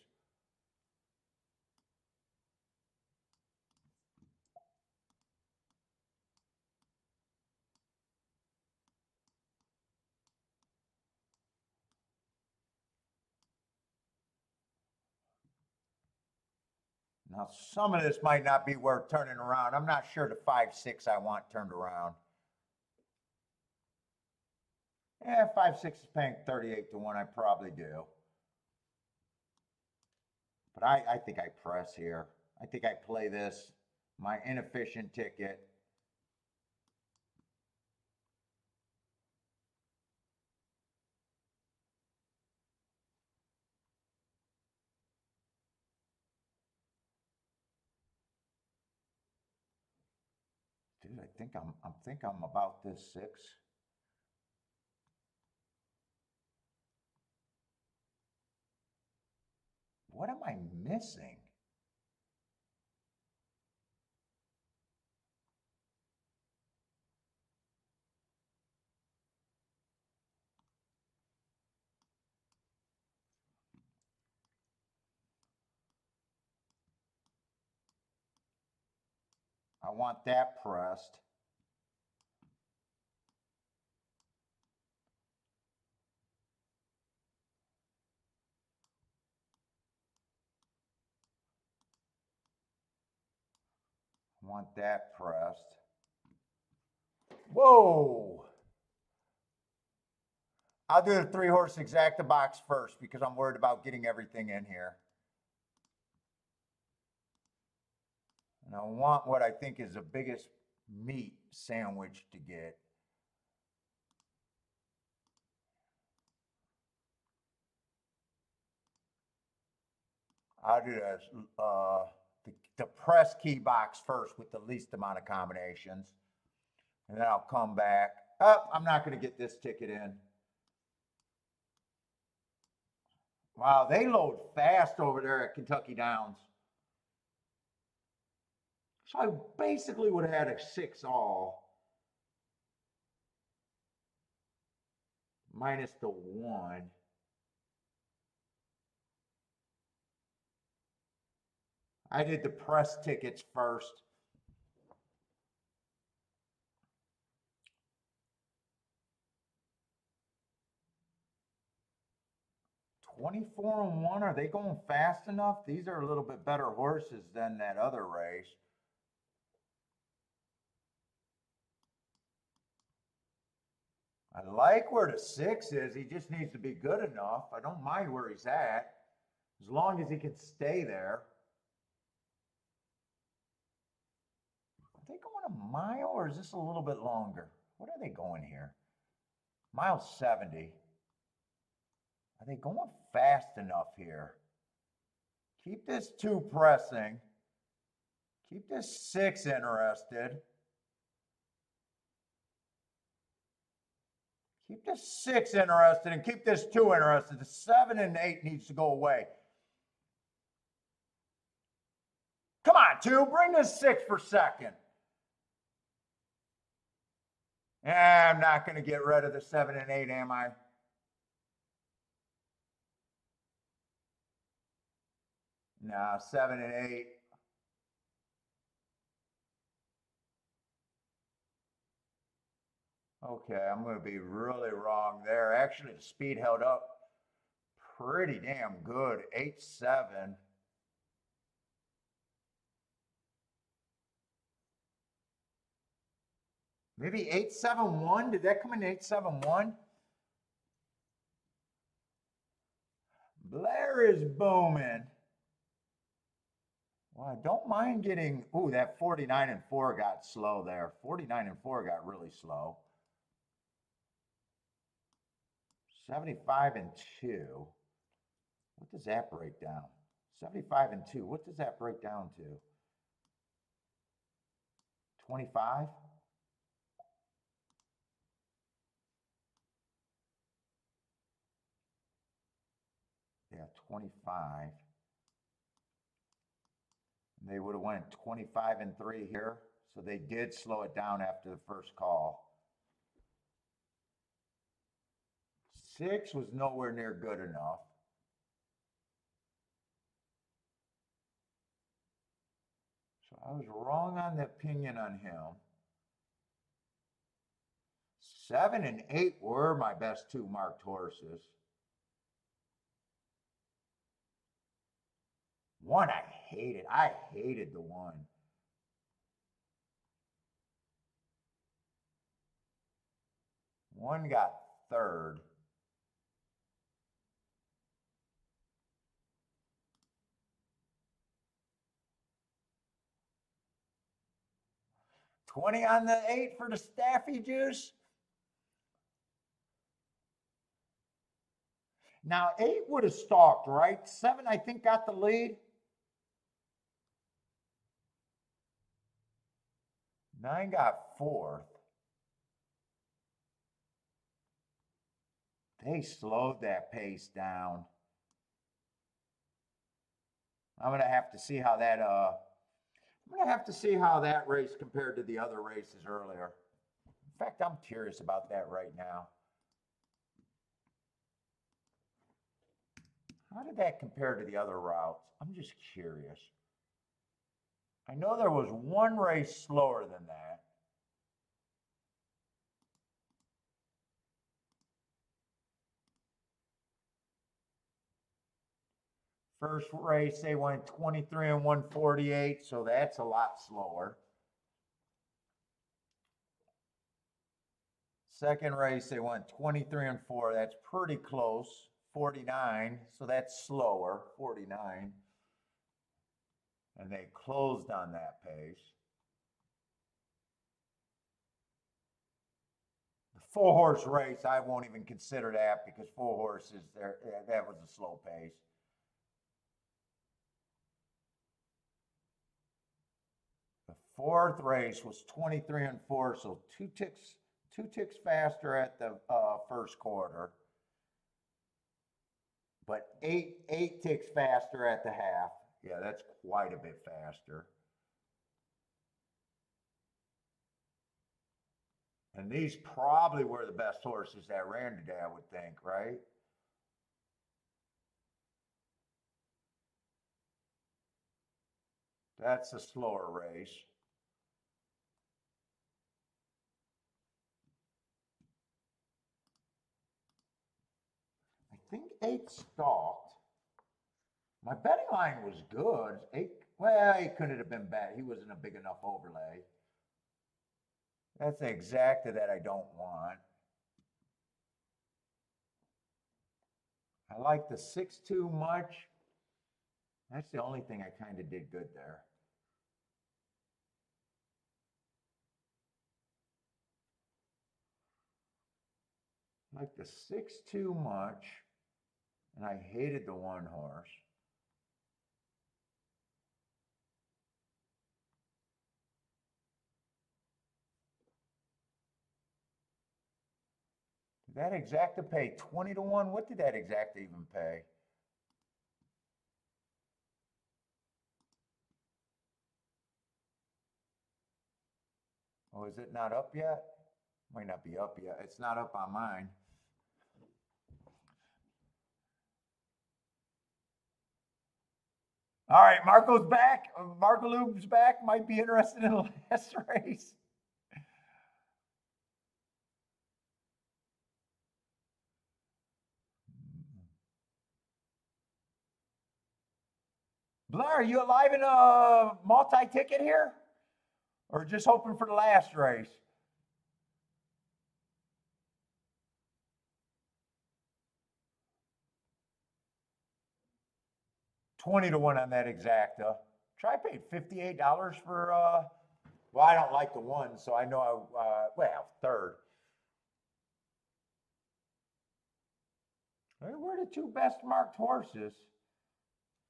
Now, some of this might not be worth turning around. I'm not sure the 5-6 I want turned around. Yeah, 5-6 is paying 38-1. I probably do. But I think I press here. I think I play this, my inefficient ticket. Dude, I think I'm about this 6. What am I missing? I want that pressed. I want that pressed. Whoa! I'll do the 3 horse exacta box first because I'm worried about getting everything in here. And I want what I think is the biggest meat sandwich to get. I'll do the press key box first with the least amount of combinations. And then I'll come back. Oh, I'm not going to get this ticket in. Wow, they load fast over there at Kentucky Downs. So I basically would have had a 6-all. Minus the 1. I did the press tickets first. $24-1. Are they going fast enough? These are a little bit better horses than that other race. I like where the 6 is. He just needs to be good enough. I don't mind where he's at, as long as he can stay there. Are they going a mile, or is this a little bit longer? What are they going here? Mile 70. Are they going fast enough here? Keep this 2 pressing. Keep this 6 interested. Keep this 6 interested and keep this 2 interested. The 7 and 8 needs to go away. Come on, 2. Bring this 6 for second. I'm not going to get rid of the 7 and 8, am I? No, 7 and 8. Okay, I'm going to be really wrong there. Actually, the speed held up pretty damn good. 8-7. Maybe 8-7-1. Did that come in 8-7-1? Blair is booming. Well, I don't mind getting. Ooh, that 49-4 got slow there. 49-4 got really slow. 75-2. What does that break down? 75-2. What does that break down to? 25? Yeah, 25. And they would have went 25-3 here. So they did slow it down after the first call. 6 was nowhere near good enough. So I was wrong on the opinion on him. 7 and 8 were my best 2 marked horses. 1 I hated. I hated the 1. One got third. $20 on the 8 for the Staffy juice. Now 8 would have stalked, right? 7, I think, got the lead. 9 got 4th. They slowed that pace down. I'm gonna have to see how that race compared to the other races earlier. In fact, I'm curious about that right now. How did that compare to the other routes? I'm just curious. I know there was one race slower than that. First race, they went 23 and 148, so that's a lot slower. Second race, they went 23 and 4. That's pretty close. 49, so that's slower, 49. And they closed on that pace. The 4-horse race, I won't even consider that because 4 horses, that was a slow pace. fourth race was 23 and 4, so two ticks faster at the first quarter, but eight ticks faster at the half. Yeah, that's quite a bit faster. And these probably were the best horses that ran today, I would think, right? That's a slower race. I think 8 stalked. My betting line was good. 8, well, it couldn't have been bad. He wasn't a big enough overlay. That's the exacta that I don't want. I like the 6 too much. That's the only thing I kind of did good there. I like the 6 too much. And I hated the 1 horse. Did that exacta pay 20 to 1? What did that exacta even pay? Oh, is it not up yet? Might not be up yet. It's not up on mine. All right, Marco's back. Marco Lube's back. Might be interested in the last race. Blair, are you alive in a multi-ticket here? Or just hoping for the last race? $20 to 1 on that exacta. Try paid $58 for, well, I don't like the 1, so I know well, third. They were the 2 best marked horses.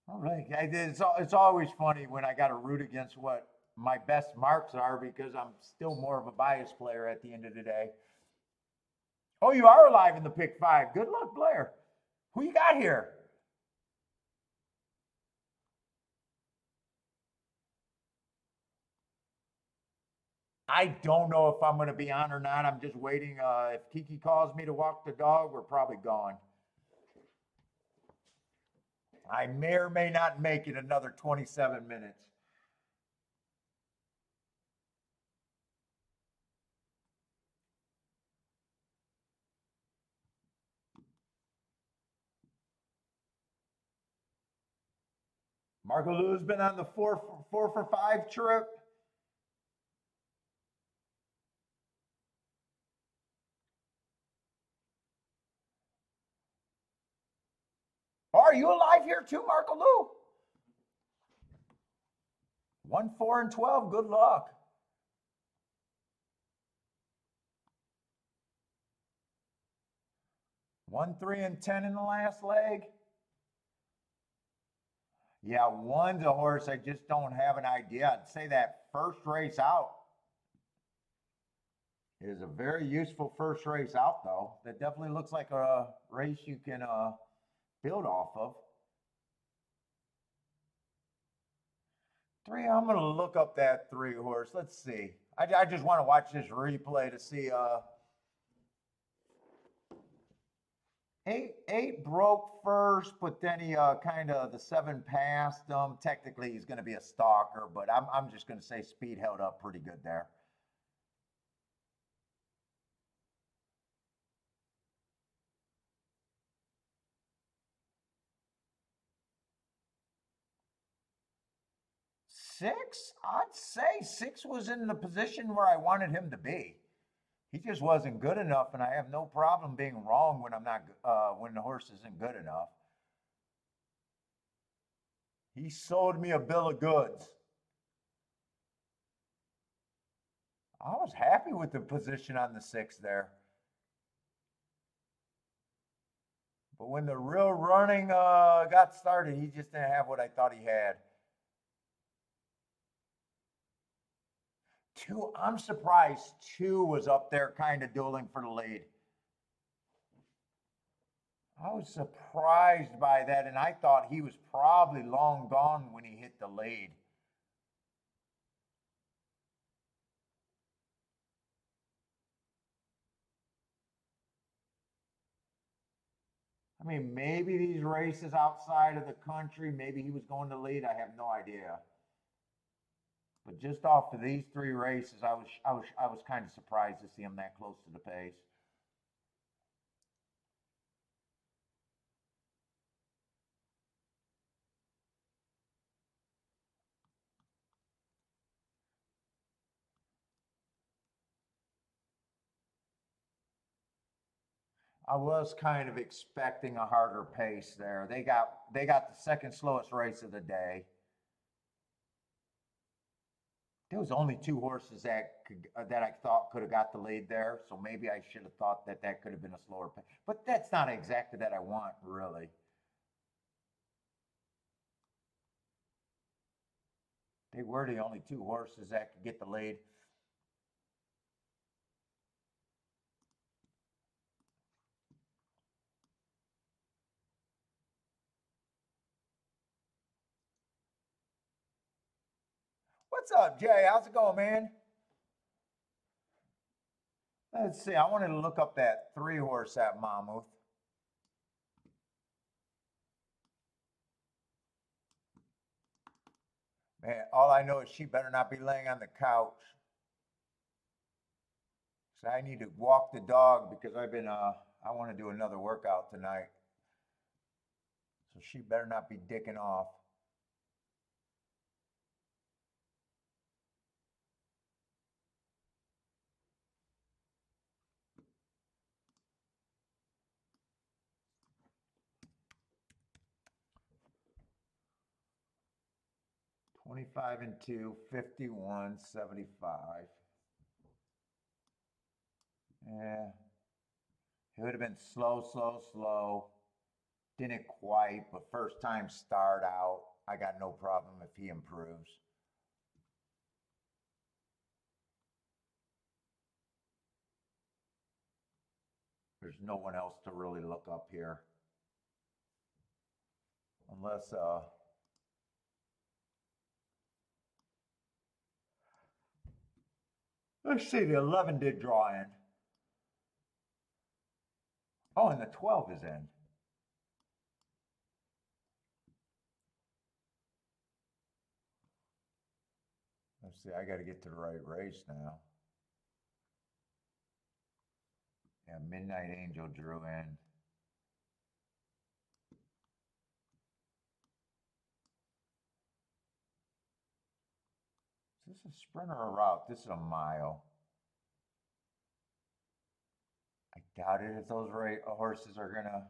Oh, really? It's always funny when I got to root against what my best marks are because I'm still more of a bias player at the end of the day. Oh, you are alive in the pick 5. Good luck, Blair. Who you got here? I don't know if I'm going to be on or not. I'm just waiting. If Kiki calls me to walk the dog, we're probably gone. I may or may not make it another 27 minutes. Marco Lou's been on the 4 for 5 trip. Oh, are you alive here too, Marco Lou? 1, 4, and 12. Good luck. 1, 3, and 10 in the last leg. Yeah, 1's a horse I just don't have an idea. I'd say that first race out is a very useful first race out, though. That definitely looks like a race you can build off of. 3, I'm going to look up that 3 horse. Let's see. I just want to watch this replay to see. 8 broke first, but then he kind of the 7 passed him. Technically, he's going to be a stalker, but I'm just going to say speed held up pretty good there. Six, I'd say 6 was in the position where I wanted him to be. He just wasn't good enough, and I have no problem being wrong when I'm not when the horse isn't good enough. He sold me a bill of goods. I was happy with the position on the 6 there. But when the real running got started, he just didn't have what I thought he had. two, I'm surprised two was up there kind of dueling for the lead. I was surprised by that, and I thought he was probably long gone when he hit the lead. I mean, maybe these races outside of the country, maybe he was going to lead. I have no idea. But just off of these three races, I was kind of surprised to see him that close to the pace. I was kind of expecting a harder pace there. They got the second slowest race of the day. There was only two horses that I thought could have got the lead there, so maybe I should have thought that could have been a slower pace. But that's not exactly that I want, really. They were the only two horses that could get the lead. What's up, Jay? How's it going, man? Let's see. I wanted to look up that three horse at Monmouth. Man, all I know is she better not be laying on the couch. So I need to walk the dog because I want to do another workout tonight. So she better not be dicking off. $25 and 2, 51.75. Yeah. It would have been slow, slow, slow. Didn't quite, but first time start out. I got no problem if he improves. There's no one else to really look up here. Unless let's see, the 11 did draw in. Oh, and the 12 is in. Let's see, I got to get to the right race now. Yeah, Midnight Angel drew in. Is this a sprint or a route? This is a mile. I doubt it if those horses are going to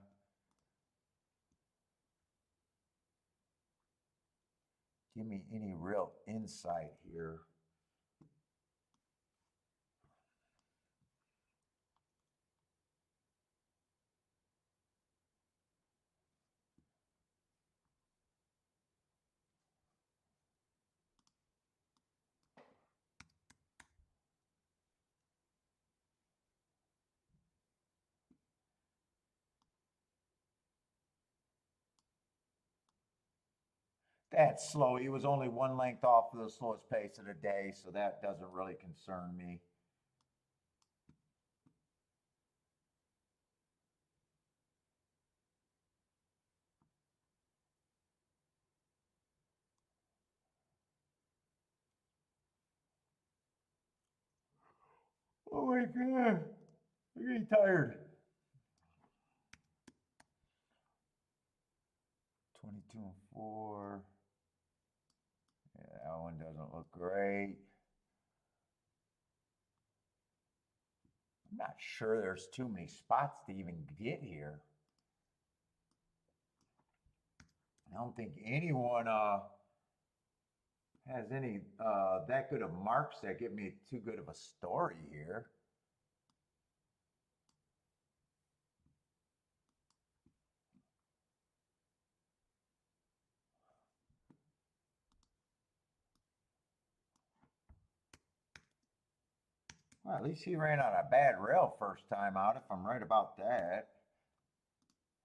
give me any real insight here. That's slow. He was only one length off of the slowest pace of the day, so that doesn't really concern me. Oh my God. I'm getting tired. 22 and 4. Yeah, that one doesn't look great. I'm not sure there's too many spots to even get here. I don't think anyone has any that good of marks that give me too good of a story here. Well, at least he ran on a bad rail first time out, if I'm right about that.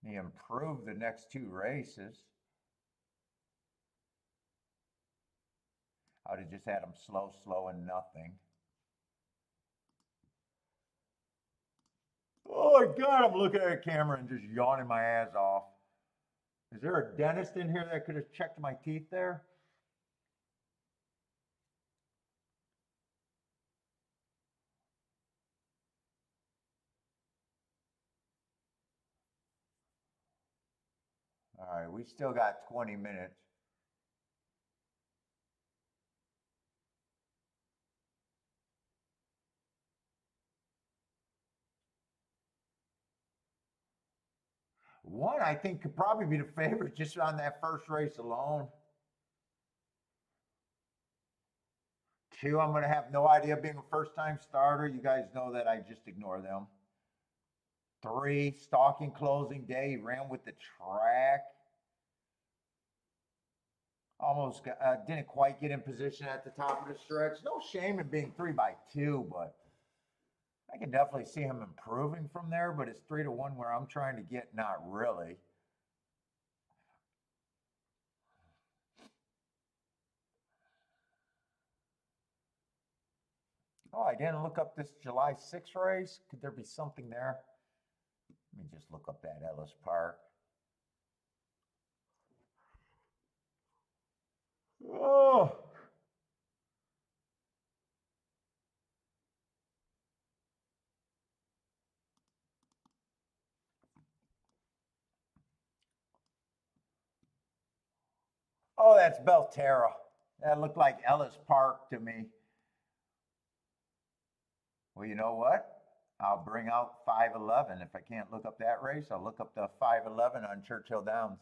He improved the next two races. I would have just had him slow, slow, and nothing. Oh my God, I'm looking at a camera and just yawning my ass off. Is there a dentist in here that could have checked my teeth there? All right, we still got 20 minutes. One, I think, could probably be the favorite just on that first race alone. Two, I'm going to have no idea being a first time starter. You guys know that I just ignore them. Three, stalking closing day, he ran with the track. Almost didn't quite get in position at the top of the stretch. No shame in being 3x2, but I can definitely see him improving from there. But it's 3-1 where I'm trying to get, not really. Oh, I didn't look up this July 6th race. Could there be something there? Let me just look up that Ellis Park. Oh. Oh, that's Belterra. That looked like Ellis Park to me. Well, you know what? I'll bring out 511. If I can't look up that race, I'll look up the 511 on Churchill Downs.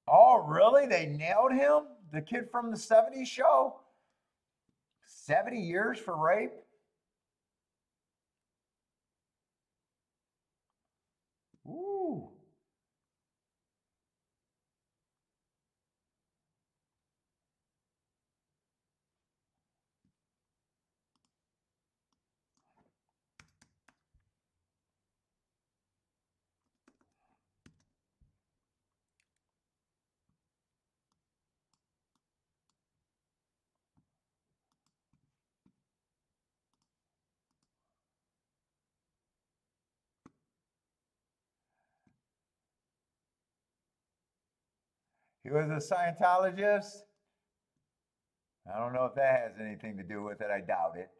Oh, really? They nailed him? The kid from the 70s show? 70 years for rape? Ooh. He was a Scientologist? I don't know if that has anything to do with it. I doubt it.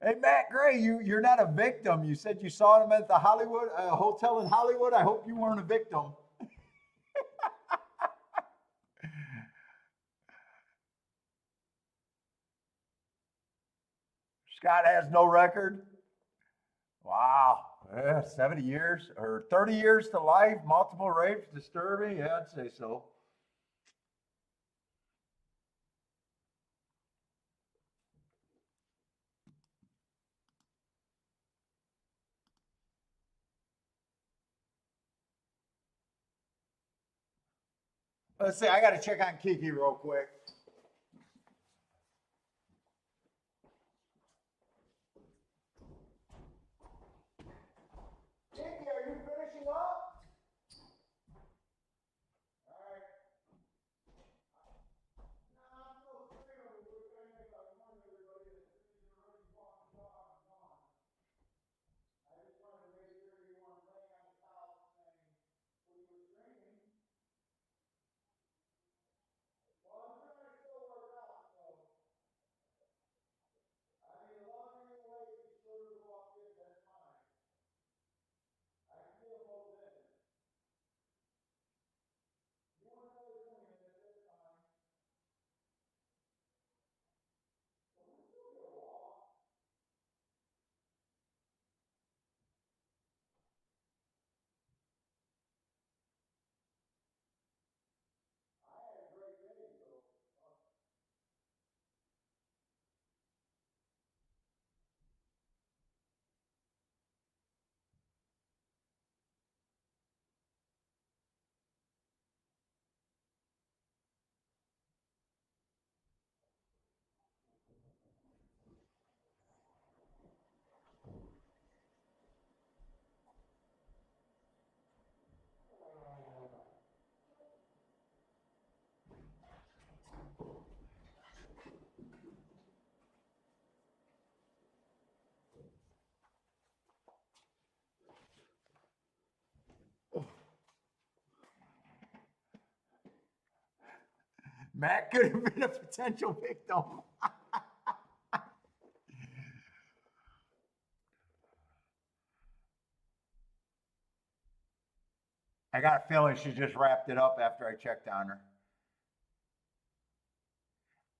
Hey, Matt Gray, you're not a victim. You said you saw him at the Hollywood hotel in Hollywood. I hope you weren't a victim. Scott has no record. Wow. Yeah, 70 years or 30 years to life, multiple rapes, disturbing. Yeah, I'd say so. Let's see. I got to check on Kiki real quick. Kiki, are you finishing up? All right. No, I'm still clear. We're going to warn everybody that this is already walking off and gone. I just wanted to make sure you weren't laying on the couch saying what he was drinking. Well, I'm trying Matt could have been a potential victim. I got a feeling she just wrapped it up after I checked on her.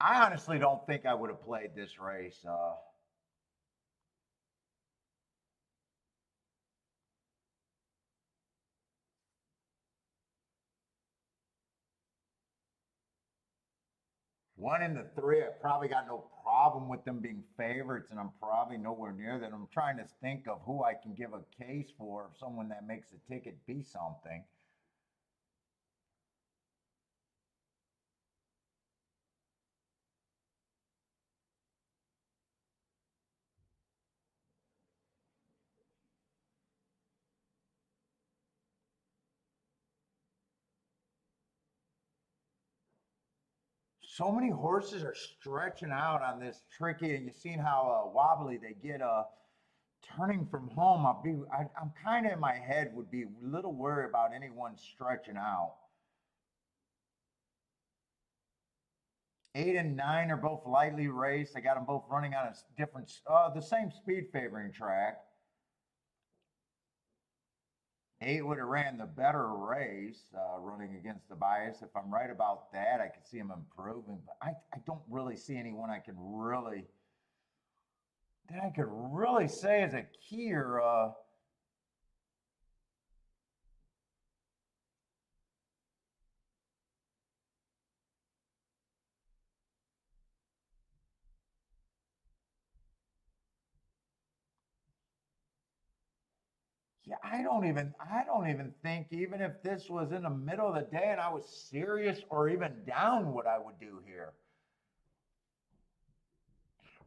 I honestly don't think I would have played this race. One in the three, I probably got no problem with them being favorites, and I'm probably nowhere near that. I'm trying to think of who I can give a case for, someone that makes a ticket be something. So many horses are stretching out on this tricky, and you've seen how wobbly they get. Turning from home, I'm kind of in my head would be a little worried about anyone stretching out. 8 and 9 are both lightly raced. I got them both running on a different, the same speed favoring track. 8 would have ran the better race, running against the bias. If I'm right about that, I could see him improving. But I don't really see anyone that I could really say is a key or yeah, I don't even think even if this was in the middle of the day and I was serious or even down what I would do here.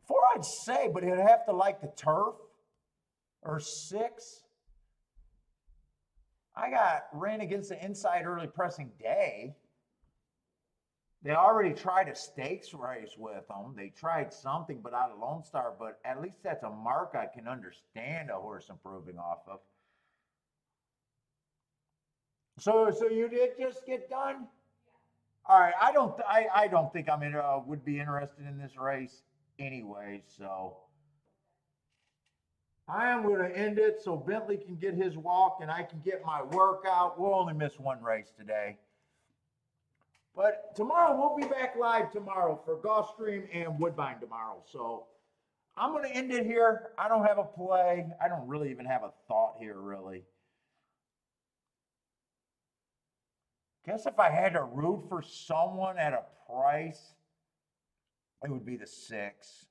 4 I'd say, but it'd have to like the turf. Or 6. I got ran against the inside early pressing day. They already tried a stakes race with them. They tried something, but out of Lone Star. But at least that's a mark I can understand a horse improving off of. So you did just get done. All right. I don't think would be interested in this race anyway. So I am going to end it so Bentley can get his walk and I can get my workout. We'll only miss one race today. But tomorrow, we'll be back live tomorrow for Gulfstream and Woodbine tomorrow. So I'm going to end it here. I don't have a play. I don't really even have a thought here, really. Guess if I had to root for someone at a price, it would be the 6.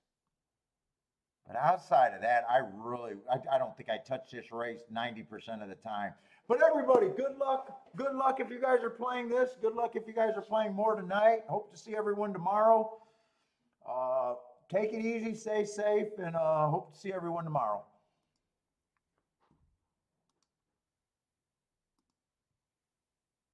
But outside of that, I don't think I touch this race 90% of the time. But everybody, good luck. Good luck if you guys are playing this. Good luck if you guys are playing more tonight. Hope to see everyone tomorrow. Take it easy, stay safe, and hope to see everyone tomorrow.